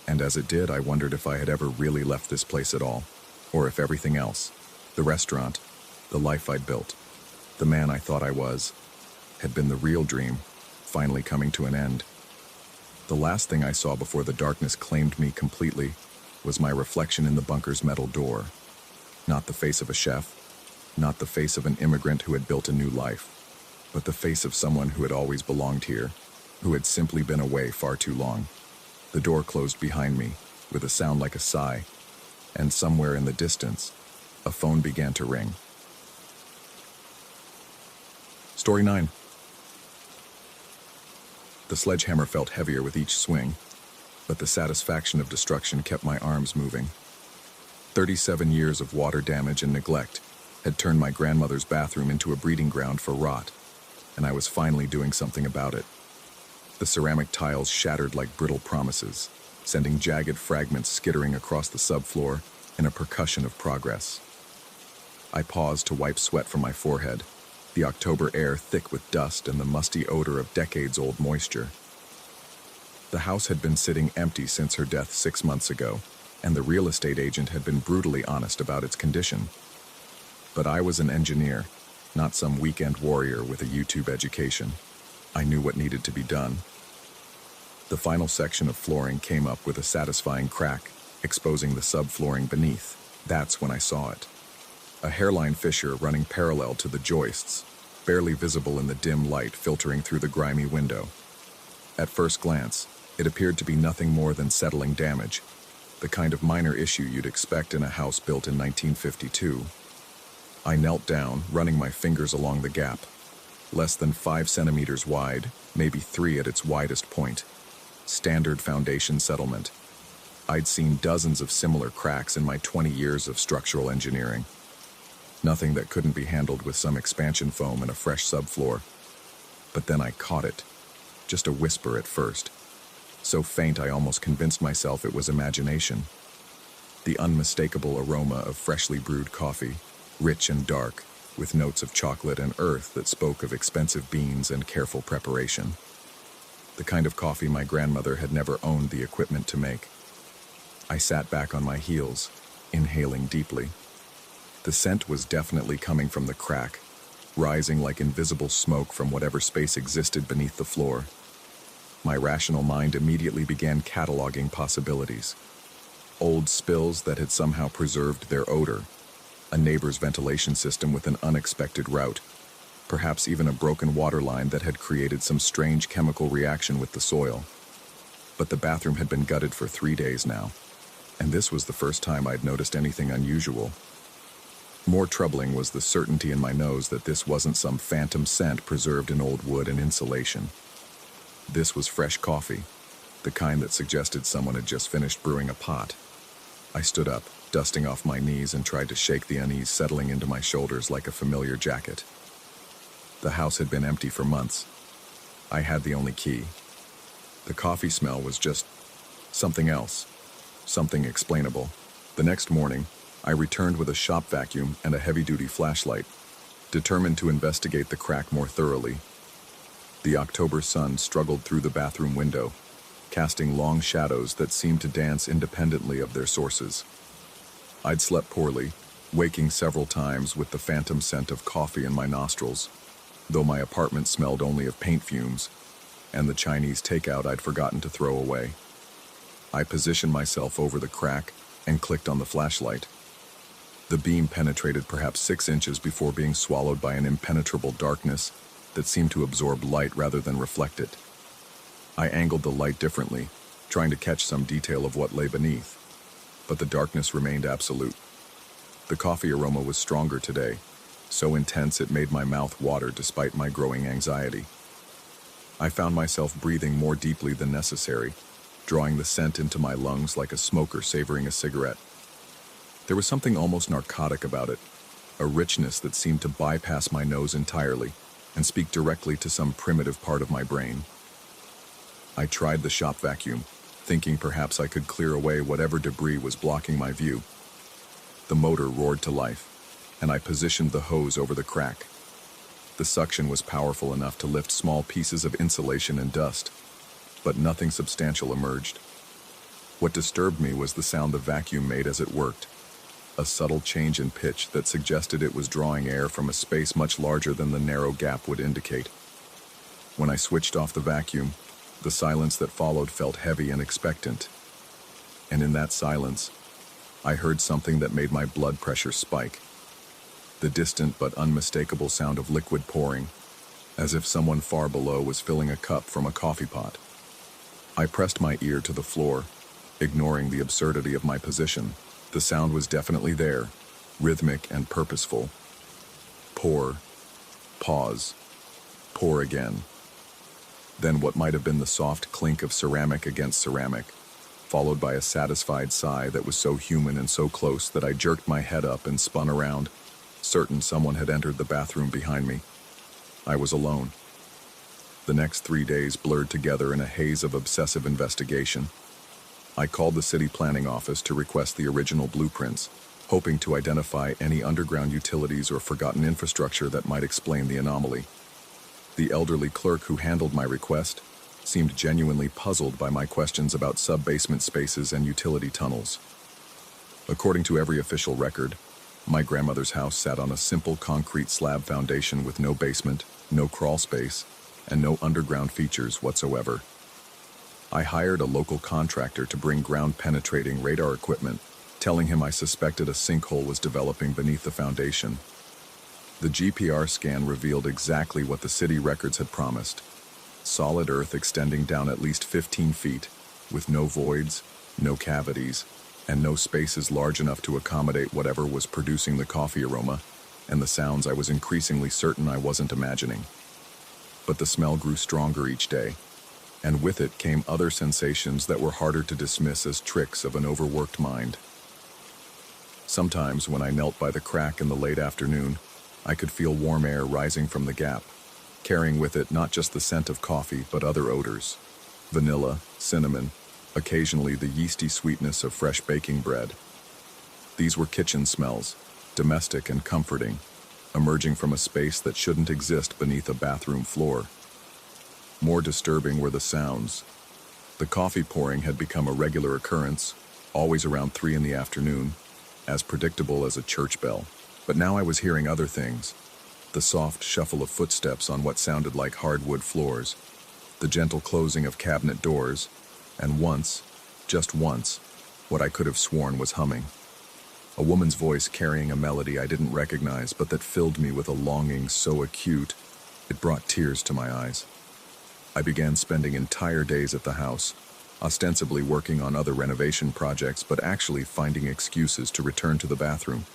and as it did, I wondered if I had ever really left this place at all, or if everything else, the restaurant, the life I'd built, the man I thought I was, had been the real dream, finally coming to an end. The last thing I saw before the darkness claimed me completely was my reflection in the bunker's metal door. Not the face of a chef, not the face of an immigrant who had built a new life, but the face of someone who had always belonged here, who had simply been away far too long. The door closed behind me, with a sound like a sigh, and somewhere in the distance, a phone began to ring. Story 9. The sledgehammer felt heavier with each swing, but the satisfaction of destruction kept my arms moving. 37 years of water damage and neglect had turned my grandmother's bathroom into a breeding ground for rot, and I was finally doing something about it. The ceramic tiles shattered like brittle promises, sending jagged fragments skittering across the subfloor in a percussion of progress. I paused to wipe sweat from my forehead, the October air thick with dust and the musty odor of decades-old moisture. The house had been sitting empty since her death 6 months ago, and the real estate agent had been brutally honest about its condition. But I was an engineer, not some weekend warrior with a YouTube education. I knew what needed to be done. The final section of flooring came up with a satisfying crack, exposing the subflooring beneath. That's when I saw it. A hairline fissure running parallel to the joists, barely visible in the dim light filtering through the grimy window. At first glance, it appeared to be nothing more than settling damage, the kind of minor issue you'd expect in a house built in 1952. I knelt down, running my fingers along the gap, less than 5 centimeters wide, maybe 3 at its widest point. Standard foundation settlement. I'd seen dozens of similar cracks in my 20 years of structural engineering. Nothing that couldn't be handled with some expansion foam and a fresh subfloor. But then I caught it. Just a whisper at first. So faint I almost convinced myself it was imagination. The unmistakable aroma of freshly brewed coffee, rich and dark, with notes of chocolate and earth that spoke of expensive beans and careful preparation. The kind of coffee my grandmother had never owned the equipment to make. I sat back on my heels, inhaling deeply. The scent was definitely coming from the crack, rising like invisible smoke from whatever space existed beneath the floor. My rational mind immediately began cataloging possibilities. Old spills that had somehow preserved their odor, a neighbor's ventilation system with an unexpected route, perhaps even a broken water line that had created some strange chemical reaction with the soil. But the bathroom had been gutted for 3 days now, and this was the first time I'd noticed anything unusual. More troubling was the certainty in my nose that this wasn't some phantom scent preserved in old wood and insulation. This was fresh coffee, the kind that suggested someone had just finished brewing a pot. I stood up, dusting off my knees, and tried to shake the unease settling into my shoulders like a familiar jacket. The house had been empty for months. I had the only key. The coffee smell was just something else, something explainable. The next morning, I returned with a shop vacuum and a heavy-duty flashlight, determined to investigate the crack more thoroughly. The October sun struggled through the bathroom window, casting long shadows that seemed to dance independently of their sources. I'd slept poorly, waking several times with the phantom scent of coffee in my nostrils, though my apartment smelled only of paint fumes and the Chinese takeout I'd forgotten to throw away. I positioned myself over the crack and clicked on the flashlight. The beam penetrated perhaps 6 inches before being swallowed by an impenetrable darkness that seemed to absorb light rather than reflect it. I angled the light differently, trying to catch some detail of what lay beneath, but the darkness remained absolute. The coffee aroma was stronger today, so intense it made my mouth water despite my growing anxiety. I found myself breathing more deeply than necessary, drawing the scent into my lungs like a smoker savoring a cigarette. There was something almost narcotic about it, a richness that seemed to bypass my nose entirely and speak directly to some primitive part of my brain. I tried the shop vacuum, thinking perhaps I could clear away whatever debris was blocking my view. The motor roared to life, and I positioned the hose over the crack. The suction was powerful enough to lift small pieces of insulation and dust, but nothing substantial emerged. What disturbed me was the sound the vacuum made as it worked, a subtle change in pitch that suggested it was drawing air from a space much larger than the narrow gap would indicate. When I switched off the vacuum, the silence that followed felt heavy and expectant. And in that silence, I heard something that made my blood pressure spike. The distant but unmistakable sound of liquid pouring, as if someone far below was filling a cup from a coffee pot. I pressed my ear to the floor, ignoring the absurdity of my position. The sound was definitely there, rhythmic and purposeful. Pour, pause, pour again. Then what might have been the soft clink of ceramic against ceramic, followed by a satisfied sigh that was so human and so close that I jerked my head up and spun around, certain someone had entered the bathroom behind me. I was alone. The next 3 days blurred together in a haze of obsessive investigation. I called the city planning office to request the original blueprints, hoping to identify any underground utilities or forgotten infrastructure that might explain the anomaly. The elderly clerk who handled my request seemed genuinely puzzled by my questions about sub-basement spaces and utility tunnels. According to every official record, my grandmother's house sat on a simple concrete slab foundation with no basement, no crawl space, and no underground features whatsoever. I hired a local contractor to bring ground-penetrating radar equipment, telling him I suspected a sinkhole was developing beneath the foundation. The GPR scan revealed exactly what the city records had promised: solid earth extending down at least 15 feet, with no voids, no cavities, and no spaces large enough to accommodate whatever was producing the coffee aroma and the sounds I was increasingly certain I wasn't imagining. But the smell grew stronger each day, and with it came other sensations that were harder to dismiss as tricks of an overworked mind. Sometimes, when I knelt by the crack in the late afternoon, I could feel warm air rising from the gap, carrying with it not just the scent of coffee, but other odors: vanilla, cinnamon, occasionally the yeasty sweetness of fresh baking bread. These were kitchen smells, domestic and comforting, emerging from a space that shouldn't exist beneath a bathroom floor. More disturbing were the sounds. The coffee pouring had become a regular occurrence, always around 3 in the afternoon, as predictable as a church bell. But now I was hearing other things: the soft shuffle of footsteps on what sounded like hardwood floors, the gentle closing of cabinet doors, and once, just once, what I could have sworn was humming. A woman's voice carrying a melody I didn't recognize, but that filled me with a longing so acute it brought tears to my eyes. I began spending entire days at the house, ostensibly working on other renovation projects, but actually finding excuses to return to the bathroom.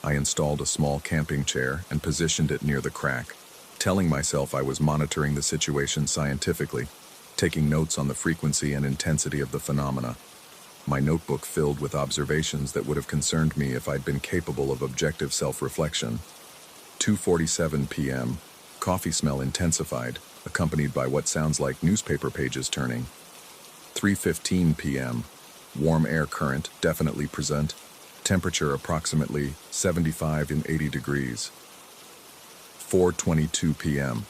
I installed a small camping chair and positioned it near the crack, telling myself I was monitoring the situation scientifically, taking notes on the frequency and intensity of the phenomena. My notebook filled with observations that would have concerned me if I'd been capable of objective self-reflection. 2:47 p.m. Coffee smell intensified, accompanied by what sounds like newspaper pages turning. 3:15 p.m. Warm air current definitely present. Temperature approximately 75 and 80 degrees. 4:22 p.m.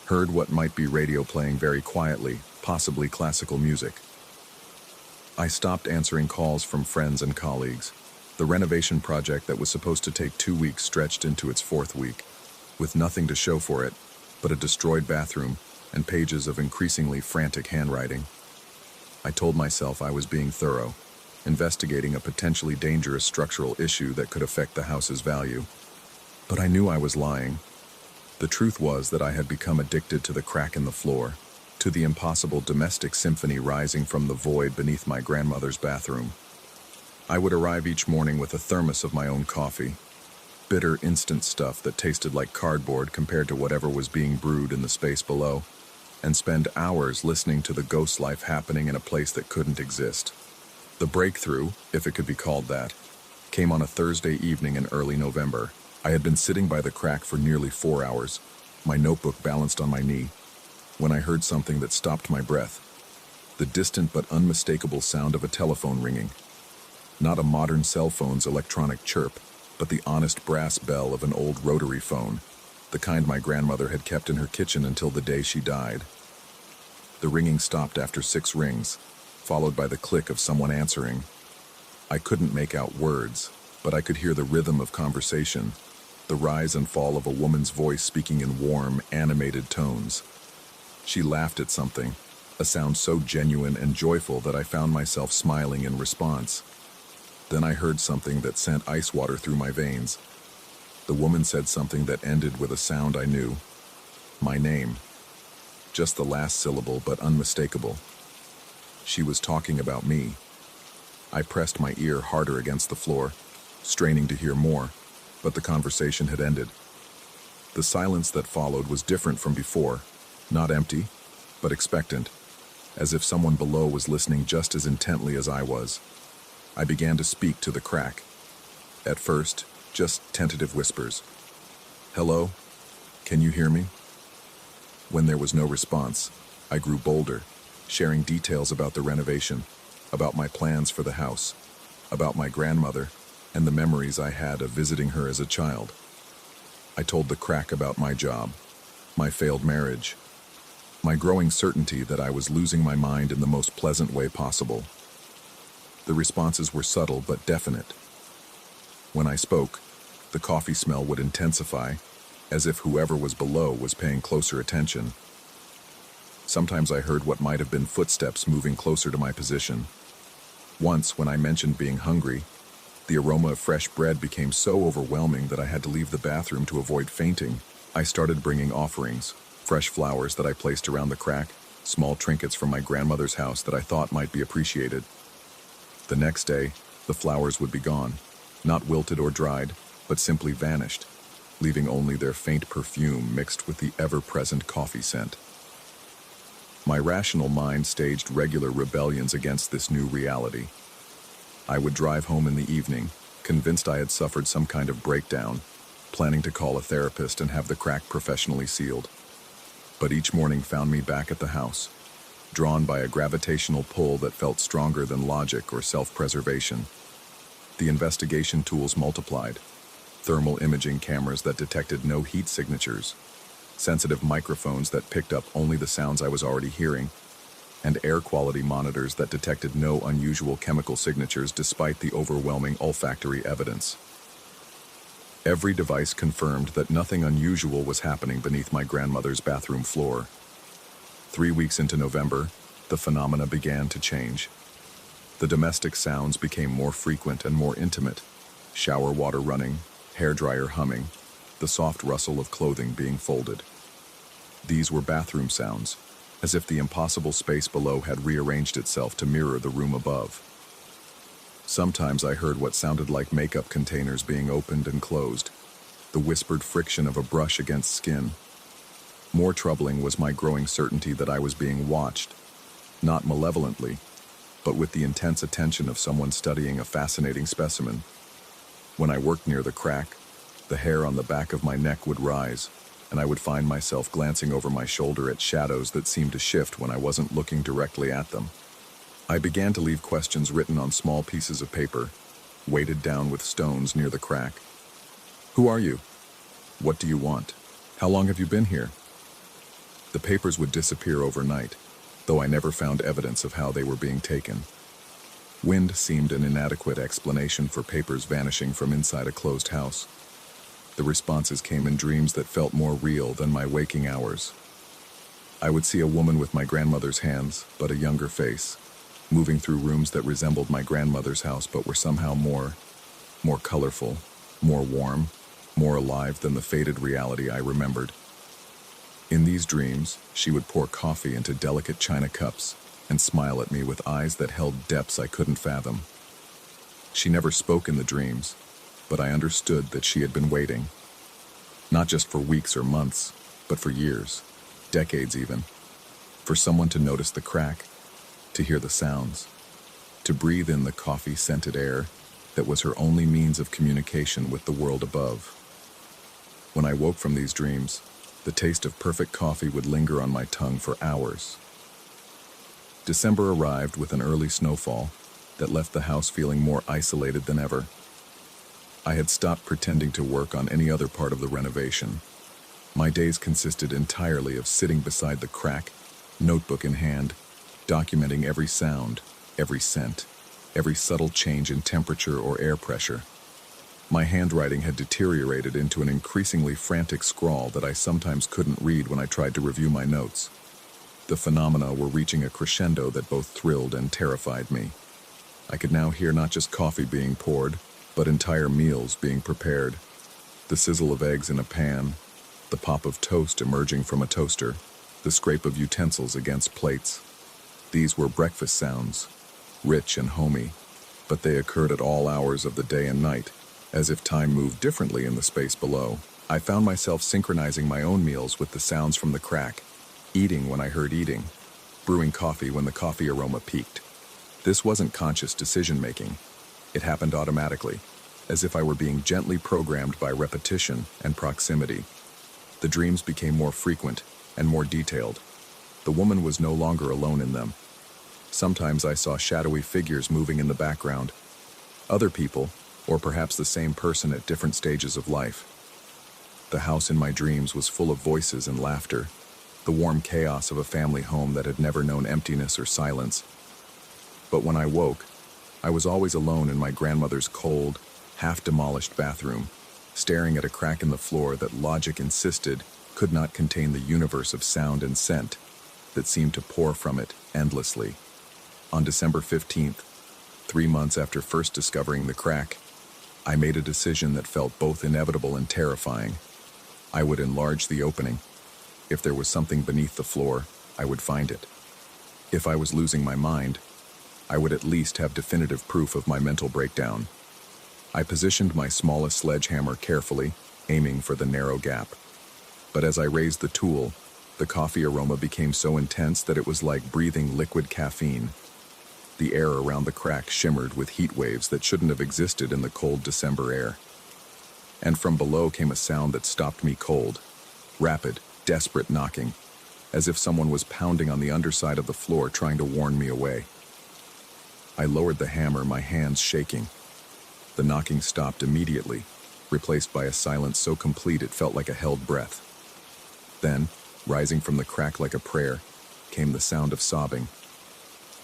Heard what might be radio playing very quietly, possibly classical music. I stopped answering calls from friends and colleagues. The renovation project that was supposed to take 2 weeks stretched into its fourth week, with nothing to show for it but a destroyed bathroom and pages of increasingly frantic handwriting. I told myself I was being thorough, investigating a potentially dangerous structural issue that could affect the house's value. But I knew I was lying. The truth was that I had become addicted to the crack in the floor, to the impossible domestic symphony rising from the void beneath my grandmother's bathroom. I would arrive each morning with a thermos of my own coffee, bitter instant stuff that tasted like cardboard compared to whatever was being brewed in the space below, and spend hours listening to the ghost life happening in a place that couldn't exist. The breakthrough, if it could be called that, came on a Thursday evening in early November. I had been sitting by the crack for nearly 4 hours, my notebook balanced on my knee, when I heard something that stopped my breath. The distant but unmistakable sound of a telephone ringing. Not a modern cell phone's electronic chirp, but the honest brass bell of an old rotary phone, the kind my grandmother had kept in her kitchen until the day she died. The ringing stopped after 6 rings, followed by the click of someone answering. I couldn't make out words, but I could hear the rhythm of conversation, the rise and fall of a woman's voice speaking in warm, animated tones. She laughed at something, a sound so genuine and joyful that I found myself smiling in response. Then I heard something that sent ice water through my veins. The woman said something that ended with a sound I knew. My name. Just the last syllable, but unmistakable. She was talking about me. I pressed my ear harder against the floor, straining to hear more, but the conversation had ended. The silence that followed was different from before, not empty, but expectant, as if someone below was listening just as intently as I was. I began to speak to the crack. At first, just tentative whispers. Hello? Can you hear me? When there was no response, I grew bolder, sharing details about the renovation, about my plans for the house, about my grandmother, and the memories I had of visiting her as a child. I told the crack about my job, my failed marriage, my growing certainty that I was losing my mind in the most pleasant way possible. The responses were subtle but definite. When I spoke, the coffee smell would intensify, as if whoever was below was paying closer attention. Sometimes I heard what might have been footsteps moving closer to my position. Once, when I mentioned being hungry, the aroma of fresh bread became so overwhelming that I had to leave the bathroom to avoid fainting. I started bringing offerings, fresh flowers that I placed around the crack, small trinkets from my grandmother's house that I thought might be appreciated. The next day, the flowers would be gone, not wilted or dried, but simply vanished, leaving only their faint perfume mixed with the ever-present coffee scent. My rational mind staged regular rebellions against this new reality. I would drive home in the evening, convinced I had suffered some kind of breakdown, planning to call a therapist and have the crack professionally sealed. But each morning found me back at the house, drawn by a gravitational pull that felt stronger than logic or self-preservation. The investigation tools multiplied. Thermal imaging cameras that detected no heat signatures, sensitive microphones that picked up only the sounds I was already hearing, and air quality monitors that detected no unusual chemical signatures despite the overwhelming olfactory evidence. Every device confirmed that nothing unusual was happening beneath my grandmother's bathroom floor. 3 weeks into November, the phenomena began to change. The domestic sounds became more frequent and more intimate. Shower water running, hairdryer humming, the soft rustle of clothing being folded. These were bathroom sounds, as if the impossible space below had rearranged itself to mirror the room above. Sometimes I heard what sounded like makeup containers being opened and closed, the whispered friction of a brush against skin. More troubling was my growing certainty that I was being watched, not malevolently, but with the intense attention of someone studying a fascinating specimen. When I worked near the crack, the hair on the back of my neck would rise, and I would find myself glancing over my shoulder at shadows that seemed to shift when I wasn't looking directly at them. I began to leave questions written on small pieces of paper, weighted down with stones near the crack. Who are you? What do you want? How long have you been here? The papers would disappear overnight, though I never found evidence of how they were being taken. Wind seemed an inadequate explanation for papers vanishing from inside a closed house. The responses came in dreams that felt more real than my waking hours. I would see a woman with my grandmother's hands, but a younger face, moving through rooms that resembled my grandmother's house but were somehow more colorful, more warm, more alive than the faded reality I remembered. In these dreams, she would pour coffee into delicate china cups and smile at me with eyes that held depths I couldn't fathom. She never spoke in the dreams, but I understood that she had been waiting, not just for weeks or months, but for years, decades even, for someone to notice the crack, to hear the sounds, to breathe in the coffee-scented air that was her only means of communication with the world above. When I woke from these dreams, the taste of perfect coffee would linger on my tongue for hours. December arrived with an early snowfall that left the house feeling more isolated than ever. I had stopped pretending to work on any other part of the renovation. My days consisted entirely of sitting beside the crack, notebook in hand, documenting every sound, every scent, every subtle change in temperature or air pressure. My handwriting had deteriorated into an increasingly frantic scrawl that I sometimes couldn't read when I tried to review my notes. The phenomena were reaching a crescendo that both thrilled and terrified me. I could now hear not just coffee being poured, but entire meals being prepared. The sizzle of eggs in a pan, the pop of toast emerging from a toaster, the scrape of utensils against plates. These were breakfast sounds, rich and homey, but they occurred at all hours of the day and night, as if time moved differently in the space below. I found myself synchronizing my own meals with the sounds from the crack, eating when I heard eating, brewing coffee when the coffee aroma peaked. This wasn't conscious decision-making. It happened automatically, as if I were being gently programmed by repetition and proximity. The dreams became more frequent and more detailed. The woman was no longer alone in them. Sometimes I saw shadowy figures moving in the background. Other people, or perhaps the same person at different stages of life. The house in my dreams was full of voices and laughter, the warm chaos of a family home that had never known emptiness or silence. But when I woke, I was always alone in my grandmother's cold, half-demolished bathroom, staring at a crack in the floor that logic insisted could not contain the universe of sound and scent that seemed to pour from it endlessly. On December 15th, 3 months after first discovering the crack, I made a decision that felt both inevitable and terrifying. I would enlarge the opening. If there was something beneath the floor, I would find it. If I was losing my mind, I would at least have definitive proof of my mental breakdown. I positioned my smallest sledgehammer carefully, aiming for the narrow gap. But as I raised the tool, the coffee aroma became so intense that it was like breathing liquid caffeine. The air around the crack shimmered with heat waves that shouldn't have existed in the cold December air. And from below came a sound that stopped me cold. Rapid, desperate knocking, as if someone was pounding on the underside of the floor trying to warn me away. I lowered the hammer, my hands shaking. The knocking stopped immediately, replaced by a silence so complete it felt like a held breath. Then, rising from the crack like a prayer, came the sound of sobbing.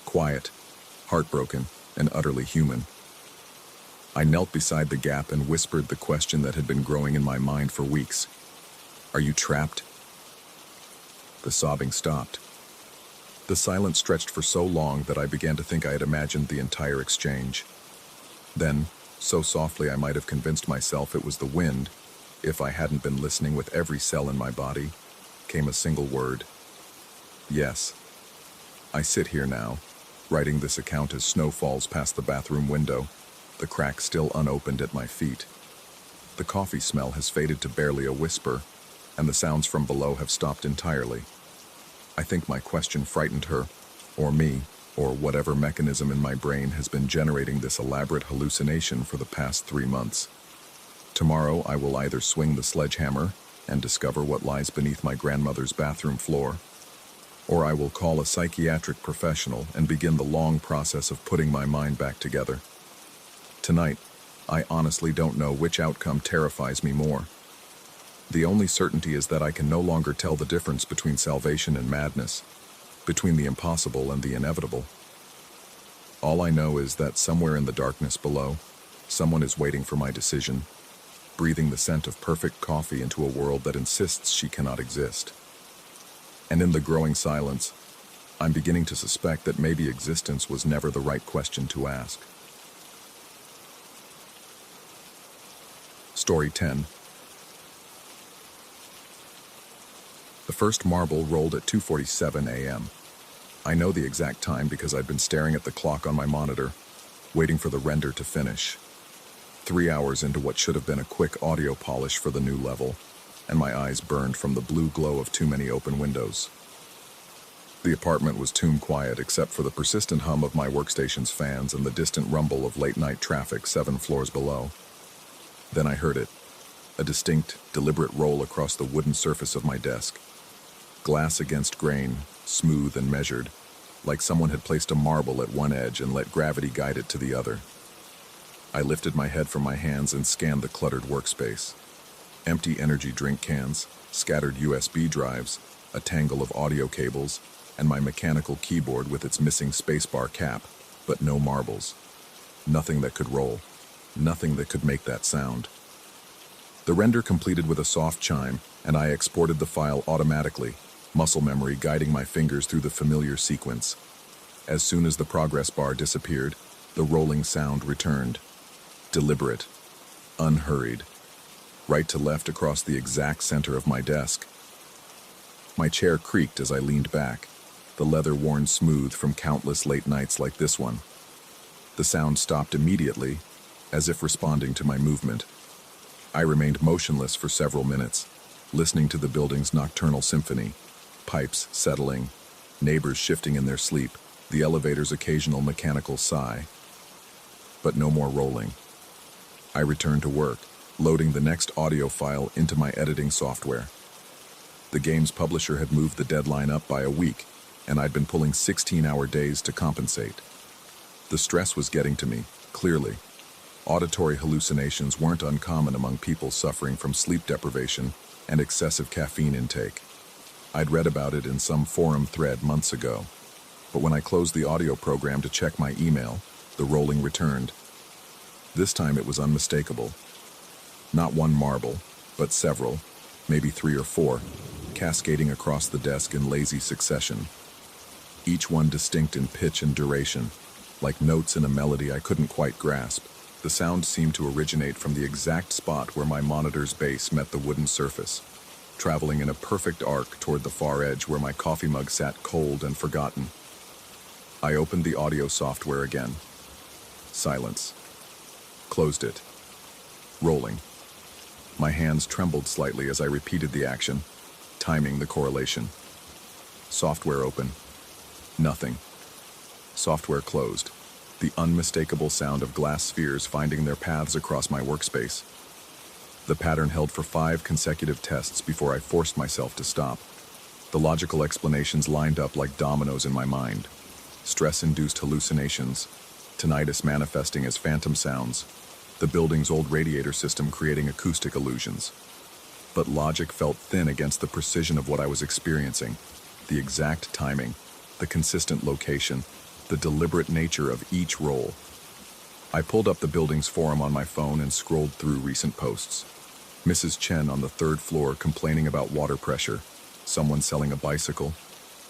Quiet, heartbroken, and utterly human. I knelt beside the gap and whispered the question that had been growing in my mind for weeks. Are you trapped? The sobbing stopped. The silence stretched for so long that I began to think I had imagined the entire exchange. Then, so softly I might have convinced myself it was the wind, if I hadn't been listening with every cell in my body, came a single word. Yes. I sit here now, writing this account as snow falls past the bathroom window, the crack still unopened at my feet. The coffee smell has faded to barely a whisper, and the sounds from below have stopped entirely. I think my question frightened her, or me, or whatever mechanism in my brain has been generating this elaborate hallucination for the past 3 months. Tomorrow I will either swing the sledgehammer and discover what lies beneath my grandmother's bathroom floor, or I will call a psychiatric professional and begin the long process of putting my mind back together. Tonight, I honestly don't know which outcome terrifies me more. The only certainty is that I can no longer tell the difference between salvation and madness, between the impossible and the inevitable. All I know is that somewhere in the darkness below, someone is waiting for my decision, breathing the scent of perfect coffee into a world that insists she cannot exist. And in the growing silence, I'm beginning to suspect that maybe existence was never the right question to ask. Story 10. The first marble rolled at 2:47 a.m. I know the exact time because I'd been staring at the clock on my monitor, waiting for the render to finish. 3 hours into what should have been a quick audio polish for the new level, and my eyes burned from the blue glow of too many open windows. The apartment was tomb quiet except for the persistent hum of my workstation's fans and the distant rumble of late-night traffic 7 floors below. Then I heard it, a distinct, deliberate roll across the wooden surface of my desk. Glass against grain, smooth and measured, like someone had placed a marble at one edge and let gravity guide it to the other. I lifted my head from my hands and scanned the cluttered workspace. Empty energy drink cans, scattered USB drives, a tangle of audio cables, and my mechanical keyboard with its missing spacebar cap, but no marbles. Nothing that could roll. Nothing that could make that sound. The render completed with a soft chime, and I exported the file automatically, muscle memory guiding my fingers through the familiar sequence. As soon as the progress bar disappeared, the rolling sound returned. Deliberate, unhurried, right to left across the exact center of my desk. My chair creaked as I leaned back, the leather worn smooth from countless late nights like this one. The sound stopped immediately, as if responding to my movement. I remained motionless for several minutes, listening to the building's nocturnal symphony, pipes settling, neighbors shifting in their sleep, the elevator's occasional mechanical sigh. But no more rolling. I returned to work, loading the next audio file into my editing software. The game's publisher had moved the deadline up by a week, and I'd been pulling 16-hour days to compensate. The stress was getting to me, clearly. Auditory hallucinations weren't uncommon among people suffering from sleep deprivation and excessive caffeine intake. I'd read about it in some forum thread months ago, but when I closed the audio program to check my email, the rolling returned. This time it was unmistakable. Not one marble, but several, maybe 3 or 4, cascading across the desk in lazy succession. Each one distinct in pitch and duration, like notes in a melody I couldn't quite grasp. The sound seemed to originate from the exact spot where my monitor's base met the wooden surface, traveling in a perfect arc toward the far edge where my coffee mug sat cold and forgotten. I opened the audio software again. Silence. Closed it. Rolling. My hands trembled slightly as I repeated the action, timing the correlation. Software open. Nothing. Software closed. The unmistakable sound of glass spheres finding their paths across my workspace. The pattern held for 5 consecutive tests before I forced myself to stop. The logical explanations lined up like dominoes in my mind. Stress-induced hallucinations, tinnitus manifesting as phantom sounds, the building's old radiator system creating acoustic illusions. But logic felt thin against the precision of what I was experiencing, the exact timing, the consistent location, the deliberate nature of each roll. I pulled up the building's forum on my phone and scrolled through recent posts. Mrs. Chen on the 3rd floor complaining about water pressure, someone selling a bicycle,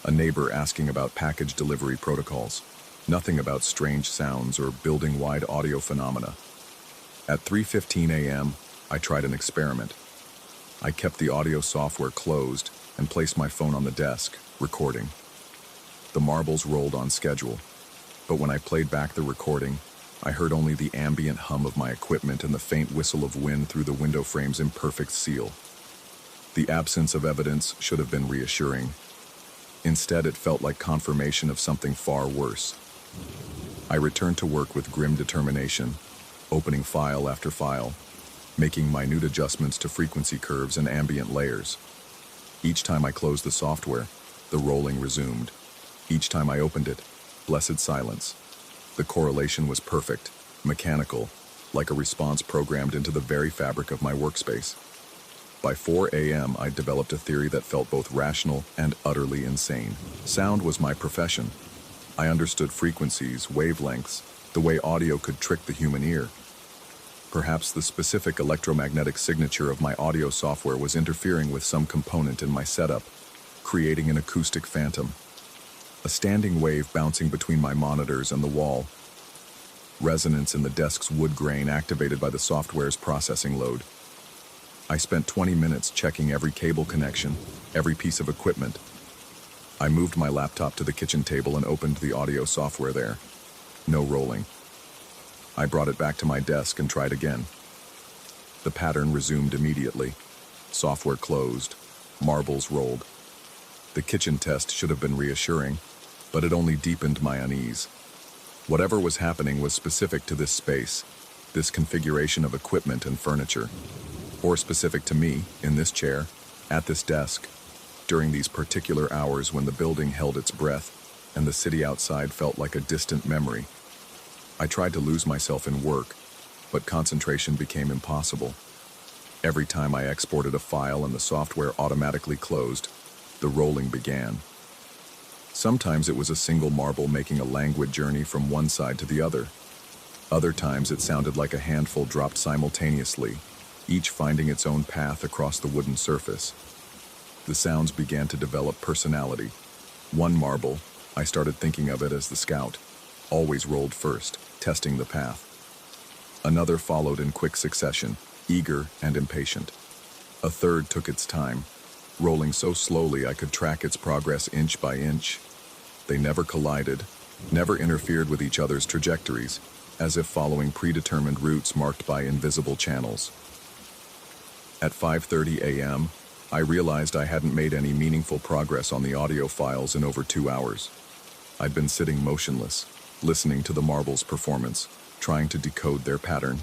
a neighbor asking about package delivery protocols, nothing about strange sounds or building-wide audio phenomena. At 3:15 a.m., I tried an experiment. I kept the audio software closed and placed my phone on the desk, recording. The marbles rolled on schedule, but when I played back the recording, I heard only the ambient hum of my equipment and the faint whistle of wind through the window frame's imperfect seal. The absence of evidence should have been reassuring. Instead, it felt like confirmation of something far worse. I returned to work with grim determination, opening file after file, making minute adjustments to frequency curves and ambient layers. Each time I closed the software, the rolling resumed. Each time I opened it, blessed silence. The correlation was perfect, mechanical, like a response programmed into the very fabric of my workspace. By 4 a.m., I'd developed a theory that felt both rational and utterly insane. Sound was my profession. I understood frequencies, wavelengths, the way audio could trick the human ear. Perhaps the specific electromagnetic signature of my audio software was interfering with some component in my setup, creating an acoustic phantom. A standing wave bouncing between my monitors and the wall. Resonance in the desk's wood grain activated by the software's processing load. I spent 20 minutes checking every cable connection, every piece of equipment. I moved my laptop to the kitchen table and opened the audio software there. No rolling. I brought it back to my desk and tried again. The pattern resumed immediately. Software closed. Marbles rolled. The kitchen test should have been reassuring, but it only deepened my unease. Whatever was happening was specific to this space, this configuration of equipment and furniture, or specific to me, in this chair, at this desk, during these particular hours when the building held its breath and the city outside felt like a distant memory. I tried to lose myself in work, but concentration became impossible. Every time I exported a file and the software automatically closed, the rolling began. Sometimes it was a single marble making a languid journey from one side to the other. Other times it sounded like a handful dropped simultaneously, each finding its own path across the wooden surface. The sounds began to develop personality. One marble, I started thinking of it as the scout, always rolled first, testing the path. Another followed in quick succession, eager and impatient. A third took its time, rolling so slowly I could track its progress inch by inch. They never collided, never interfered with each other's trajectories, as if following predetermined routes marked by invisible channels. At 5:30 a.m., I realized I hadn't made any meaningful progress on the audio files in over 2 hours. I'd been sitting motionless, listening to the marbles' performance, trying to decode their pattern.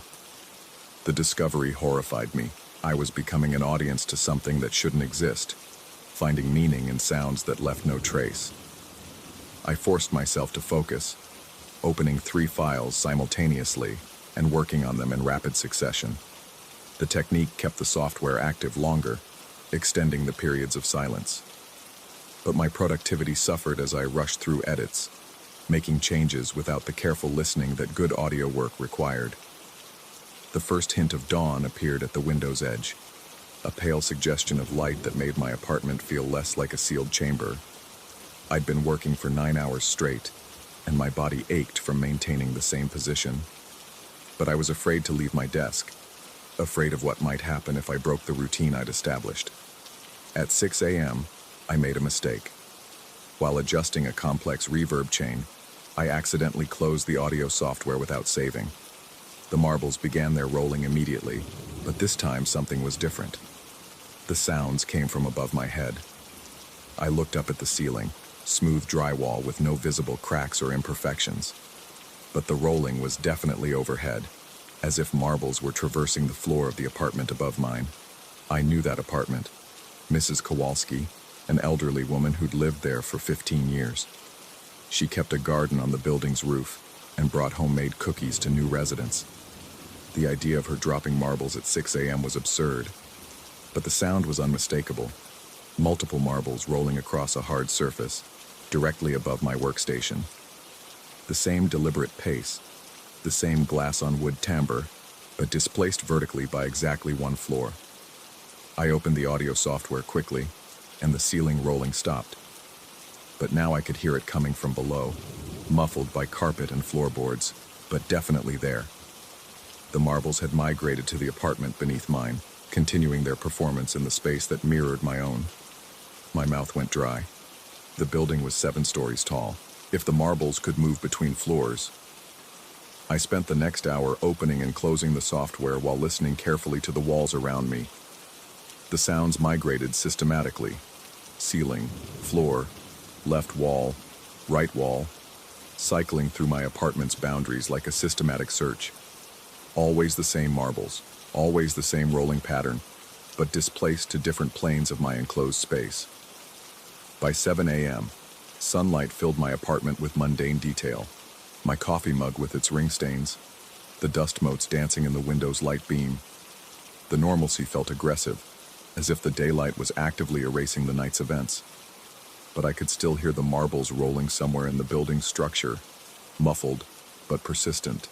The discovery horrified me. I was becoming an audience to something that shouldn't exist, finding meaning in sounds that left no trace. I forced myself to focus, opening 3 files simultaneously and working on them in rapid succession. The technique kept the software active longer, extending the periods of silence. But my productivity suffered as I rushed through edits, making changes without the careful listening that good audio work required. The first hint of dawn appeared at the window's edge, a pale suggestion of light that made my apartment feel less like a sealed chamber. I'd been working for 9 hours straight, and my body ached from maintaining the same position. But I was afraid to leave my desk, afraid of what might happen if I broke the routine I'd established. At 6 a.m., I made a mistake. While adjusting a complex reverb chain, I accidentally closed the audio software without saving. The marbles began their rolling immediately, but this time something was different. The sounds came from above my head. I looked up at the ceiling, smooth drywall with no visible cracks or imperfections. But the rolling was definitely overhead, as if marbles were traversing the floor of the apartment above mine. I knew that apartment. Mrs. Kowalski, an elderly woman who'd lived there for 15 years. She kept a garden on the building's roof and brought homemade cookies to new residents. The idea of her dropping marbles at 6 a.m. was absurd, but the sound was unmistakable. Multiple marbles rolling across a hard surface, directly above my workstation. The same deliberate pace, the same glass-on-wood timbre, but displaced vertically by exactly 1 floor. I opened the audio software quickly, and the ceiling rolling stopped. But now I could hear it coming from below, muffled by carpet and floorboards, but definitely there. The marbles had migrated to the apartment beneath mine, continuing their performance in the space that mirrored my own. My mouth went dry. The building was 7 stories tall. If the marbles could move between floors. I spent the next hour opening and closing the software while listening carefully to the walls around me. The sounds migrated systematically. Ceiling, floor, left wall, right wall, cycling through my apartment's boundaries like a systematic search. Always the same marbles, always the same rolling pattern, but displaced to different planes of my enclosed space. By 7 a.m., sunlight filled my apartment with mundane detail. My coffee mug with its ring stains, the dust motes dancing in the window's light beam. The normalcy felt aggressive, as if the daylight was actively erasing the night's events. but I could still hear the marbles rolling somewhere in the building's structure, muffled but persistent.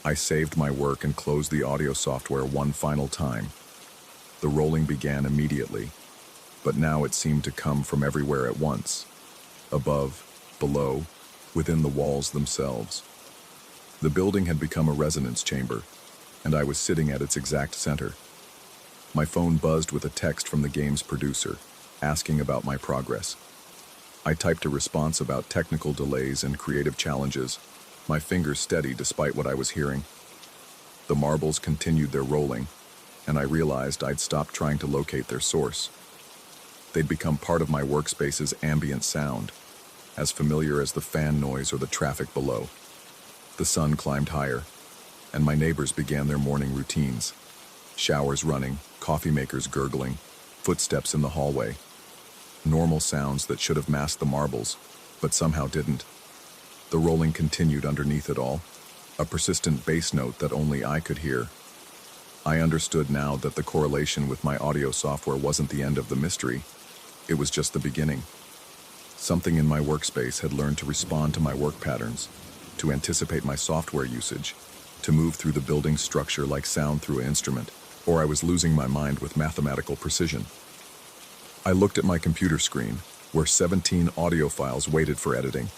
I saved my work and closed the audio software one final time. The rolling began immediately, but now it seemed to come from everywhere at once. Above, below, within the walls themselves. The building had become a resonance chamber, and I was sitting at its exact center. My phone buzzed with a text from the game's producer, asking about my progress. I typed a response about technical delays and creative challenges, my fingers steady despite what I was hearing. The marbles continued their rolling, and I realized I'd stopped trying to locate their source. They'd become part of my workspace's ambient sound, as familiar as the fan noise or the traffic below. The sun climbed higher, and my neighbors began their morning routines. Showers running, coffee makers gurgling, footsteps in the hallway. Normal sounds that should have masked the marbles, but somehow didn't. The rolling continued underneath it all, a persistent bass note that only I could hear. I understood now that the correlation with my audio software wasn't the end of the mystery. It was just the beginning. Something in my workspace had learned to respond to my work patterns, to anticipate my software usage, to move through the building's structure like sound through an instrument, or I was losing my mind with mathematical precision. I looked at my computer screen, where 17 audio files waited for editing.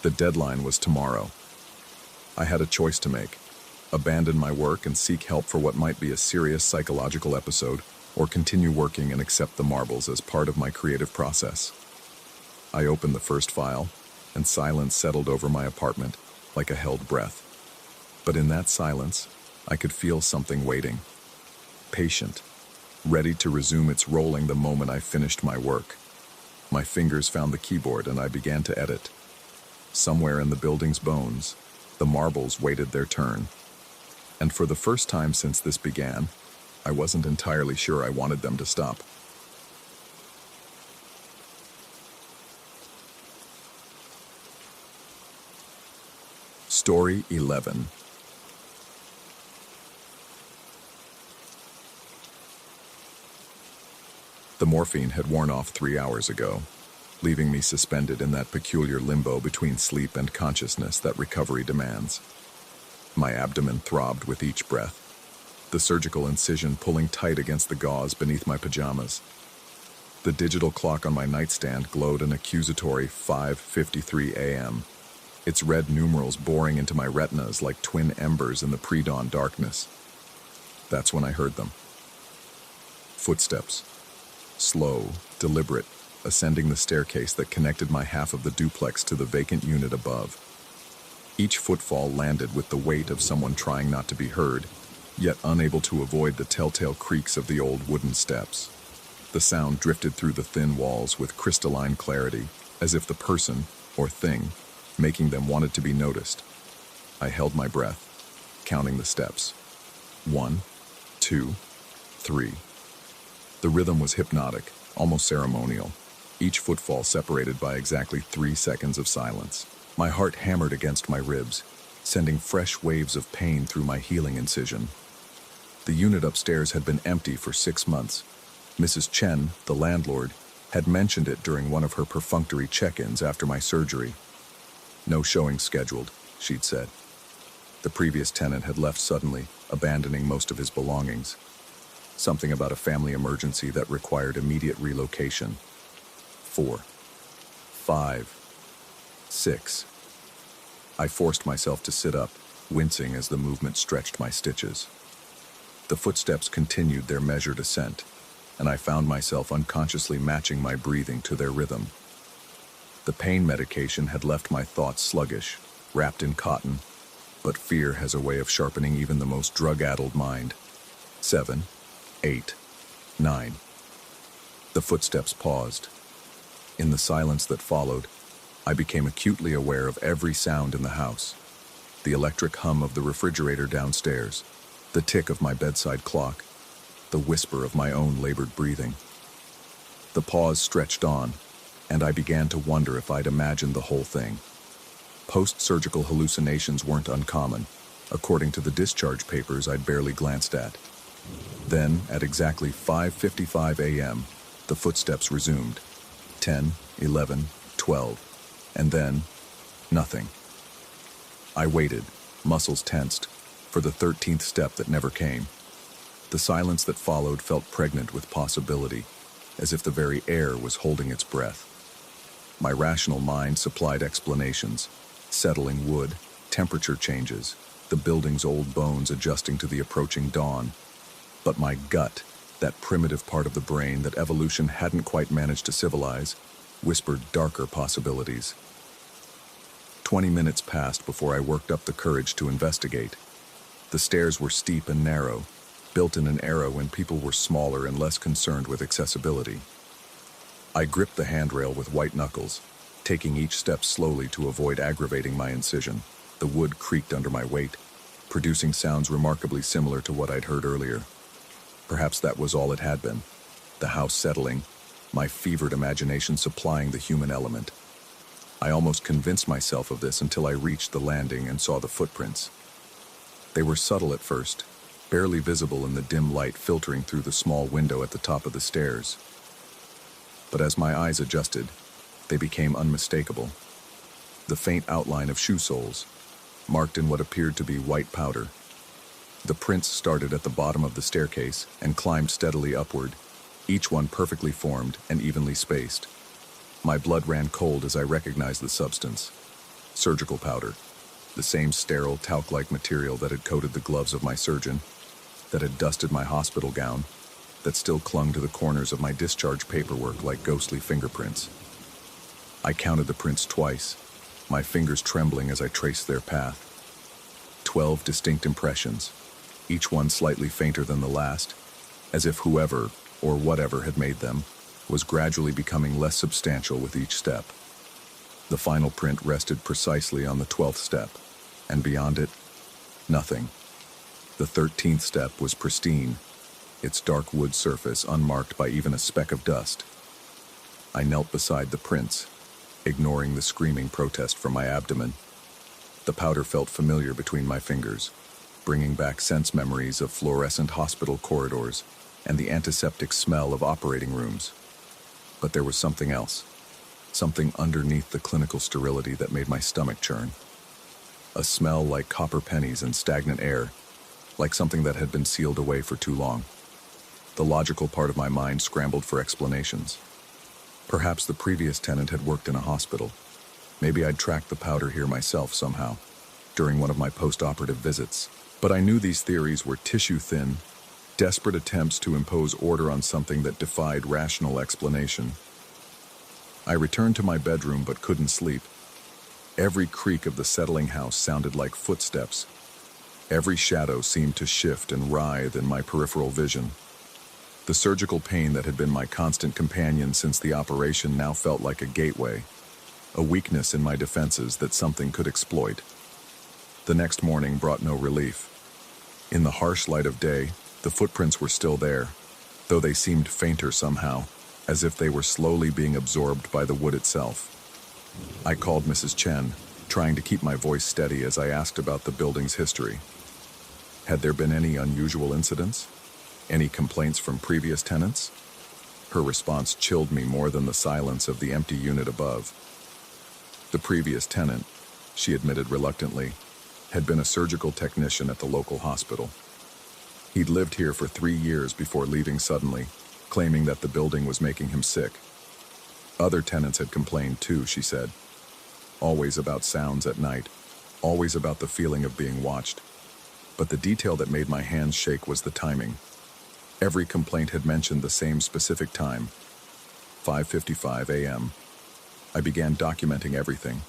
The deadline was tomorrow. I had a choice to make: abandon my work and seek help for what might be a serious psychological episode, or continue working and accept the marbles as part of my creative process. I opened the first file, and silence settled over my apartment like a held breath. But in that silence, I could feel something waiting. Patient, ready to resume its rolling the moment I finished my work. My fingers found the keyboard and I began to edit. Somewhere in the building's bones, the marbles waited their turn. And for the first time since this began, I wasn't entirely sure I wanted them to stop. Story 11. The morphine had worn off 3 hours ago, leaving me suspended in that peculiar limbo between sleep and consciousness that recovery demands. My abdomen throbbed with each breath, the surgical incision pulling tight against the gauze beneath my pajamas. The digital clock on my nightstand glowed an accusatory 5:53 a.m., its red numerals boring into my retinas like twin embers in the pre-dawn darkness. That's when I heard them. Footsteps. Slow, deliberate, ascending the staircase that connected my half of the duplex to the vacant unit above. Each footfall landed with the weight of someone trying not to be heard, yet unable to avoid the telltale creaks of the old wooden steps. The sound drifted through the thin walls with crystalline clarity, as if the person, or thing, making them wanted to be noticed. I held my breath, counting the steps. 1, 2, 3. The rhythm was hypnotic, almost ceremonial, each footfall separated by exactly 3 seconds of silence. My heart hammered against my ribs, sending fresh waves of pain through my healing incision. The unit upstairs had been empty for 6 months. Mrs. Chen, the landlord, had mentioned it during one of her perfunctory check-ins after my surgery. No showing scheduled, she'd said. The previous tenant had left suddenly, abandoning most of his belongings. Something about a family emergency that required immediate relocation. 4, 5, 6. I forced myself to sit up, wincing as the movement stretched my stitches. The footsteps continued their measured ascent, and I found myself unconsciously matching my breathing to their rhythm. The pain medication had left my thoughts sluggish, wrapped in cotton, but fear has a way of sharpening even the most drug-addled mind. 7, 8, 9. The footsteps paused. In the silence that followed, I became acutely aware of every sound in the house. The electric hum of the refrigerator downstairs, the tick of my bedside clock, the whisper of my own labored breathing. The pause stretched on, and I began to wonder if I'd imagined the whole thing. Post-surgical hallucinations weren't uncommon, according to the discharge papers I'd barely glanced at. Then, at exactly 5:55 a.m., the footsteps resumed. 10, 11, 12, and then nothing. I waited, muscles tensed, for the 13th step that never came. The silence that followed felt pregnant with possibility, as if the very air was holding its breath. My rational mind supplied explanations: settling wood, temperature changes, the building's old bones adjusting to the approaching dawn. But my gut, that primitive part of the brain that evolution hadn't quite managed to civilize, whispered darker possibilities. 20 minutes passed before I worked up the courage to investigate. The stairs were steep and narrow, built in an era when people were smaller and less concerned with accessibility. I gripped the handrail with white knuckles, taking each step slowly to avoid aggravating my incision. The wood creaked under my weight, producing sounds remarkably similar to what I'd heard earlier. Perhaps that was all it had been. The house settling, my fevered imagination supplying the human element. I almost convinced myself of this until I reached the landing and saw the footprints. They were subtle at first, barely visible in the dim light filtering through the small window at the top of the stairs. But as my eyes adjusted, they became unmistakable. The faint outline of shoe soles, marked in what appeared to be white powder. The prints started at the bottom of the staircase and climbed steadily upward, each one perfectly formed and evenly spaced. My blood ran cold as I recognized the substance: surgical powder, the same sterile, talc-like material that had coated the gloves of my surgeon, that had dusted my hospital gown, that still clung to the corners of my discharge paperwork like ghostly fingerprints. I counted the prints twice, my fingers trembling as I traced their path. 12 distinct impressions, each one slightly fainter than the last, as if whoever, or whatever had made them, was gradually becoming less substantial with each step. The final print rested precisely on the 12th step, and beyond it, nothing. The 13th step was pristine, its dark wood surface unmarked by even a speck of dust. I knelt beside the prints, ignoring the screaming protest from my abdomen. The powder felt familiar between my fingers, bringing back sense memories of fluorescent hospital corridors and the antiseptic smell of operating rooms. But there was something else, something underneath the clinical sterility that made my stomach churn. A smell like copper pennies and stagnant air, like something that had been sealed away for too long. The logical part of my mind scrambled for explanations. Perhaps the previous tenant had worked in a hospital. Maybe I'd tracked the powder here myself somehow, during one of my post-operative visits. But I knew these theories were tissue-thin, desperate attempts to impose order on something that defied rational explanation. I returned to my bedroom but couldn't sleep. Every creak of the settling house sounded like footsteps. Every shadow seemed to shift and writhe in my peripheral vision. The surgical pain that had been my constant companion since the operation now felt like a gateway, a weakness in my defenses that something could exploit. The next morning brought no relief. In the harsh light of day, the footprints were still there, though they seemed fainter somehow, as if they were slowly being absorbed by the wood itself. I called Mrs. Chen, trying to keep my voice steady as I asked about the building's history. Had there been any unusual incidents? Any complaints from previous tenants? Her response chilled me more than the silence of the empty unit above. The previous tenant, she admitted reluctantly, had been a surgical technician at the local hospital. He'd lived here for 3 years before leaving suddenly, claiming that the building was making him sick. Other tenants had complained too, she said. Always about sounds at night, always about the feeling of being watched. But the detail that made my hands shake was the timing. Every complaint had mentioned the same specific time, 5:55 a.m. I began documenting everything.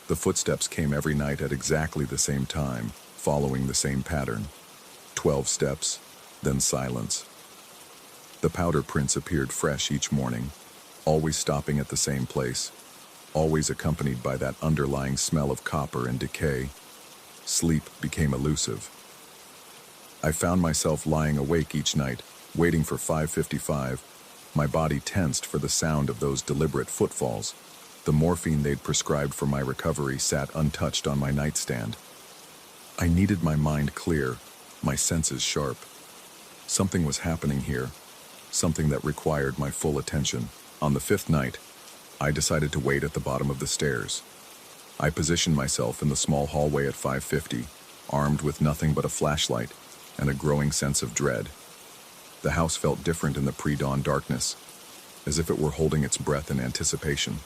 The footsteps came every night at exactly the same time, following the same pattern. 12 steps, then silence. The powder prints appeared fresh each morning, always stopping at the same place, always accompanied by that underlying smell of copper and decay. Sleep became elusive. I found myself lying awake each night, waiting for 5:55, my body tensed for the sound of those deliberate footfalls. The morphine they'd prescribed for my recovery sat untouched on my nightstand. I needed my mind clear, my senses sharp. Something was happening here, something that required my full attention. On the 5th night, I decided to wait at the bottom of the stairs. I positioned myself in the small hallway at 550, armed with nothing but a flashlight and a growing sense of dread. The house felt different in the pre-dawn darkness, as if it were holding its breath in anticipation.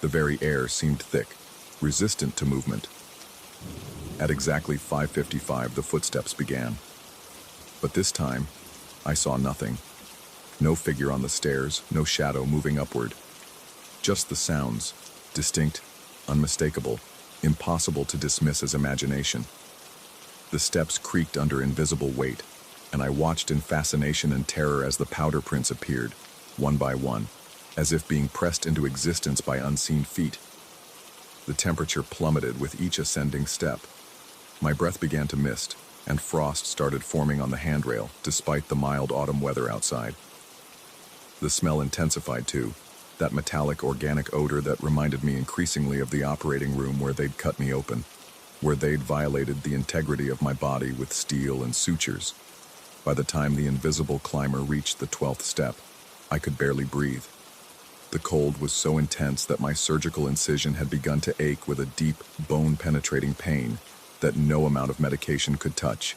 The very air seemed thick, resistant to movement. At exactly 5:55, the footsteps began. But this time, I saw nothing. No figure on the stairs, no shadow moving upward. Just the sounds, distinct, unmistakable, impossible to dismiss as imagination. The steps creaked under invisible weight, and I watched in fascination and terror as the powder prints appeared, one by one, as if being pressed into existence by unseen feet. The temperature plummeted with each ascending step. My breath began to mist, and frost started forming on the handrail, despite the mild autumn weather outside. The smell intensified too, that metallic organic odor that reminded me increasingly of the operating room where they'd cut me open, where they'd violated the integrity of my body with steel and sutures. By the time the invisible climber reached the 12th step, I could barely breathe. The cold was so intense that my surgical incision had begun to ache with a deep, bone-penetrating pain that no amount of medication could touch.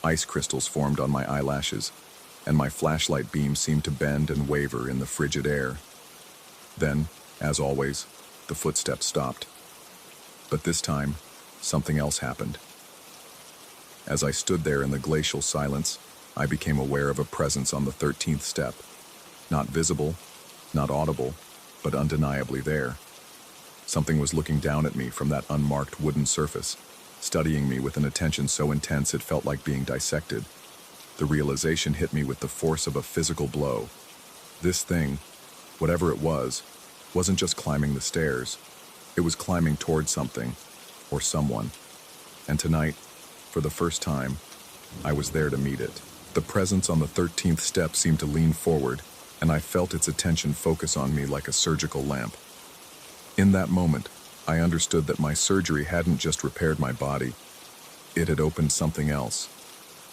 Ice crystals formed on my eyelashes, and my flashlight beam seemed to bend and waver in the frigid air. Then, as always, the footsteps stopped. But this time, something else happened. As I stood there in the glacial silence, I became aware of a presence on the 13th step. Not visible, not audible, but undeniably there. Something was looking down at me from that unmarked wooden surface, studying me with an attention so intense it felt like being dissected. The realization hit me with the force of a physical blow. This thing, whatever it was, wasn't just climbing the stairs. It was climbing toward something, or someone. And tonight, for the first time, I was there to meet it. The presence on the 13th step seemed to lean forward, and I felt its attention focus on me like a surgical lamp. In that moment, I understood that my surgery hadn't just repaired my body. It had opened something else.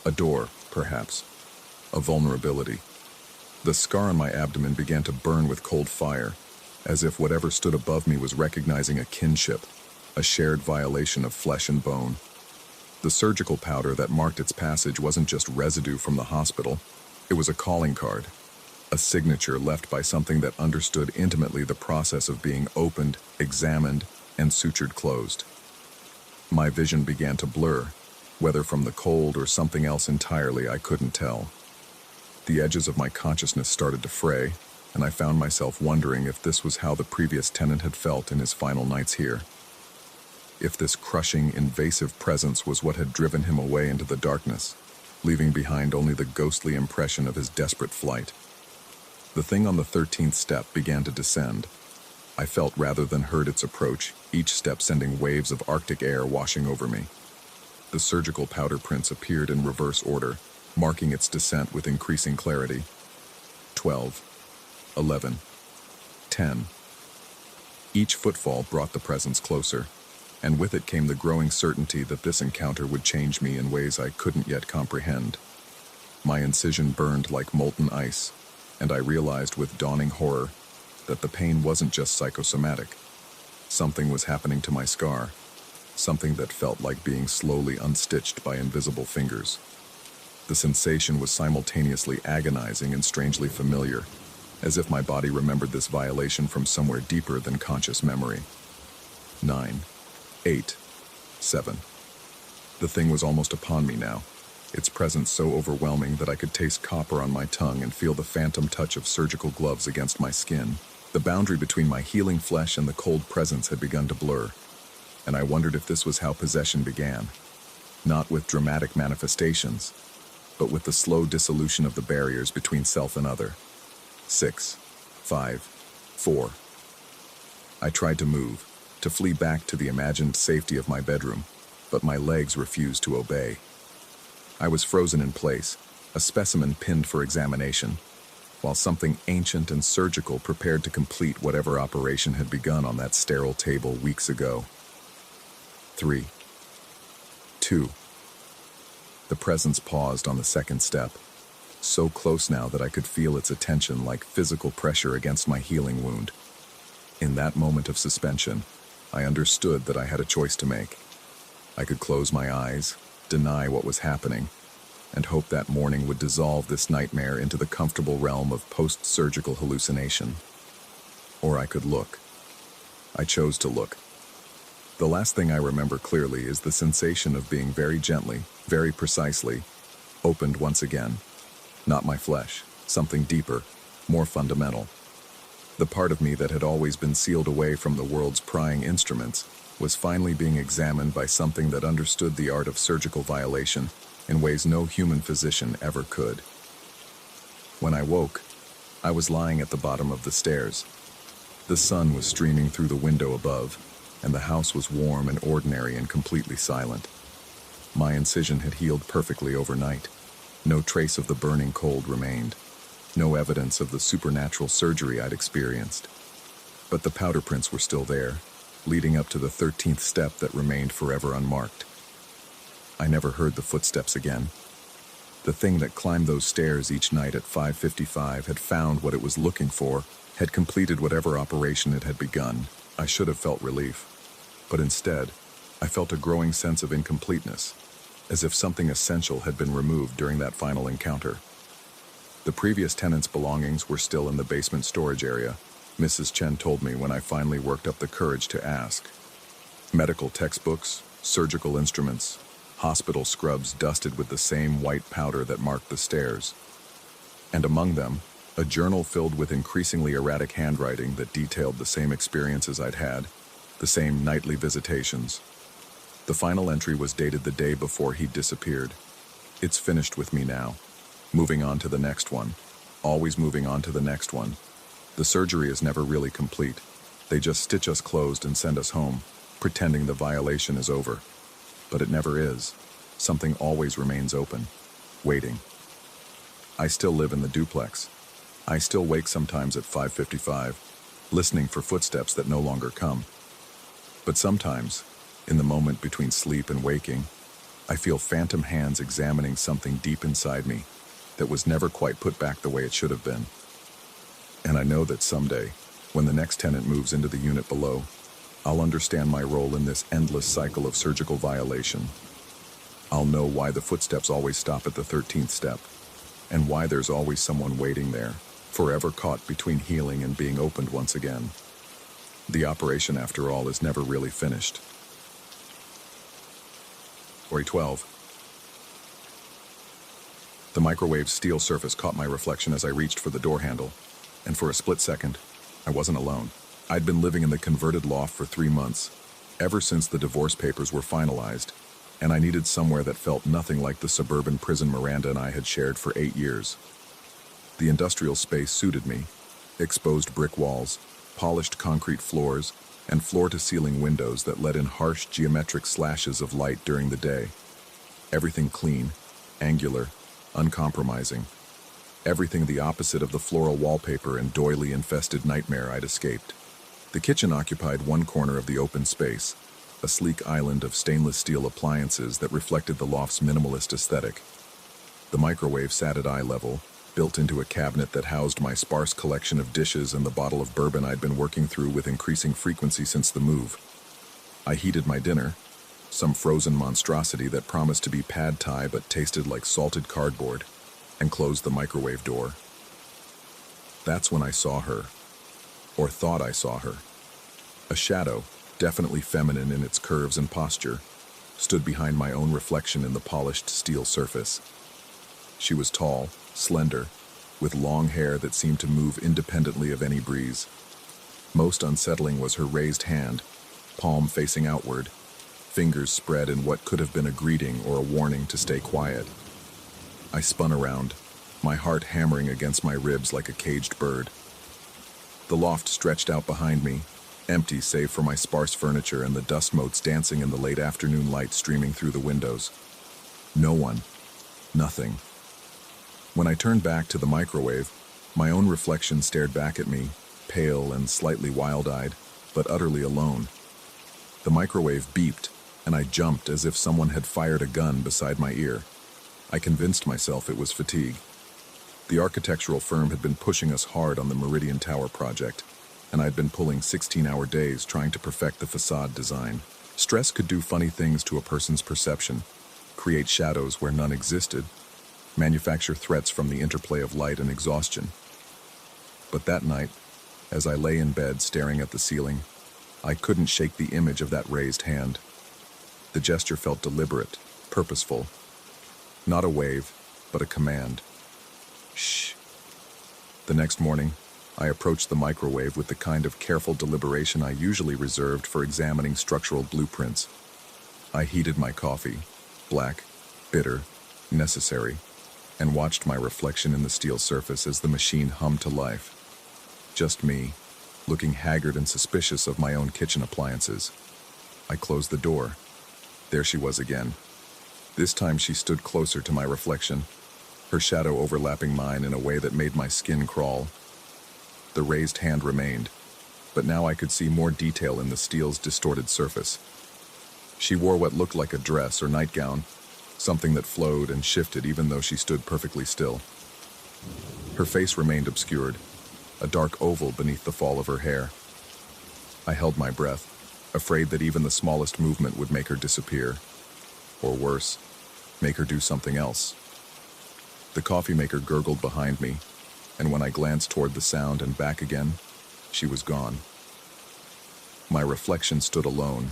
A door, perhaps. A vulnerability. The scar on my abdomen began to burn with cold fire, as if whatever stood above me was recognizing a kinship, a shared violation of flesh and bone. The surgical powder that marked its passage wasn't just residue from the hospital, it was a calling card, a signature left by something that understood intimately the process of being opened, examined, and sutured closed. My vision began to blur, whether from the cold or something else entirely I couldn't tell. The edges of my consciousness started to fray, and I found myself wondering if this was how the previous tenant had felt in his final nights here. If this crushing, invasive presence was what had driven him away into the darkness, leaving behind only the ghostly impression of his desperate flight. The thing on the 13th step began to descend. I felt rather than heard its approach, each step sending waves of Arctic air washing over me. The surgical powder prints appeared in reverse order, marking its descent with increasing clarity. 12, 11, 10. Each footfall brought the presence closer, and with it came the growing certainty that this encounter would change me in ways I couldn't yet comprehend. My incision burned like molten ice, and I realized with dawning horror that the pain wasn't just psychosomatic. Something was happening to my scar, something that felt like being slowly unstitched by invisible fingers. The sensation was simultaneously agonizing and strangely familiar, as if my body remembered this violation from somewhere deeper than conscious memory. 9, 8, 7. The thing was almost upon me now, its presence so overwhelming that I could taste copper on my tongue and feel the phantom touch of surgical gloves against my skin. The boundary between my healing flesh and the cold presence had begun to blur, and I wondered if this was how possession began. Not with dramatic manifestations, but with the slow dissolution of the barriers between self and other. 6, 5, 4. I tried to move, to flee back to the imagined safety of my bedroom, but my legs refused to obey. I was frozen in place, a specimen pinned for examination, while something ancient and surgical prepared to complete whatever operation had begun on that sterile table weeks ago. 3, 2. The presence paused on the second step, so close now that I could feel its attention like physical pressure against my healing wound. In that moment of suspension, I understood that I had a choice to make. I could close my eyes, deny what was happening, and hope that morning would dissolve this nightmare into the comfortable realm of post-surgical hallucination. Or I could look. I chose to look. The last thing I remember clearly is the sensation of being very gently, very precisely, opened once again. Not my flesh, something deeper, more fundamental. The part of me that had always been sealed away from the world's prying instruments was finally being examined by something that understood the art of surgical violation in ways no human physician ever could. When I woke, I was lying at the bottom of the stairs. The sun was streaming through the window above, and the house was warm and ordinary and completely silent. My incision had healed perfectly overnight. No trace of the burning cold remained. No evidence of the supernatural surgery I'd experienced. But the powder prints were still there, leading up to the 13th step that remained forever unmarked. I never heard the footsteps again. The thing that climbed those stairs each night at 5:55 had found what it was looking for, had completed whatever operation it had begun. I should have felt relief. But instead, I felt a growing sense of incompleteness, as if something essential had been removed during that final encounter. The previous tenant's belongings were still in the basement storage area, Mrs. Chen told me when I finally worked up the courage to ask. Medical textbooks, surgical instruments, hospital scrubs dusted with the same white powder that marked the stairs. And among them, a journal filled with increasingly erratic handwriting that detailed the same experiences I'd had, the same nightly visitations. The final entry was dated the day before he'd disappeared. It's finished with me now. Moving on to the next one. Always moving on to the next one. The surgery is never really complete. They just stitch us closed and send us home, pretending the violation is over. But it never is. Something always remains open, waiting. I still live in the duplex. I still wake sometimes at 5:55, listening for footsteps that no longer come. But sometimes, in the moment between sleep and waking, I feel phantom hands examining something deep inside me that was never quite put back the way it should have been. And I know that someday, when the next tenant moves into the unit below, I'll understand my role in this endless cycle of surgical violation. I'll know why the footsteps always stop at the 13th step, and why there's always someone waiting there, forever caught between healing and being opened once again. The operation, after all, is never really finished. Story 12. The microwave's steel surface caught my reflection as I reached for the door handle, and for a split second, I wasn't alone. I'd been living in the converted loft for 3 months, ever since the divorce papers were finalized, and I needed somewhere that felt nothing like the suburban prison Miranda and I had shared for 8 years. The industrial space suited me: exposed brick walls, polished concrete floors, and floor-to-ceiling windows that let in harsh geometric slashes of light during the day. Everything clean, angular, uncompromising. Everything the opposite of the floral wallpaper and doily-infested nightmare I'd escaped. The kitchen occupied one corner of the open space, a sleek island of stainless steel appliances that reflected the loft's minimalist aesthetic. The microwave sat at eye level, built into a cabinet that housed my sparse collection of dishes and the bottle of bourbon I'd been working through with increasing frequency since the move. I heated my dinner, some frozen monstrosity that promised to be pad thai but tasted like salted cardboard, and closed the microwave door. That's when I saw her, or thought I saw her. A shadow, definitely feminine in its curves and posture, stood behind my own reflection in the polished steel surface. She was tall, slender, with long hair that seemed to move independently of any breeze. Most unsettling was her raised hand, palm facing outward, fingers spread in what could have been a greeting or a warning to stay quiet. I spun around, my heart hammering against my ribs like a caged bird. The loft stretched out behind me, empty save for my sparse furniture and the dust motes dancing in the late afternoon light streaming through the windows. No one. Nothing. When I turned back to the microwave, my own reflection stared back at me, pale and slightly wild-eyed, but utterly alone. The microwave beeped, and I jumped as if someone had fired a gun beside my ear. I convinced myself it was fatigue. The architectural firm had been pushing us hard on the Meridian Tower project, and I'd been pulling 16-hour days trying to perfect the facade design. Stress could do funny things to a person's perception, create shadows where none existed, manufacture threats from the interplay of light and exhaustion. But that night, as I lay in bed staring at the ceiling, I couldn't shake the image of that raised hand. The gesture felt deliberate, purposeful. Not a wave, but a command. Shh. The next morning, I approached the microwave with the kind of careful deliberation I usually reserved for examining structural blueprints. I heated my coffee, black, bitter, necessary, and watched my reflection in the steel surface as the machine hummed to life. Just me, looking haggard and suspicious of my own kitchen appliances. I closed the door. There she was again. This time she stood closer to my reflection, her shadow overlapping mine in a way that made my skin crawl. The raised hand remained, but now I could see more detail in the steel's distorted surface. She wore what looked like a dress or nightgown, something that flowed and shifted even though she stood perfectly still. Her face remained obscured, a dark oval beneath the fall of her hair. I held my breath, afraid that even the smallest movement would make her disappear. Or worse, make her do something else. The coffee maker gurgled behind me, and when I glanced toward the sound and back again, she was gone. My reflection stood alone,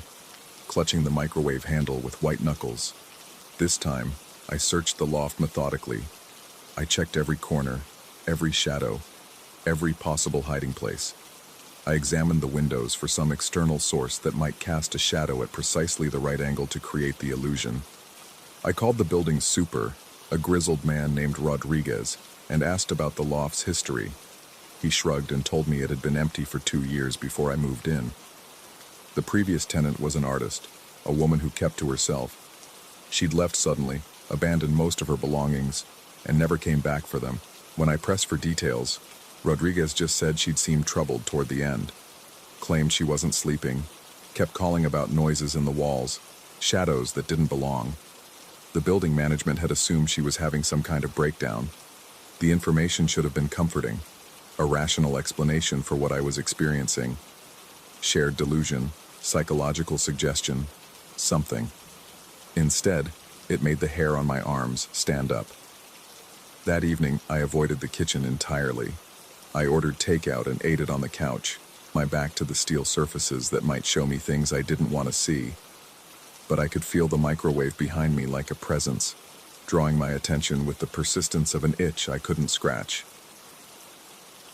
clutching the microwave handle with white knuckles. This time, I searched the loft methodically. I checked every corner, every shadow, every possible hiding place. I examined the windows for some external source that might cast a shadow at precisely the right angle to create the illusion. I called the building Super, a grizzled man named Rodriguez, and asked about the loft's history. He shrugged and told me it had been empty for 2 years before I moved in. The previous tenant was an artist, a woman who kept to herself. She'd left suddenly, abandoned most of her belongings, and never came back for them. When I pressed for details, Rodriguez just said she'd seemed troubled toward the end, claimed she wasn't sleeping, kept calling about noises in the walls, shadows that didn't belong. The building management had assumed she was having some kind of breakdown. The information should have been comforting, a rational explanation for what I was experiencing. Shared delusion, psychological suggestion, something. Instead, it made the hair on my arms stand up. That evening, I avoided the kitchen entirely. I ordered takeout and ate it on the couch, my back to the steel surfaces that might show me things I didn't want to see. But I could feel the microwave behind me like a presence, drawing my attention with the persistence of an itch I couldn't scratch.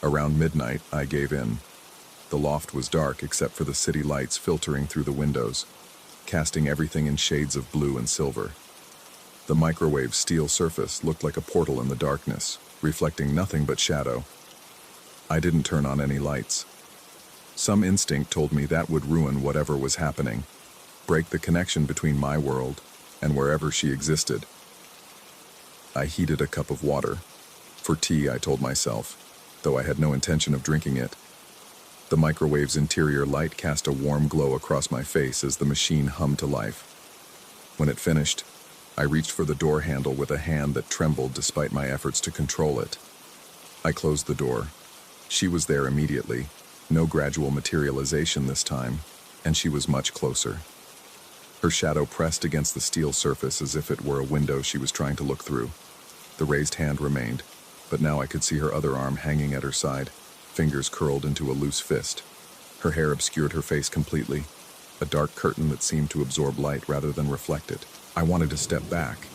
Around midnight, I gave in. The loft was dark except for the city lights filtering through the windows, casting everything in shades of blue and silver. The microwave's steel surface looked like a portal in the darkness, reflecting nothing but shadow. I didn't turn on any lights. Some instinct told me that would ruin whatever was happening, break the connection between my world and wherever she existed. I heated a cup of water. For tea, I told myself, though I had no intention of drinking it. The microwave's interior light cast a warm glow across my face as the machine hummed to life. When it finished, I reached for the door handle with a hand that trembled despite my efforts to control it. I closed the door. She was there immediately, no gradual materialization this time, and she was much closer. Her shadow pressed against the steel surface as if it were a window she was trying to look through. The raised hand remained, but now I could see her other arm hanging at her side, fingers curled into a loose fist. Her hair obscured her face completely, a dark curtain that seemed to absorb light rather than reflect it. I wanted to step back,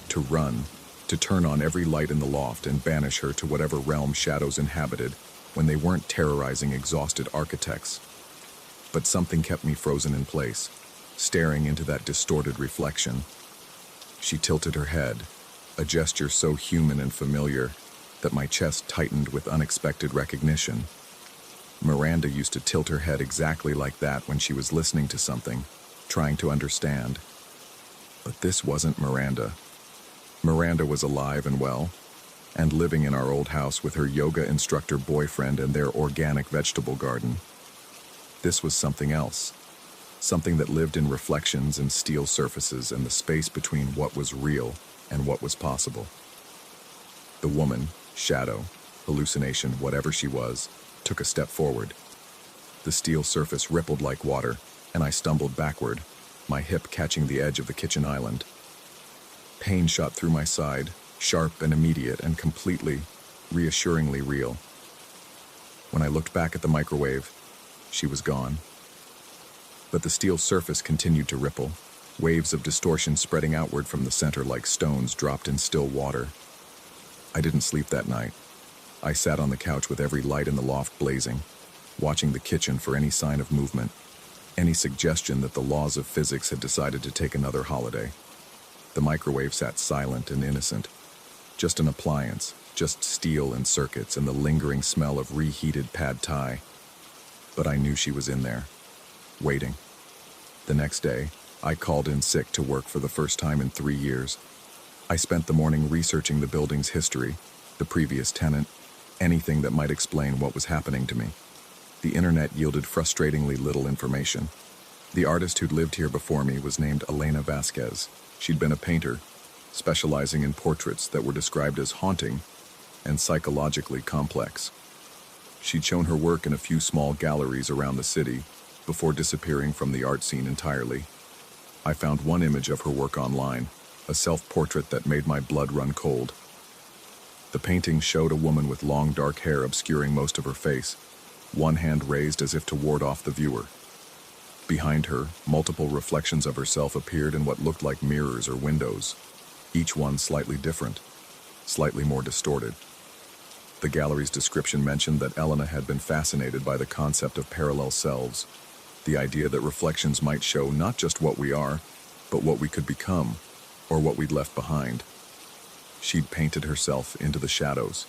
to run, to turn on every light in the loft and banish her to whatever realm shadows inhabited when they weren't terrorizing exhausted architects. But something kept me frozen in place, staring into that distorted reflection. She tilted her head, a gesture so human and familiar that my chest tightened with unexpected recognition. Miranda used to tilt her head exactly like that when she was listening to something, trying to understand. But this wasn't Miranda. Miranda was alive and well, and living in our old house with her yoga instructor boyfriend and their organic vegetable garden. This was something else, something that lived in reflections and steel surfaces and the space between what was real and what was possible. The woman, shadow, hallucination, whatever she was, took a step forward. The steel surface rippled like water, and I stumbled backward, my hip catching the edge of the kitchen island. Pain shot through my side, sharp and immediate and completely, reassuringly real. When I looked back at the microwave, she was gone. But the steel surface continued to ripple, waves of distortion spreading outward from the center like stones dropped in still water. I didn't sleep that night. I sat on the couch with every light in the loft blazing, watching the kitchen for any sign of movement, any suggestion that the laws of physics had decided to take another holiday. The microwave sat silent and innocent, just an appliance, just steel and circuits and the lingering smell of reheated pad thai. But I knew she was in there, waiting. The next day, I called in sick to work for the first time in 3 years. I spent the morning researching the building's history, the previous tenant, anything that might explain what was happening to me. The internet yielded frustratingly little information. The artist who'd lived here before me was named Elena Vasquez. She'd been a painter, specializing in portraits that were described as haunting and psychologically complex. She'd shown her work in a few small galleries around the city before disappearing from the art scene entirely. I found one image of her work online, a self-portrait that made my blood run cold. The painting showed a woman with long dark hair obscuring most of her face, one hand raised as if to ward off the viewer. Behind her, multiple reflections of herself appeared in what looked like mirrors or windows, each one slightly different, slightly more distorted. The gallery's description mentioned that Elena had been fascinated by the concept of parallel selves, the idea that reflections might show not just what we are, but what we could become, or what we'd left behind. She'd painted herself into the shadows.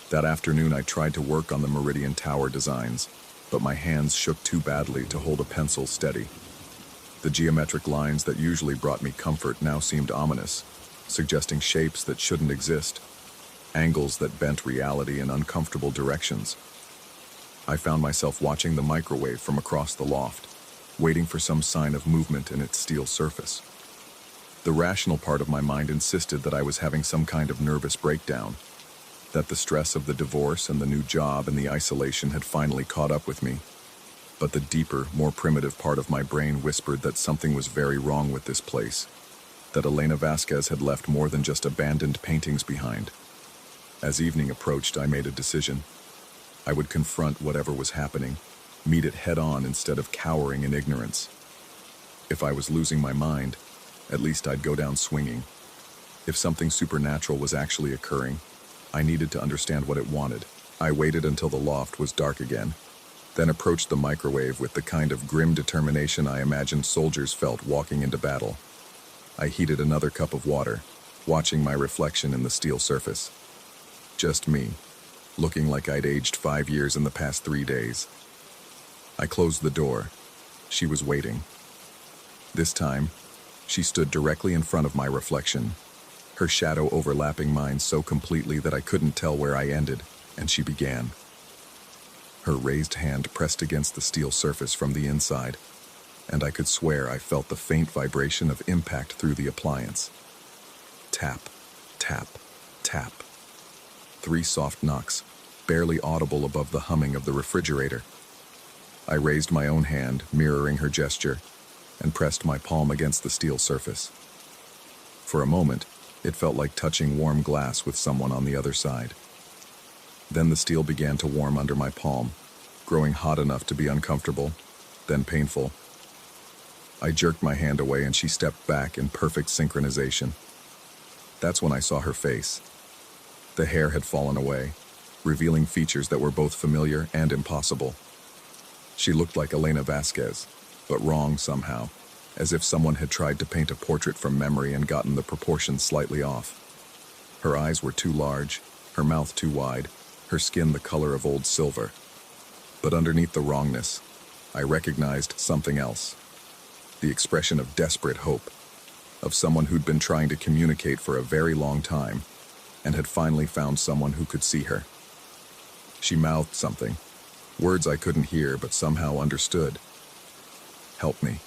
That afternoon I tried to work on the Meridian Tower designs, but my hands shook too badly to hold a pencil steady. The geometric lines that usually brought me comfort now seemed ominous, suggesting shapes that shouldn't exist, angles that bent reality in uncomfortable directions. I found myself watching the microwave from across the loft, waiting for some sign of movement in its steel surface. The rational part of my mind insisted that I was having some kind of nervous breakdown, that the stress of the divorce and the new job and the isolation had finally caught up with me. But the deeper, more primitive part of my brain whispered that something was very wrong with this place, that Elena Vasquez had left more than just abandoned paintings behind. As evening approached, I made a decision. I would confront whatever was happening, meet it head-on instead of cowering in ignorance. If I was losing my mind, at least I'd go down swinging. If something supernatural was actually occurring, I needed to understand what it wanted. I waited until the loft was dark again, then approached the microwave with the kind of grim determination I imagined soldiers felt walking into battle. I heated another cup of water, watching my reflection in the steel surface. Just me, looking like I'd aged 5 years in the past 3 days. I closed the door. She was waiting. This time, she stood directly in front of my reflection, her shadow overlapping mine so completely that I couldn't tell where I ended, and she began. Her raised hand pressed against the steel surface from the inside, and I could swear I felt the faint vibration of impact through the appliance. Tap, tap, tap. 3 soft knocks, barely audible above the humming of the refrigerator. I raised my own hand, mirroring her gesture, and pressed my palm against the steel surface. For a moment, it felt like touching warm glass with someone on the other side. Then the steel began to warm under my palm, growing hot enough to be uncomfortable, then painful. I jerked my hand away and she stepped back in perfect synchronization. That's when I saw her face. The hair had fallen away, revealing features that were both familiar and impossible. She looked like Elena Vasquez, but wrong somehow, as if someone had tried to paint a portrait from memory and gotten the proportions slightly off. Her eyes were too large, her mouth too wide, her skin the color of old silver. But underneath the wrongness, I recognized something else. The expression of desperate hope, of someone who'd been trying to communicate for a very long time, and had finally found someone who could see her. She mouthed something, words I couldn't hear but somehow understood. Help me.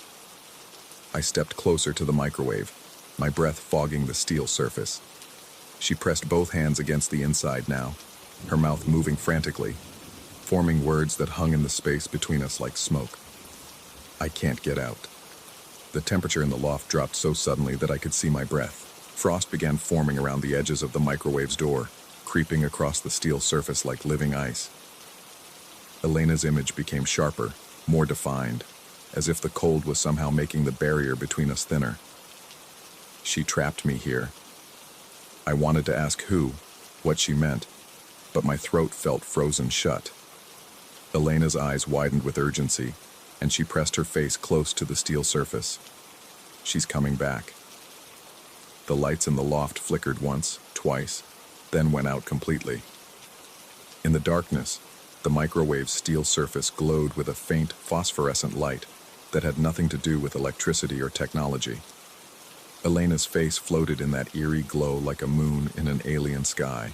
I stepped closer to the microwave, my breath fogging the steel surface. She pressed both hands against the inside now, her mouth moving frantically, forming words that hung in the space between us like smoke. I can't get out. The temperature in the loft dropped so suddenly that I could see my breath. Frost began forming around the edges of the microwave's door, creeping across the steel surface like living ice. Elena's image became sharper, more defined, as if the cold was somehow making the barrier between us thinner. She trapped me here. I wanted to ask who, what she meant, but my throat felt frozen shut. Elena's eyes widened with urgency, and she pressed her face close to the steel surface. She's coming back. The lights in the loft flickered once, twice, then went out completely. In the darkness, the microwave's steel surface glowed with a faint phosphorescent light that had nothing to do with electricity or technology. Elena's face floated in that eerie glow like a moon in an alien sky.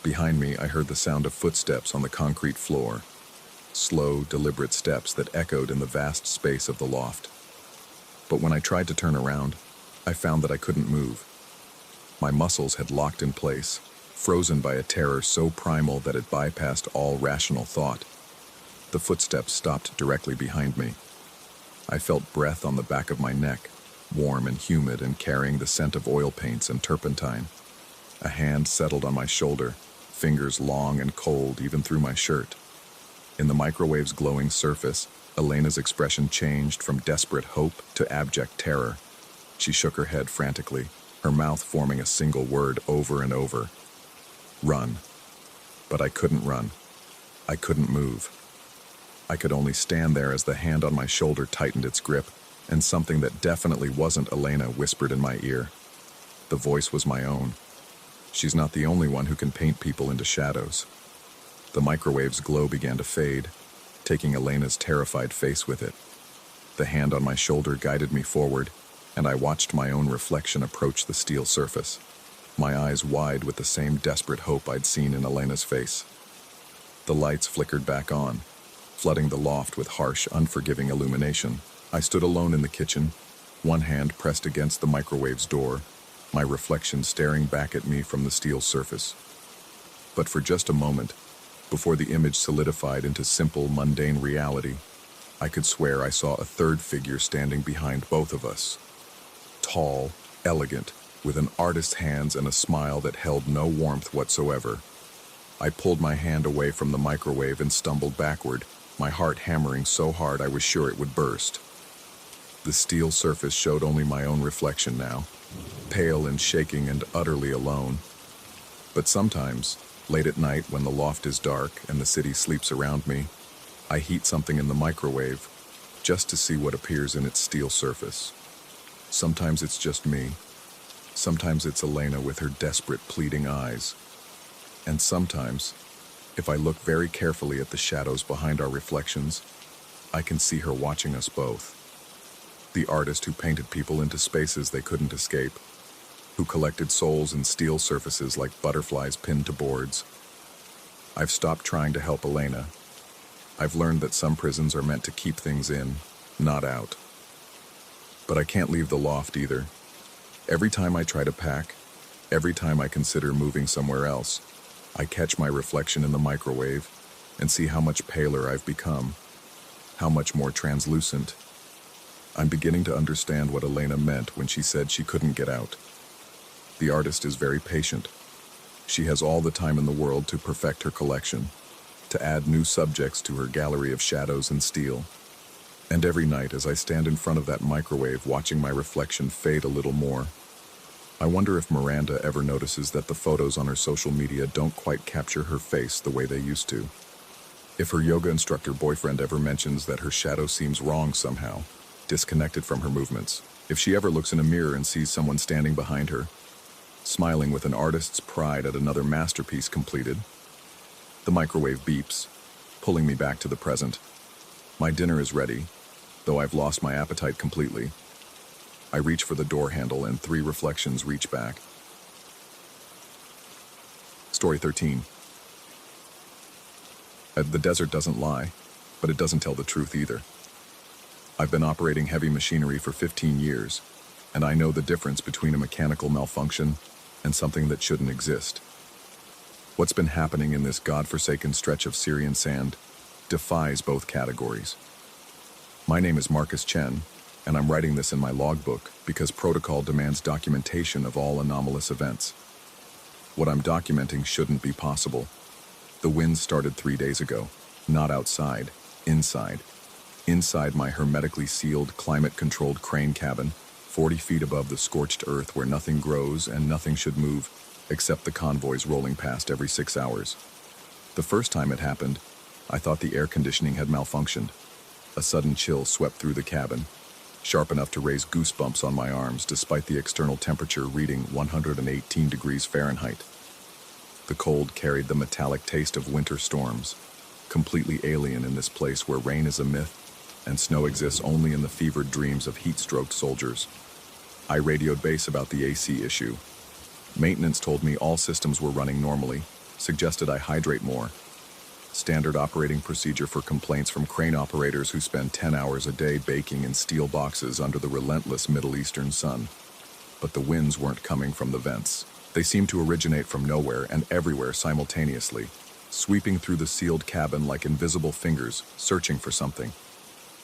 Behind me, I heard the sound of footsteps on the concrete floor, slow, deliberate steps that echoed in the vast space of the loft. But when I tried to turn around, I found that I couldn't move. My muscles had locked in place, frozen by a terror so primal that it bypassed all rational thought. The footsteps stopped directly behind me. I felt breath on the back of my neck, warm and humid and carrying the scent of oil paints and turpentine. A hand settled on my shoulder, fingers long and cold even through my shirt. In the microwave's glowing surface, Elena's expression changed from desperate hope to abject terror. She shook her head frantically, her mouth forming a single word over and over. Run. But I couldn't run. I couldn't move. I could only stand there as the hand on my shoulder tightened its grip, and something that definitely wasn't Elena whispered in my ear. The voice was my own. She's not the only one who can paint people into shadows. The microwave's glow began to fade, taking Elena's terrified face with it. The hand on my shoulder guided me forward, and I watched my own reflection approach the steel surface, my eyes wide with the same desperate hope I'd seen in Elena's face. The lights flickered back on, flooding the loft with harsh, unforgiving illumination. I stood alone in the kitchen, one hand pressed against the microwave's door, my reflection staring back at me from the steel surface. But for just a moment, before the image solidified into simple, mundane reality, I could swear I saw a third figure standing behind both of us. Tall, elegant, with an artist's hands and a smile that held no warmth whatsoever. I pulled my hand away from the microwave and stumbled backward, my heart hammering so hard I was sure it would burst. The steel surface showed only my own reflection now, pale and shaking and utterly alone. But sometimes, late at night when the loft is dark and the city sleeps around me, I heat something in the microwave just to see what appears in its steel surface. Sometimes it's just me. Sometimes it's Elena with her desperate, pleading eyes. And sometimes, if I look very carefully at the shadows behind our reflections, I can see her watching us both. The artist who painted people into spaces they couldn't escape, who collected souls in steel surfaces like butterflies pinned to boards. I've stopped trying to help Elena. I've learned that some prisons are meant to keep things in, not out. But I can't leave the loft either. Every time I try to pack, every time I consider moving somewhere else, I catch my reflection in the microwave and see how much paler I've become, how much more translucent. I'm beginning to understand what Elena meant when she said she couldn't get out. The artist is very patient. She has all the time in the world to perfect her collection, to add new subjects to her gallery of shadows and steel. And every night as I stand in front of that microwave watching my reflection fade a little more, I wonder if Miranda ever notices that the photos on her social media don't quite capture her face the way they used to. If her yoga instructor boyfriend ever mentions that her shadow seems wrong somehow, disconnected from her movements. If she ever looks in a mirror and sees someone standing behind her, smiling with an artist's pride at another masterpiece completed. The microwave beeps, pulling me back to the present. My dinner is ready, though I've lost my appetite completely. I reach for the door handle and 3 reflections reach back. Story 13. The desert doesn't lie, but it doesn't tell the truth either. I've been operating heavy machinery for 15 years, and I know the difference between a mechanical malfunction and something that shouldn't exist. What's been happening in this godforsaken stretch of Syrian sand defies both categories. My name is Marcus Chen, and I'm writing this in my logbook because protocol demands documentation of all anomalous events. What I'm documenting shouldn't be possible. The winds started 3 days ago, not outside, inside. Inside my hermetically sealed, climate-controlled crane cabin, 40 feet above the scorched earth where nothing grows and nothing should move, except the convoys rolling past every 6 hours. The first time it happened, I thought the air conditioning had malfunctioned. A sudden chill swept through the cabin, sharp enough to raise goosebumps on my arms despite the external temperature reading 118 degrees Fahrenheit. The cold carried the metallic taste of winter storms, completely alien in this place where rain is a myth and snow exists only in the fevered dreams of heat-stroked soldiers. I radioed base about the AC issue. Maintenance told me all systems were running normally, suggested I hydrate more. Standard operating procedure for complaints from crane operators who spend 10 hours a day baking in steel boxes under the relentless Middle Eastern sun. But the winds weren't coming from the vents. They seemed to originate from nowhere and everywhere simultaneously, sweeping through the sealed cabin like invisible fingers, searching for something.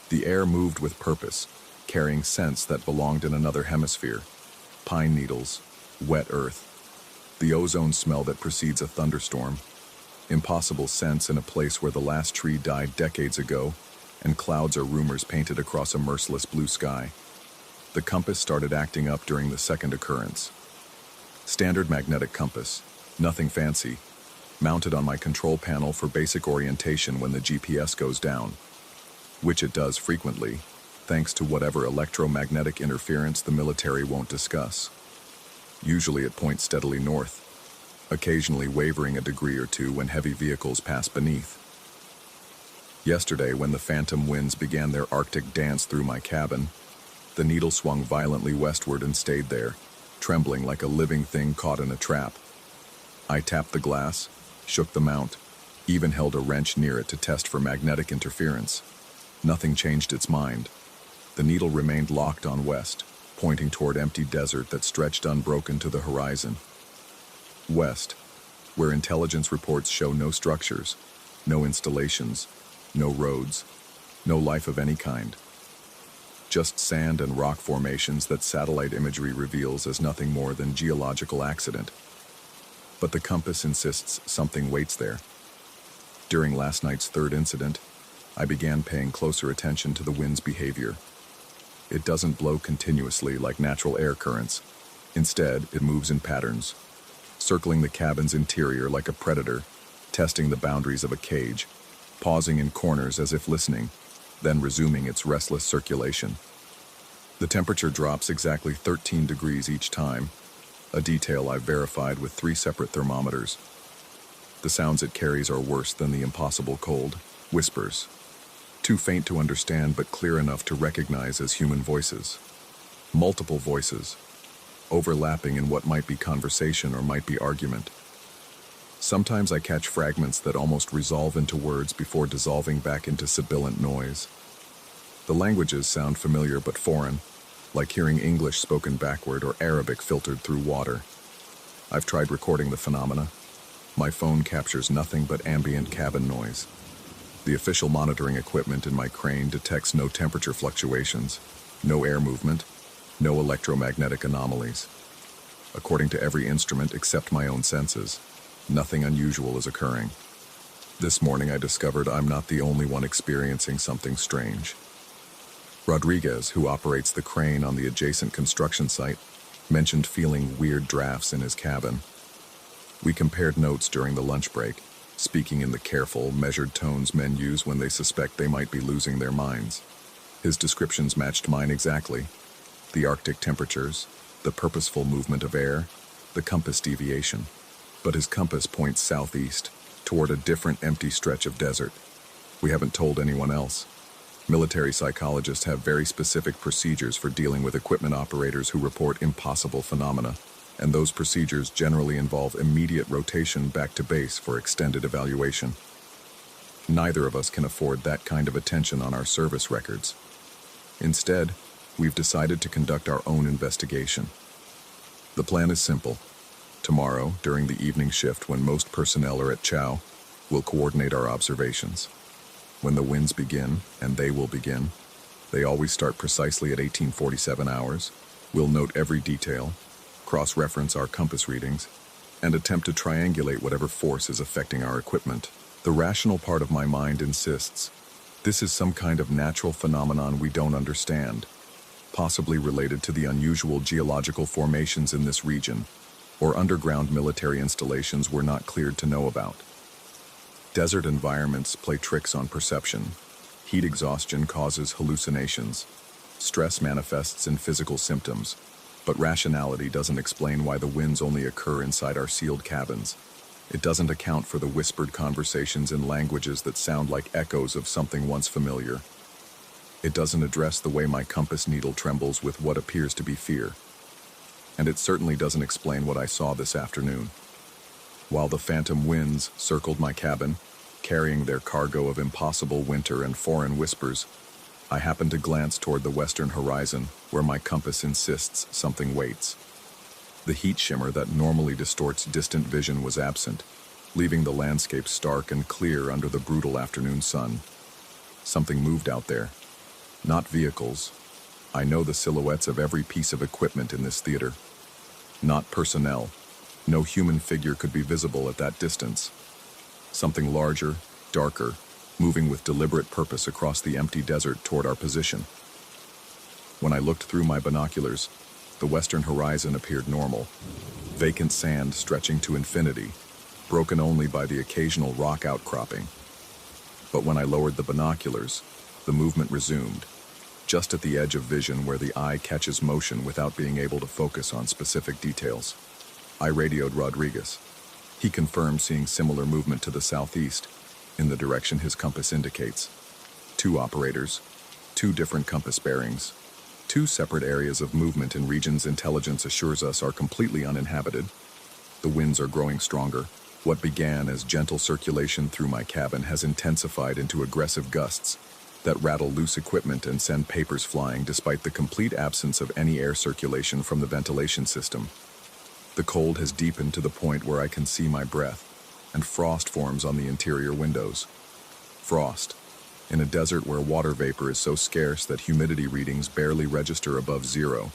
The air moved with purpose, carrying scents that belonged in another hemisphere. Pine needles, wet earth, the ozone smell that precedes a thunderstorm, impossible scents in a place where the last tree died decades ago, and clouds are rumors painted across a merciless blue sky. The compass started acting up during the second occurrence. Standard magnetic compass, nothing fancy, mounted on my control panel for basic orientation when the GPS goes down, which it does frequently, thanks to whatever electromagnetic interference the military won't discuss. Usually it points steadily north, occasionally wavering a degree or two when heavy vehicles pass beneath. Yesterday, when the phantom winds began their Arctic dance through my cabin, the needle swung violently westward and stayed there, trembling like a living thing caught in a trap. I tapped the glass, shook the mount, even held a wrench near it to test for magnetic interference. Nothing changed its mind. The needle remained locked on west, pointing toward empty desert that stretched unbroken to the horizon. West, where intelligence reports show no structures, no installations, no roads, no life of any kind. Just sand and rock formations that satellite imagery reveals as nothing more than geological accident. But the compass insists something waits there. During last night's third incident, I began paying closer attention to the wind's behavior. It doesn't blow continuously like natural air currents. Instead, it moves in patterns, circling the cabin's interior like a predator, testing the boundaries of a cage, pausing in corners as if listening, then resuming its restless circulation. The temperature drops exactly 13 degrees each time, a detail I've verified with 3 separate thermometers. The sounds it carries are worse than the impossible cold, whispers. Too faint to understand but clear enough to recognize as human voices. Multiple voices, overlapping in what might be conversation or might be argument. Sometimes I catch fragments that almost resolve into words before dissolving back into sibilant noise. The languages sound familiar but foreign, like hearing English spoken backward or Arabic filtered through water. I've tried recording the phenomena. My phone captures nothing but ambient cabin noise. The official monitoring equipment in my crane detects no temperature fluctuations, no air movement, no electromagnetic anomalies. According to every instrument except my own senses, nothing unusual is occurring. This morning I discovered I'm not the only one experiencing something strange. Rodriguez, who operates the crane on the adjacent construction site, mentioned feeling weird drafts in his cabin. We compared notes during the lunch break, speaking in the careful, measured tones men use when they suspect they might be losing their minds. His descriptions matched mine exactly. The Arctic temperatures, the purposeful movement of air, the compass deviation. But his compass points southeast, toward a different empty stretch of desert. We haven't told anyone else. Military psychologists have very specific procedures for dealing with equipment operators who report impossible phenomena, and those procedures generally involve immediate rotation back to base for extended evaluation. Neither of us can afford that kind of attention on our service records. Instead, we've decided to conduct our own investigation. The plan is simple. Tomorrow, during the evening shift when most personnel are at chow, we'll coordinate our observations. When the winds begin, and they will begin, they always start precisely at 1847 hours. We'll note every detail, cross-reference our compass readings, and attempt to triangulate whatever force is affecting our equipment. The rational part of my mind insists this is some kind of natural phenomenon we don't understand, possibly related to the unusual geological formations in this region, or underground military installations we're not cleared to know about. Desert environments play tricks on perception. Heat exhaustion causes hallucinations. Stress manifests in physical symptoms, but rationality doesn't explain why the winds only occur inside our sealed cabins. It doesn't account for the whispered conversations in languages that sound like echoes of something once familiar. It doesn't address the way my compass needle trembles with what appears to be fear. And it certainly doesn't explain what I saw this afternoon. While the phantom winds circled my cabin, carrying their cargo of impossible winter and foreign whispers, I happened to glance toward the western horizon, where my compass insists something waits. The heat shimmer that normally distorts distant vision was absent, leaving the landscape stark and clear under the brutal afternoon sun. Something moved out there. Not vehicles. I know the silhouettes of every piece of equipment in this theater. Not personnel. No human figure could be visible at that distance. Something larger, darker, moving with deliberate purpose across the empty desert toward our position. When I looked through my binoculars, the western horizon appeared normal, vacant sand stretching to infinity, broken only by the occasional rock outcropping. But when I lowered the binoculars, the movement resumed, just at the edge of vision where the eye catches motion without being able to focus on specific details. I radioed Rodriguez. He confirmed seeing similar movement to the southeast, in the direction his compass indicates. 2 operators, 2 different compass bearings, 2 separate areas of movement in regions intelligence assures us are completely uninhabited. The winds are growing stronger. What began as gentle circulation through my cabin has intensified into aggressive gusts that rattle loose equipment and send papers flying despite the complete absence of any air circulation from the ventilation system. The cold has deepened to the point where I can see my breath, and frost forms on the interior windows. Frost, in a desert where water vapor is so scarce that humidity readings barely register above 0.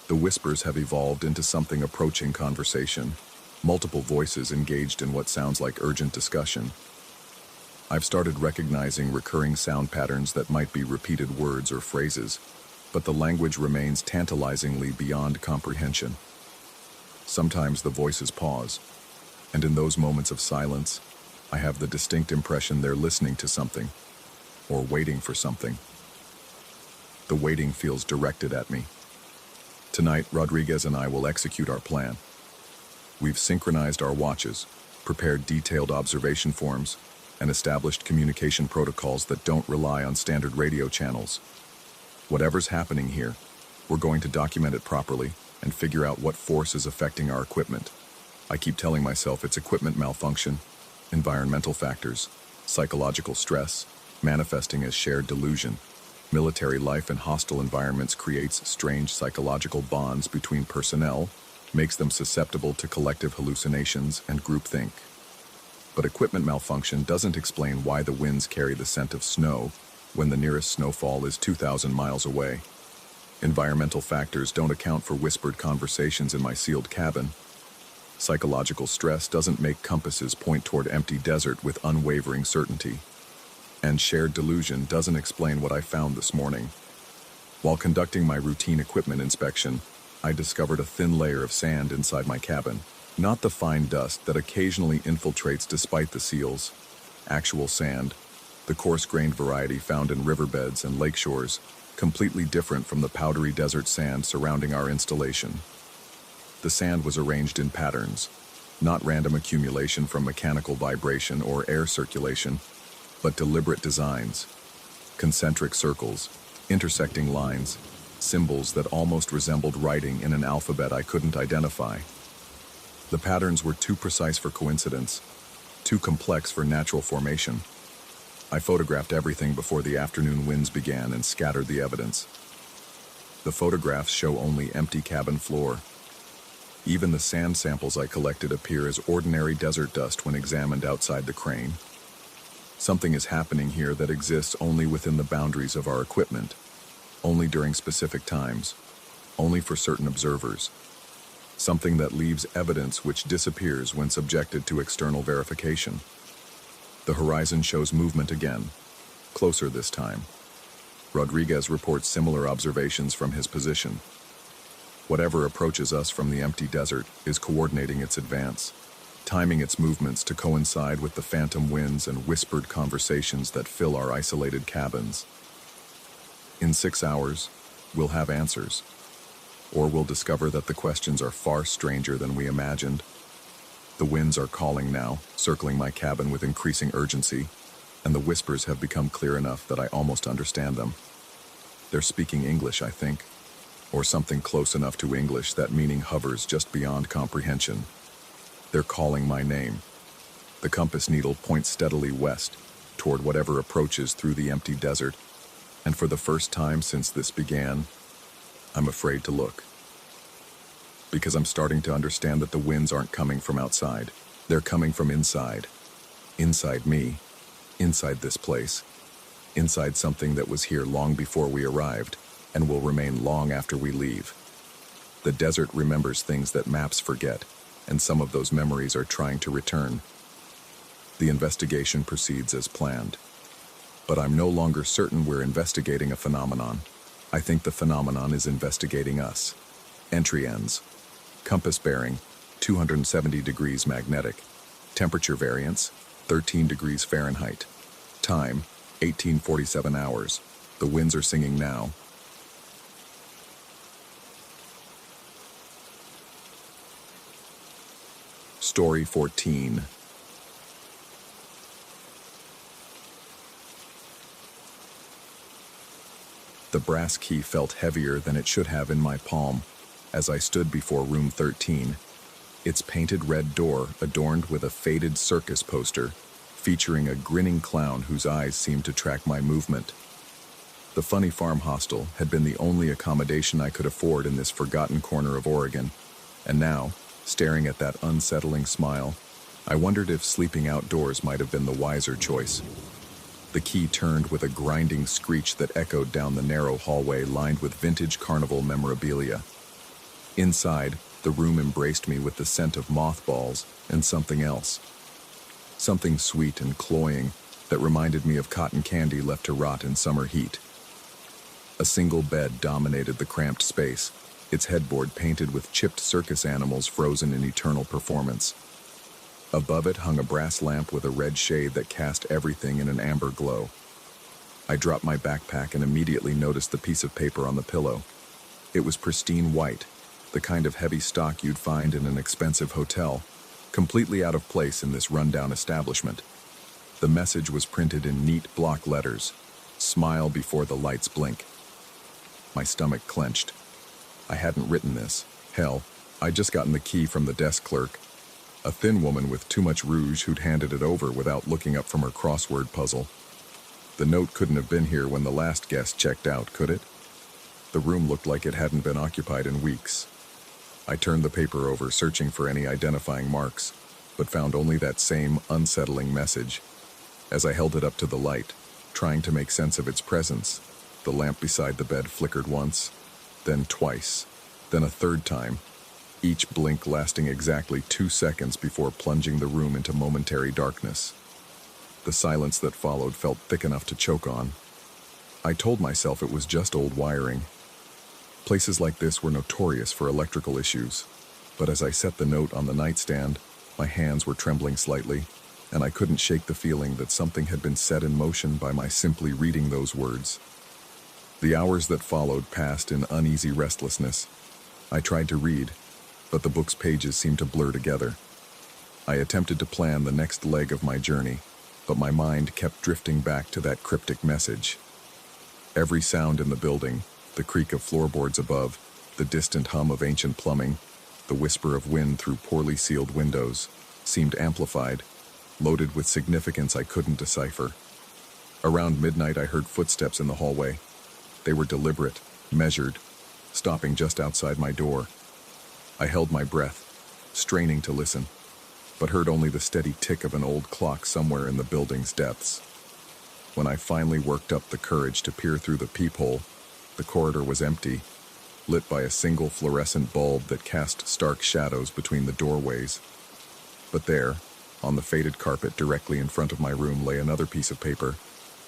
The whispers have evolved into something approaching conversation, multiple voices engaged in what sounds like urgent discussion. I've started recognizing recurring sound patterns that might be repeated words or phrases, but the language remains tantalizingly beyond comprehension. Sometimes the voices pause, and in those moments of silence, I have the distinct impression they're listening to something, or waiting for something. The waiting feels directed at me. Tonight, Rodriguez and I will execute our plan. We've synchronized our watches, prepared detailed observation forms, and established communication protocols that don't rely on standard radio channels. Whatever's happening here, we're going to document it properly and figure out what force is affecting our equipment. I keep telling myself it's equipment malfunction, environmental factors, psychological stress, manifesting as shared delusion. Military life in hostile environments creates strange psychological bonds between personnel, makes them susceptible to collective hallucinations and groupthink. But equipment malfunction doesn't explain why the winds carry the scent of snow when the nearest snowfall is 2,000 miles away. Environmental factors don't account for whispered conversations in my sealed cabin. Psychological stress doesn't make compasses point toward empty desert with unwavering certainty. And shared delusion doesn't explain what I found this morning. While conducting my routine equipment inspection, I discovered a thin layer of sand inside my cabin. Not the fine dust that occasionally infiltrates despite the seals. Actual sand, the coarse-grained variety found in riverbeds and lake shores, completely different from the powdery desert sand surrounding our installation. The sand was arranged in patterns, not random accumulation from mechanical vibration or air circulation, but deliberate designs, concentric circles, intersecting lines, symbols that almost resembled writing in an alphabet I couldn't identify. The patterns were too precise for coincidence, too complex for natural formation. I photographed everything before the afternoon winds began and scattered the evidence. The photographs show only empty cabin floor. Even the sand samples I collected appear as ordinary desert dust when examined outside the crane. Something is happening here that exists only within the boundaries of our equipment, only during specific times, only for certain observers. Something that leaves evidence which disappears when subjected to external verification. The horizon shows movement again, closer this time. Rodriguez reports similar observations from his position. Whatever approaches us from the empty desert is coordinating its advance, timing its movements to coincide with the phantom winds and whispered conversations that fill our isolated cabins. In 6 hours, we'll have answers, or we'll discover that the questions are far stranger than we imagined. The winds are calling now, circling my cabin with increasing urgency, and the whispers have become clear enough that I almost understand them. They're speaking English, I think, or something close enough to English that meaning hovers just beyond comprehension. They're calling my name. The compass needle points steadily west, toward whatever approaches through the empty desert, and for the first time since this began, I'm afraid to look. Because I'm starting to understand that the winds aren't coming from outside. They're coming from inside. Inside me. Inside this place. Inside something that was here long before we arrived, and will remain long after we leave. The desert remembers things that maps forget, and some of those memories are trying to return. The investigation proceeds as planned. But I'm no longer certain we're investigating a phenomenon. I think the phenomenon is investigating us. Entry ends. Compass bearing, 270 degrees magnetic. Temperature variance, 13 degrees Fahrenheit. Time, 1847 hours. The winds are singing now. Story 14. The brass key felt heavier than it should have in my palm as I stood before room 13, its painted red door adorned with a faded circus poster featuring a grinning clown whose eyes seemed to track my movement. The funny farm hostel had been the only accommodation I could afford in this forgotten corner of Oregon, and now, staring at that unsettling smile, I wondered if sleeping outdoors might have been the wiser choice. The key turned with a grinding screech that echoed down the narrow hallway lined with vintage carnival memorabilia. Inside, the room embraced me with the scent of mothballs and something else. Something sweet and cloying that reminded me of cotton candy left to rot in summer heat. A single bed dominated the cramped space, its headboard painted with chipped circus animals frozen in eternal performance. Above it hung a brass lamp with a red shade that cast everything in an amber glow. I dropped my backpack and immediately noticed the piece of paper on the pillow. It was pristine white, the kind of heavy stock you'd find in an expensive hotel, completely out of place in this rundown establishment. The message was printed in neat block letters, "Smile before the lights blink." My stomach clenched. I hadn't written this. Hell, I'd just gotten the key from the desk clerk, a thin woman with too much rouge who'd handed it over without looking up from her crossword puzzle. The note couldn't have been here when the last guest checked out, could it? The room looked like it hadn't been occupied in weeks. I turned the paper over, searching for any identifying marks, but found only that same unsettling message. As I held it up to the light, trying to make sense of its presence, the lamp beside the bed flickered once, then twice, then a third time, each blink lasting exactly 2 seconds before plunging the room into momentary darkness. The silence that followed felt thick enough to choke on. I told myself it was just old wiring. Places like this were notorious for electrical issues, but as I set the note on the nightstand, my hands were trembling slightly, and I couldn't shake the feeling that something had been set in motion by my simply reading those words. The hours that followed passed in uneasy restlessness. I tried to read, but the book's pages seemed to blur together. I attempted to plan the next leg of my journey, but my mind kept drifting back to that cryptic message. Every sound in the building, the creak of floorboards above, the distant hum of ancient plumbing, the whisper of wind through poorly sealed windows, seemed amplified, loaded with significance I couldn't decipher. Around midnight I heard footsteps in the hallway. They were deliberate, measured, stopping just outside my door. I held my breath, straining to listen, but heard only the steady tick of an old clock somewhere in the building's depths. When I finally worked up the courage to peer through the peephole, the corridor was empty, lit by a single fluorescent bulb that cast stark shadows between the doorways. But there, on the faded carpet directly in front of my room, lay another piece of paper.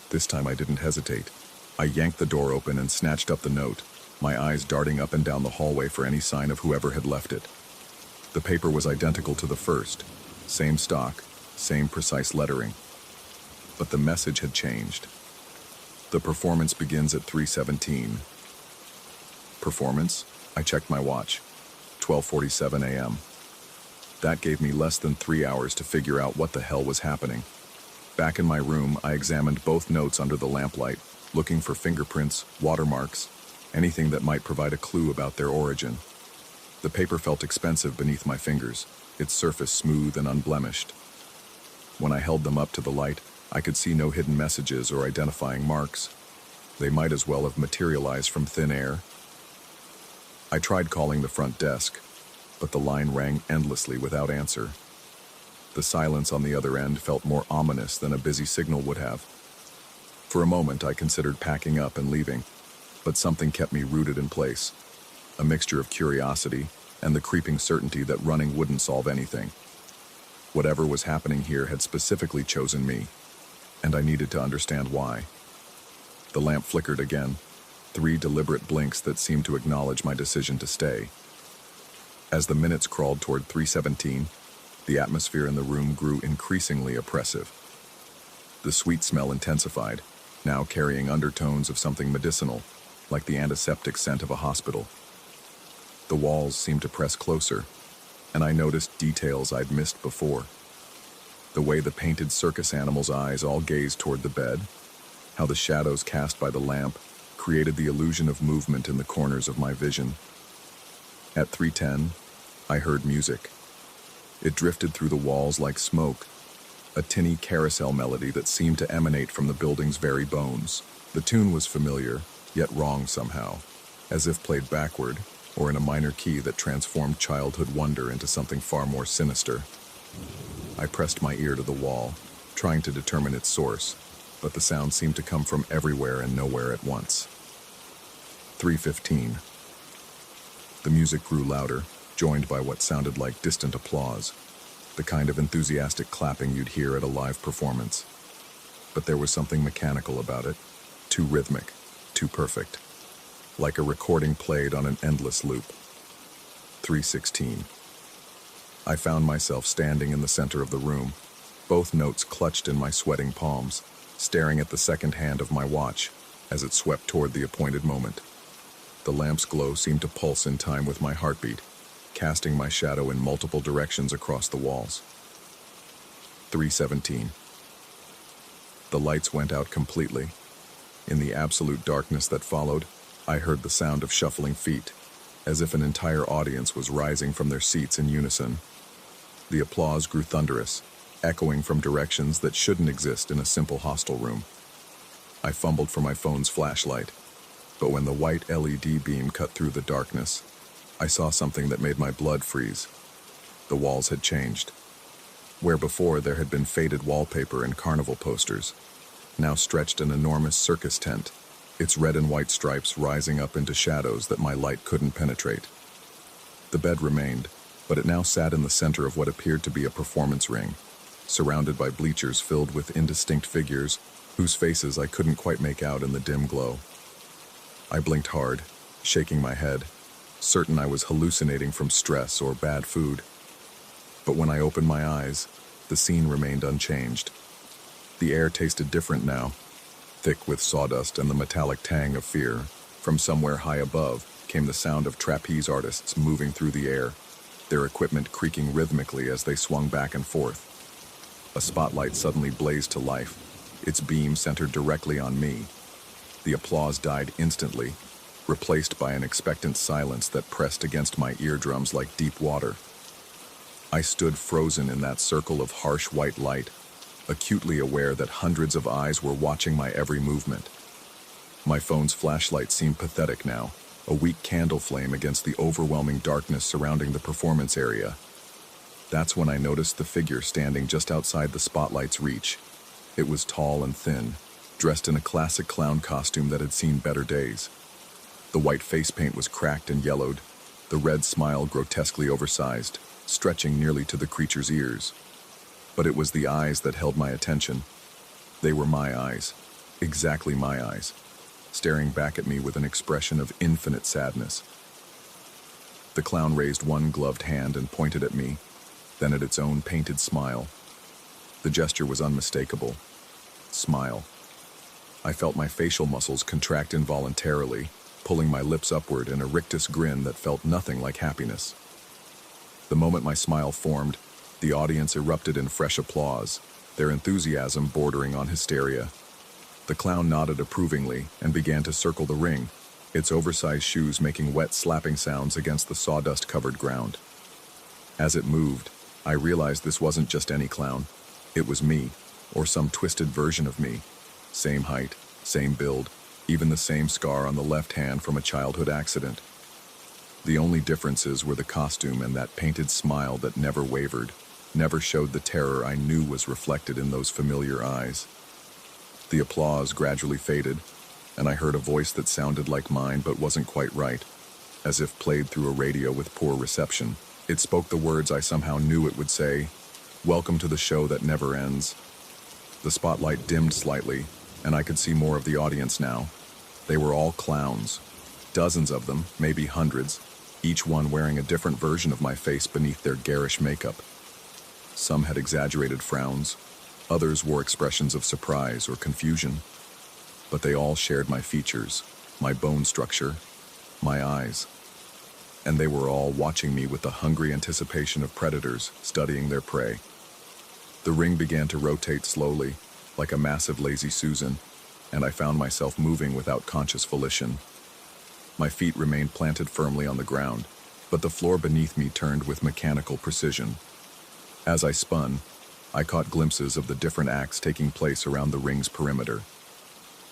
This time I didn't hesitate. I yanked the door open and snatched up the note, my eyes darting up and down the hallway for any sign of whoever had left it. The paper was identical to the first, same stock, same precise lettering. But the message had changed. The performance begins at 3:17. Performance? I checked my watch. 12:47 a.m. That gave me less than 3 hours to figure out what the hell was happening. Back in my room, I examined both notes under the lamplight, looking for fingerprints, watermarks, anything that might provide a clue about their origin. The paper felt expensive beneath my fingers, its surface smooth and unblemished. When I held them up to the light, I could see no hidden messages or identifying marks. They might as well have materialized from thin air. I tried calling the front desk, but the line rang endlessly without answer. The silence on the other end felt more ominous than a busy signal would have. For a moment, I considered packing up and leaving, but something kept me rooted in place. A mixture of curiosity and the creeping certainty that running wouldn't solve anything. Whatever was happening here had specifically chosen me, and I needed to understand why. The lamp flickered again, 3 deliberate blinks that seemed to acknowledge my decision to stay. As the minutes crawled toward 3:17, the atmosphere in the room grew increasingly oppressive. The sweet smell intensified, now carrying undertones of something medicinal, like the antiseptic scent of a hospital. The walls seemed to press closer, and I noticed details I'd missed before. The way the painted circus animals' eyes all gazed toward the bed, how the shadows cast by the lamp created the illusion of movement in the corners of my vision. At 3:10, I heard music. It drifted through the walls like smoke, a tinny carousel melody that seemed to emanate from the building's very bones. The tune was familiar, yet wrong somehow, as if played backward, or in a minor key that transformed childhood wonder into something far more sinister. I pressed my ear to the wall, trying to determine its source, but the sound seemed to come from everywhere and nowhere at once. 3:15. The music grew louder, joined by what sounded like distant applause, the kind of enthusiastic clapping you'd hear at a live performance. But there was something mechanical about it, too rhythmic, too perfect, like a recording played on an endless loop. 3:16. I found myself standing in the center of the room, both notes clutched in my sweating palms, staring at the second hand of my watch as it swept toward the appointed moment. The lamp's glow seemed to pulse in time with my heartbeat, casting my shadow in multiple directions across the walls. 3:17. The lights went out completely. In the absolute darkness that followed, I heard the sound of shuffling feet, as if an entire audience was rising from their seats in unison. The applause grew thunderous, echoing from directions that shouldn't exist in a simple hostel room. I fumbled for my phone's flashlight, but when the white LED beam cut through the darkness, I saw something that made my blood freeze. The walls had changed. Where before there had been faded wallpaper and carnival posters, now stretched an enormous circus tent, its red and white stripes rising up into shadows that my light couldn't penetrate. The bed remained, but it now sat in the center of what appeared to be a performance ring, surrounded by bleachers filled with indistinct figures whose faces I couldn't quite make out in the dim glow. I blinked hard, shaking my head, certain I was hallucinating from stress or bad food. But when I opened my eyes, the scene remained unchanged. The air tasted different now, thick with sawdust and the metallic tang of fear. From somewhere high above came the sound of trapeze artists moving through the air, their equipment creaking rhythmically as they swung back and forth. A spotlight suddenly blazed to life, its beam centered directly on me. The applause died instantly, replaced by an expectant silence that pressed against my eardrums like deep water. I stood frozen in that circle of harsh white light, acutely aware that hundreds of eyes were watching my every movement. My phone's flashlight seemed pathetic now, a weak candle flame against the overwhelming darkness surrounding the performance area. That's when I noticed the figure standing just outside the spotlight's reach. It was tall and thin, dressed in a classic clown costume that had seen better days. The white face paint was cracked and yellowed, the red smile grotesquely oversized, stretching nearly to the creature's ears. But it was the eyes that held my attention. They were my eyes, exactly my eyes, staring back at me with an expression of infinite sadness. The clown raised one gloved hand and pointed at me, then at its own painted smile. The gesture was unmistakable. Smile. I felt my facial muscles contract involuntarily, pulling my lips upward in a rictus grin that felt nothing like happiness. The moment my smile formed, the audience erupted in fresh applause, their enthusiasm bordering on hysteria. The clown nodded approvingly and began to circle the ring, its oversized shoes making wet slapping sounds against the sawdust-covered ground. As it moved, I realized this wasn't just any clown. It was me, or some twisted version of me. Same height, same build, even the same scar on the left hand from a childhood accident. The only differences were the costume and that painted smile that never wavered, never showed the terror I knew was reflected in those familiar eyes. The applause gradually faded, and I heard a voice that sounded like mine but wasn't quite right, as if played through a radio with poor reception. It spoke the words I somehow knew it would say, "Welcome to the show that never ends." The spotlight dimmed slightly, and I could see more of the audience now. They were all clowns. Dozens of them, maybe hundreds, each one wearing a different version of my face beneath their garish makeup. Some had exaggerated frowns, others wore expressions of surprise or confusion, but they all shared my features, my bone structure, my eyes. And they were all watching me with the hungry anticipation of predators studying their prey. The ring began to rotate slowly, like a massive lazy Susan, and I found myself moving without conscious volition. My feet remained planted firmly on the ground, but the floor beneath me turned with mechanical precision. As I spun, I caught glimpses of the different acts taking place around the ring's perimeter.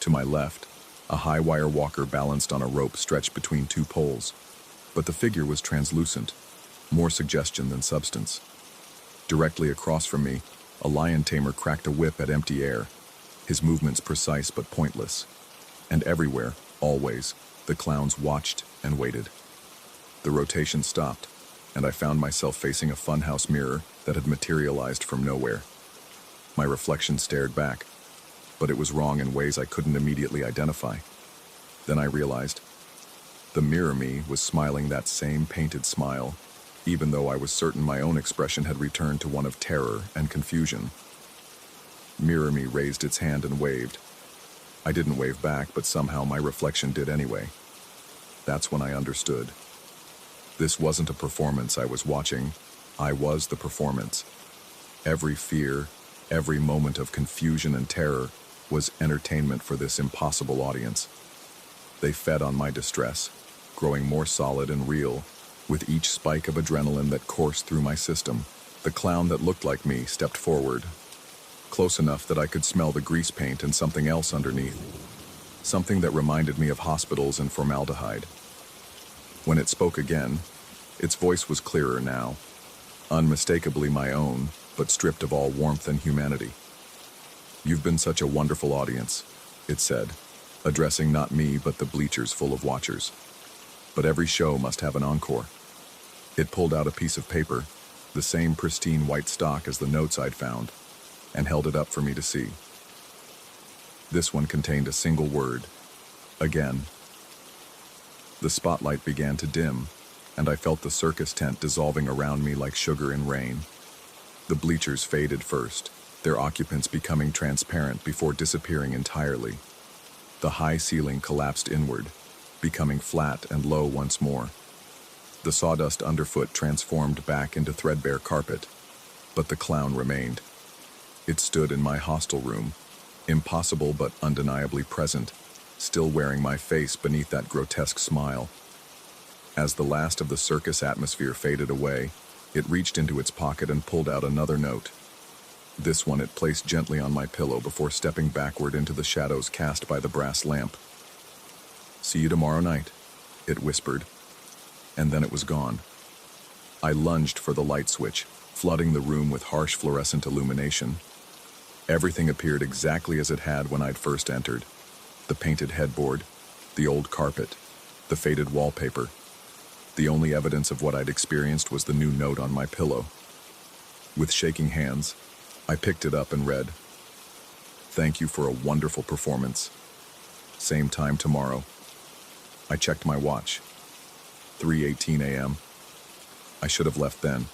To my left, a high-wire walker balanced on a rope stretched between two poles, but the figure was translucent, more suggestion than substance. Directly across from me, a lion tamer cracked a whip at empty air, his movements precise but pointless. And everywhere, always, the clowns watched and waited. The rotation stopped, and I found myself facing a funhouse mirror that had materialized from nowhere. My reflection stared back, but it was wrong in ways I couldn't immediately identify. Then I realized the mirror me was smiling that same painted smile, even though I was certain my own expression had returned to one of terror and confusion. Mirror me raised its hand and waved. I didn't wave back, but somehow my reflection did anyway. That's when I understood. This wasn't a performance I was watching. I was the performance. Every fear, every moment of confusion and terror was entertainment for this impossible audience. They fed on my distress, growing more solid and real, with each spike of adrenaline that coursed through my system. The clown that looked like me stepped forward, close enough that I could smell the grease paint and something else underneath, something that reminded me of hospitals and formaldehyde. When it spoke again, its voice was clearer now, unmistakably my own, but stripped of all warmth and humanity. "You've been such a wonderful audience," it said, addressing not me but the bleachers full of watchers. "But every show must have an encore." It pulled out a piece of paper, the same pristine white stock as the notes I'd found, and held it up for me to see. This one contained a single word: again. The spotlight began to dim, and I felt the circus tent dissolving around me like sugar in rain. The bleachers faded first, their occupants becoming transparent before disappearing entirely. The high ceiling collapsed inward, becoming flat and low once more. The sawdust underfoot transformed back into threadbare carpet, but the clown remained. It stood in my hostel room, impossible but undeniably present, still wearing my face beneath that grotesque smile. As the last of the circus atmosphere faded away, it reached into its pocket and pulled out another note. This one it placed gently on my pillow before stepping backward into the shadows cast by the brass lamp. "See you tomorrow night. it whispered, and then it was gone. I lunged for the light switch, flooding the room with harsh fluorescent illumination. Everything appeared exactly as it had when I'd first entered. The painted headboard, the old carpet, the faded wallpaper. The only evidence of what I'd experienced was the new note on my pillow. With shaking hands, I picked it up and read, "Thank you for a wonderful performance. Same time tomorrow." I checked my watch. 3:18 a.m. I should have left then.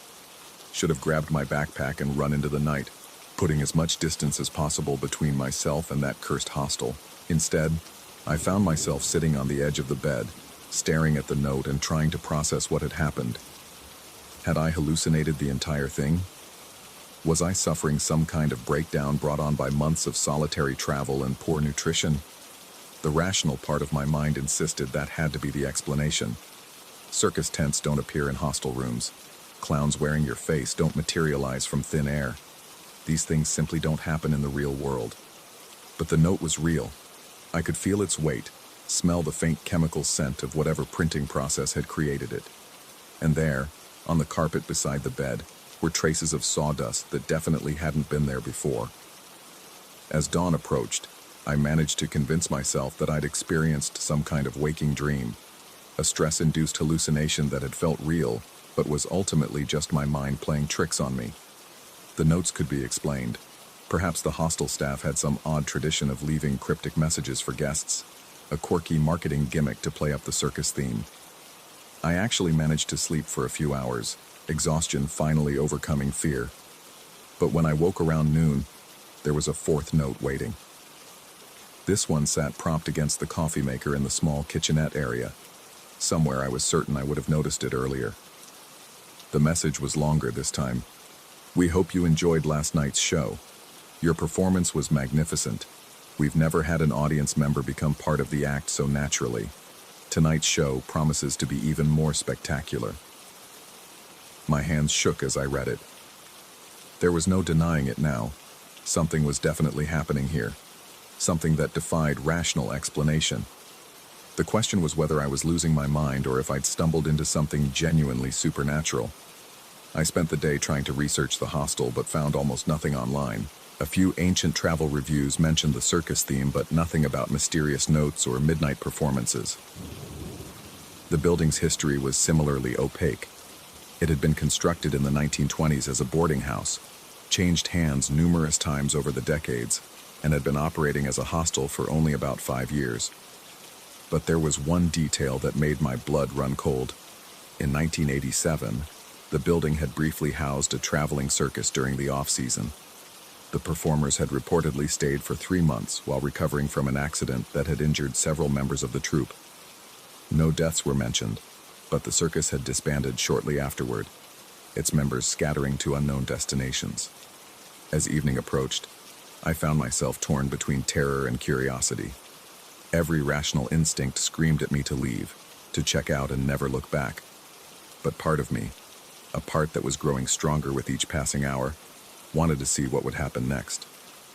Should have grabbed my backpack and run into the night, putting as much distance as possible between myself and that cursed hostel. Instead, I found myself sitting on the edge of the bed, staring at the note and trying to process what had happened. Had I hallucinated the entire thing? Was I suffering some kind of breakdown brought on by months of solitary travel and poor nutrition? The rational part of my mind insisted that had to be the explanation. Circus tents don't appear in hostel rooms. Clowns wearing your face don't materialize from thin air. These things simply don't happen in the real world. But the note was real. I could feel its weight, smell the faint chemical scent of whatever printing process had created it. And there, on the carpet beside the bed, were traces of sawdust that definitely hadn't been there before. As dawn approached, I managed to convince myself that I'd experienced some kind of waking dream, a stress-induced hallucination that had felt real, but was ultimately just my mind playing tricks on me. The notes could be explained. Perhaps the hostel staff had some odd tradition of leaving cryptic messages for guests, a quirky marketing gimmick to play up the circus theme. I actually managed to sleep for a few hours, exhaustion finally overcoming fear. But when I woke around noon, there was a fourth note waiting. This one sat propped against the coffee maker in the small kitchenette area. Somewhere I was certain I would have noticed it earlier. The message was longer this time. "We hope you enjoyed last night's show. Your performance was magnificent. We've never had an audience member become part of the act so naturally. Tonight's show promises to be even more spectacular." My hands shook as I read it. There was no denying it now. Something was definitely happening here. Something that defied rational explanation. The question was whether I was losing my mind or if I'd stumbled into something genuinely supernatural. I spent the day trying to research the hostel but found almost nothing online. A few ancient travel reviews mentioned the circus theme, but nothing about mysterious notes or midnight performances. The building's history was similarly opaque. It had been constructed in the 1920s as a boarding house, changed hands numerous times over the decades, and had been operating as a hostel for only about 5 years. But there was one detail that made my blood run cold. In 1987, the building had briefly housed a traveling circus during the off-season. The performers had reportedly stayed for 3 months while recovering from an accident that had injured several members of the troupe. No deaths were mentioned, but the circus had disbanded shortly afterward, its members scattering to unknown destinations. As evening approached, I found myself torn between terror and curiosity. Every rational instinct screamed at me to leave, to check out and never look back. But part of me, a part that was growing stronger with each passing hour, wanted to see what would happen next.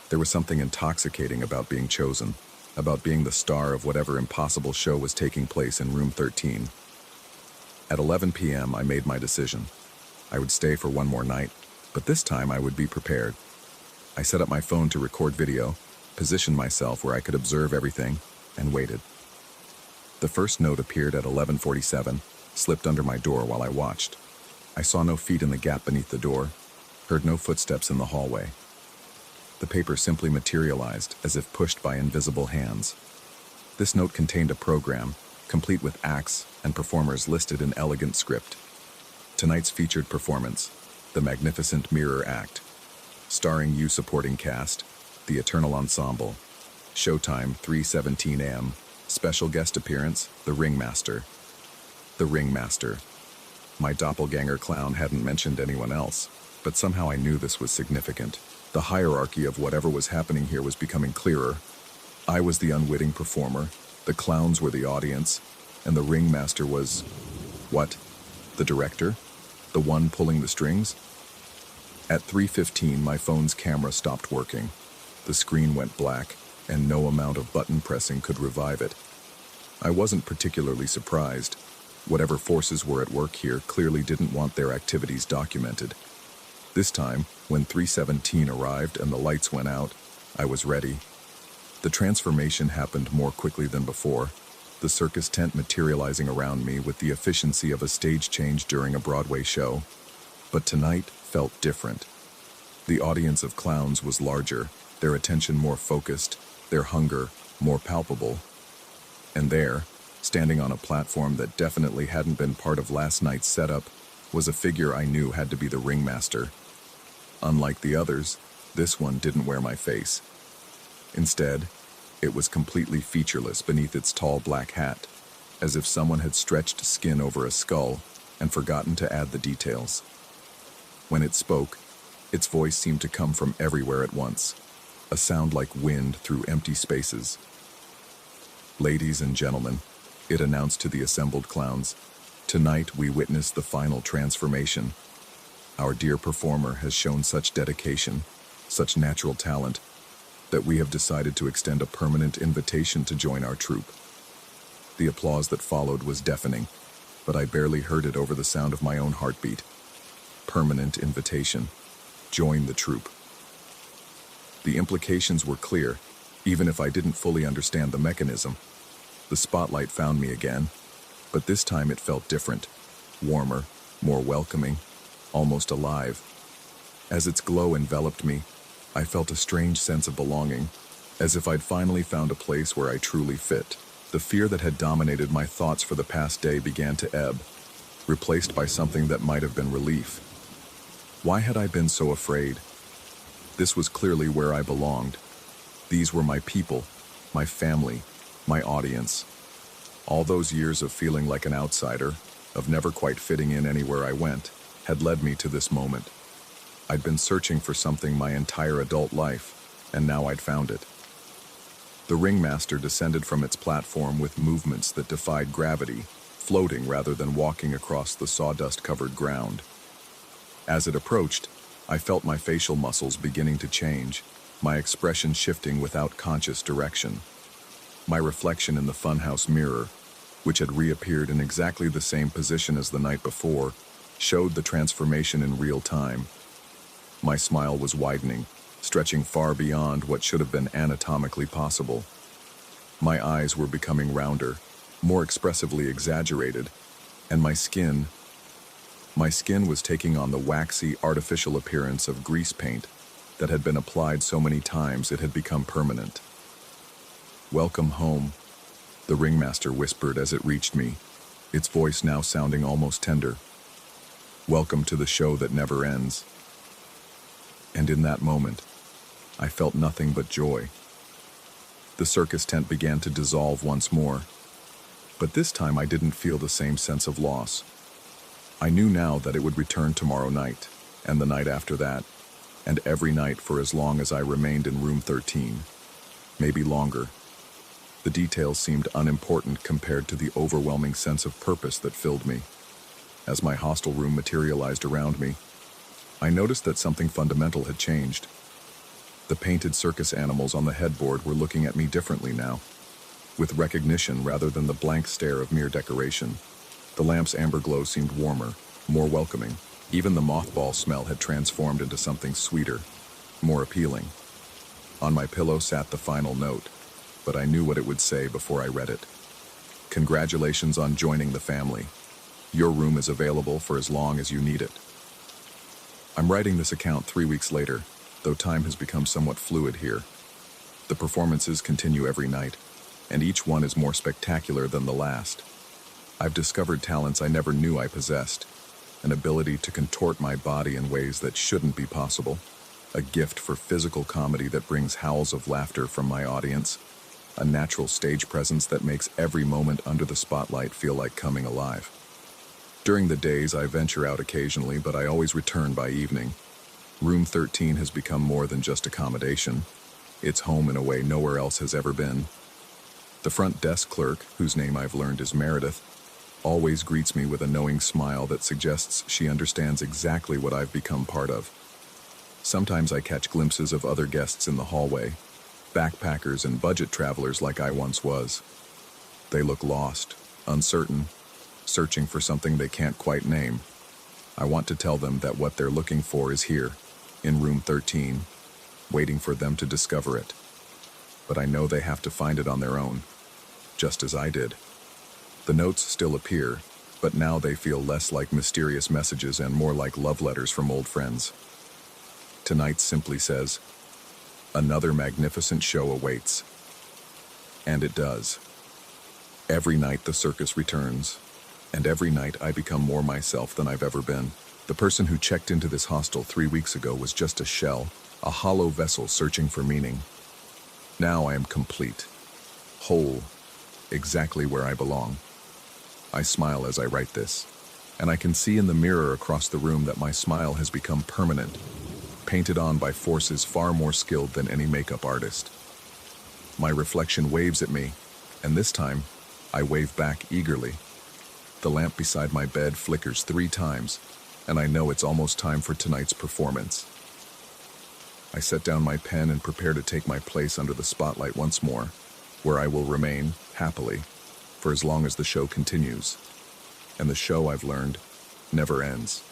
There was something intoxicating about being chosen, about being the star of whatever impossible show was taking place in room 13. At 11 p.m., I made my decision. I would stay for one more night, but this time I would be prepared. I set up my phone to record video, positioned myself where I could observe everything, and waited. The first note appeared at 11:47, slipped under my door while I watched. I saw no feet in the gap beneath the door, heard no footsteps in the hallway. The paper simply materialized as if pushed by invisible hands. This note contained a program, complete with acts and performers listed in elegant script. Tonight's featured performance, the Magnificent Mirror Act. Starring you supporting cast, the Eternal Ensemble. Showtime 3:17 a.m. Special guest appearance, the Ringmaster. The Ringmaster. My doppelganger clown hadn't mentioned anyone else, but somehow I knew this was significant. The hierarchy of whatever was happening here was becoming clearer. I was the unwitting performer, the clowns were the audience, and the Ringmaster was... what? The director? The one pulling the strings? At 3:15, my phone's camera stopped working. The screen went black, and no amount of button pressing could revive it. I wasn't particularly surprised. Whatever forces were at work here clearly didn't want their activities documented. This time, when 317 arrived and the lights went out, I was ready. The transformation happened more quickly than before, the circus tent materializing around me with the efficiency of a stage change during a Broadway show. But tonight felt different. The audience of clowns was larger, their attention more focused, their hunger more palpable. And there, standing on a platform that definitely hadn't been part of last night's setup, was a figure I knew had to be the ringmaster. Unlike the others, this one didn't wear my face. Instead, it was completely featureless beneath its tall black hat, as if someone had stretched skin over a skull and forgotten to add the details. When it spoke, its voice seemed to come from everywhere at once, a sound like wind through empty spaces. "Ladies and gentlemen," it announced to the assembled clowns, "tonight we witness the final transformation. Our dear performer has shown such dedication, such natural talent, that we have decided to extend a permanent invitation to join our troupe." The applause that followed was deafening, but I barely heard it over the sound of my own heartbeat. Permanent invitation. Join the troupe. The implications were clear, even if I didn't fully understand the mechanism. The spotlight found me again, but this time it felt different, warmer, more welcoming, almost alive. As its glow enveloped me, I felt a strange sense of belonging, as if I'd finally found a place where I truly fit. The fear that had dominated my thoughts for the past day began to ebb, replaced by something that might have been relief. Why had I been so afraid? This was clearly where I belonged. These were my people, my family, my audience. All those years of feeling like an outsider, of never quite fitting in anywhere I went, had led me to this moment. I'd been searching for something my entire adult life, and now I'd found it. The ringmaster descended from its platform with movements that defied gravity, floating rather than walking across the sawdust-covered ground. As it approached, I felt my facial muscles beginning to change, my expression shifting without conscious direction. My reflection in the funhouse mirror, which had reappeared in exactly the same position as the night before, showed the transformation in real time. My smile was widening, stretching far beyond what should have been anatomically possible. My eyes were becoming rounder, more expressively exaggerated, and my skin was taking on the waxy, artificial appearance of grease paint that had been applied so many times it had become permanent. "Welcome home," the ringmaster whispered as it reached me, its voice now sounding almost tender. "Welcome to the show that never ends." And in that moment, I felt nothing but joy. The circus tent began to dissolve once more, but this time I didn't feel the same sense of loss. I knew now that it would return tomorrow night, and the night after that, and every night for as long as I remained in room 13. Maybe longer. The details seemed unimportant compared to the overwhelming sense of purpose that filled me. As my hostel room materialized around me, I noticed that something fundamental had changed. The painted circus animals on the headboard were looking at me differently now, with recognition rather than the blank stare of mere decoration. The lamp's amber glow seemed warmer, more welcoming. Even the mothball smell had transformed into something sweeter, more appealing. On my pillow sat the final note, but I knew what it would say before I read it. "Congratulations on joining the family. Your room is available for as long as you need it." I'm writing this account 3 weeks later, though time has become somewhat fluid here. The performances continue every night, and each one is more spectacular than the last. I've discovered talents I never knew I possessed, an ability to contort my body in ways that shouldn't be possible, a gift for physical comedy that brings howls of laughter from my audience, a natural stage presence that makes every moment under the spotlight feel like coming alive. During the days, I venture out occasionally, but I always return by evening. Room 13 has become more than just accommodation. It's home in a way nowhere else has ever been. The front desk clerk, whose name I've learned is Meredith, always greets me with a knowing smile that suggests she understands exactly what I've become part of. Sometimes I catch glimpses of other guests in the hallway, backpackers and budget travelers like I once was. They look lost, uncertain, searching for something they can't quite name. I want to tell them that what they're looking for is here, in room 13, waiting for them to discover it. But I know they have to find it on their own, just as I did. The notes still appear, but now they feel less like mysterious messages and more like love letters from old friends. Tonight simply says, "Another magnificent show awaits." And it does. Every night the circus returns, and every night I become more myself than I've ever been. The person who checked into this hostel 3 weeks ago was just a shell, a hollow vessel searching for meaning. Now I am complete, whole, exactly where I belong. I smile as I write this, and I can see in the mirror across the room that my smile has become permanent, painted on by forces far more skilled than any makeup artist. My reflection waves at me, and this time, I wave back eagerly. The lamp beside my bed flickers 3 times, and I know it's almost time for tonight's performance. I set down my pen and prepare to take my place under the spotlight once more, where I will remain, happily, for as long as the show continues. And the show, I've learned, never ends.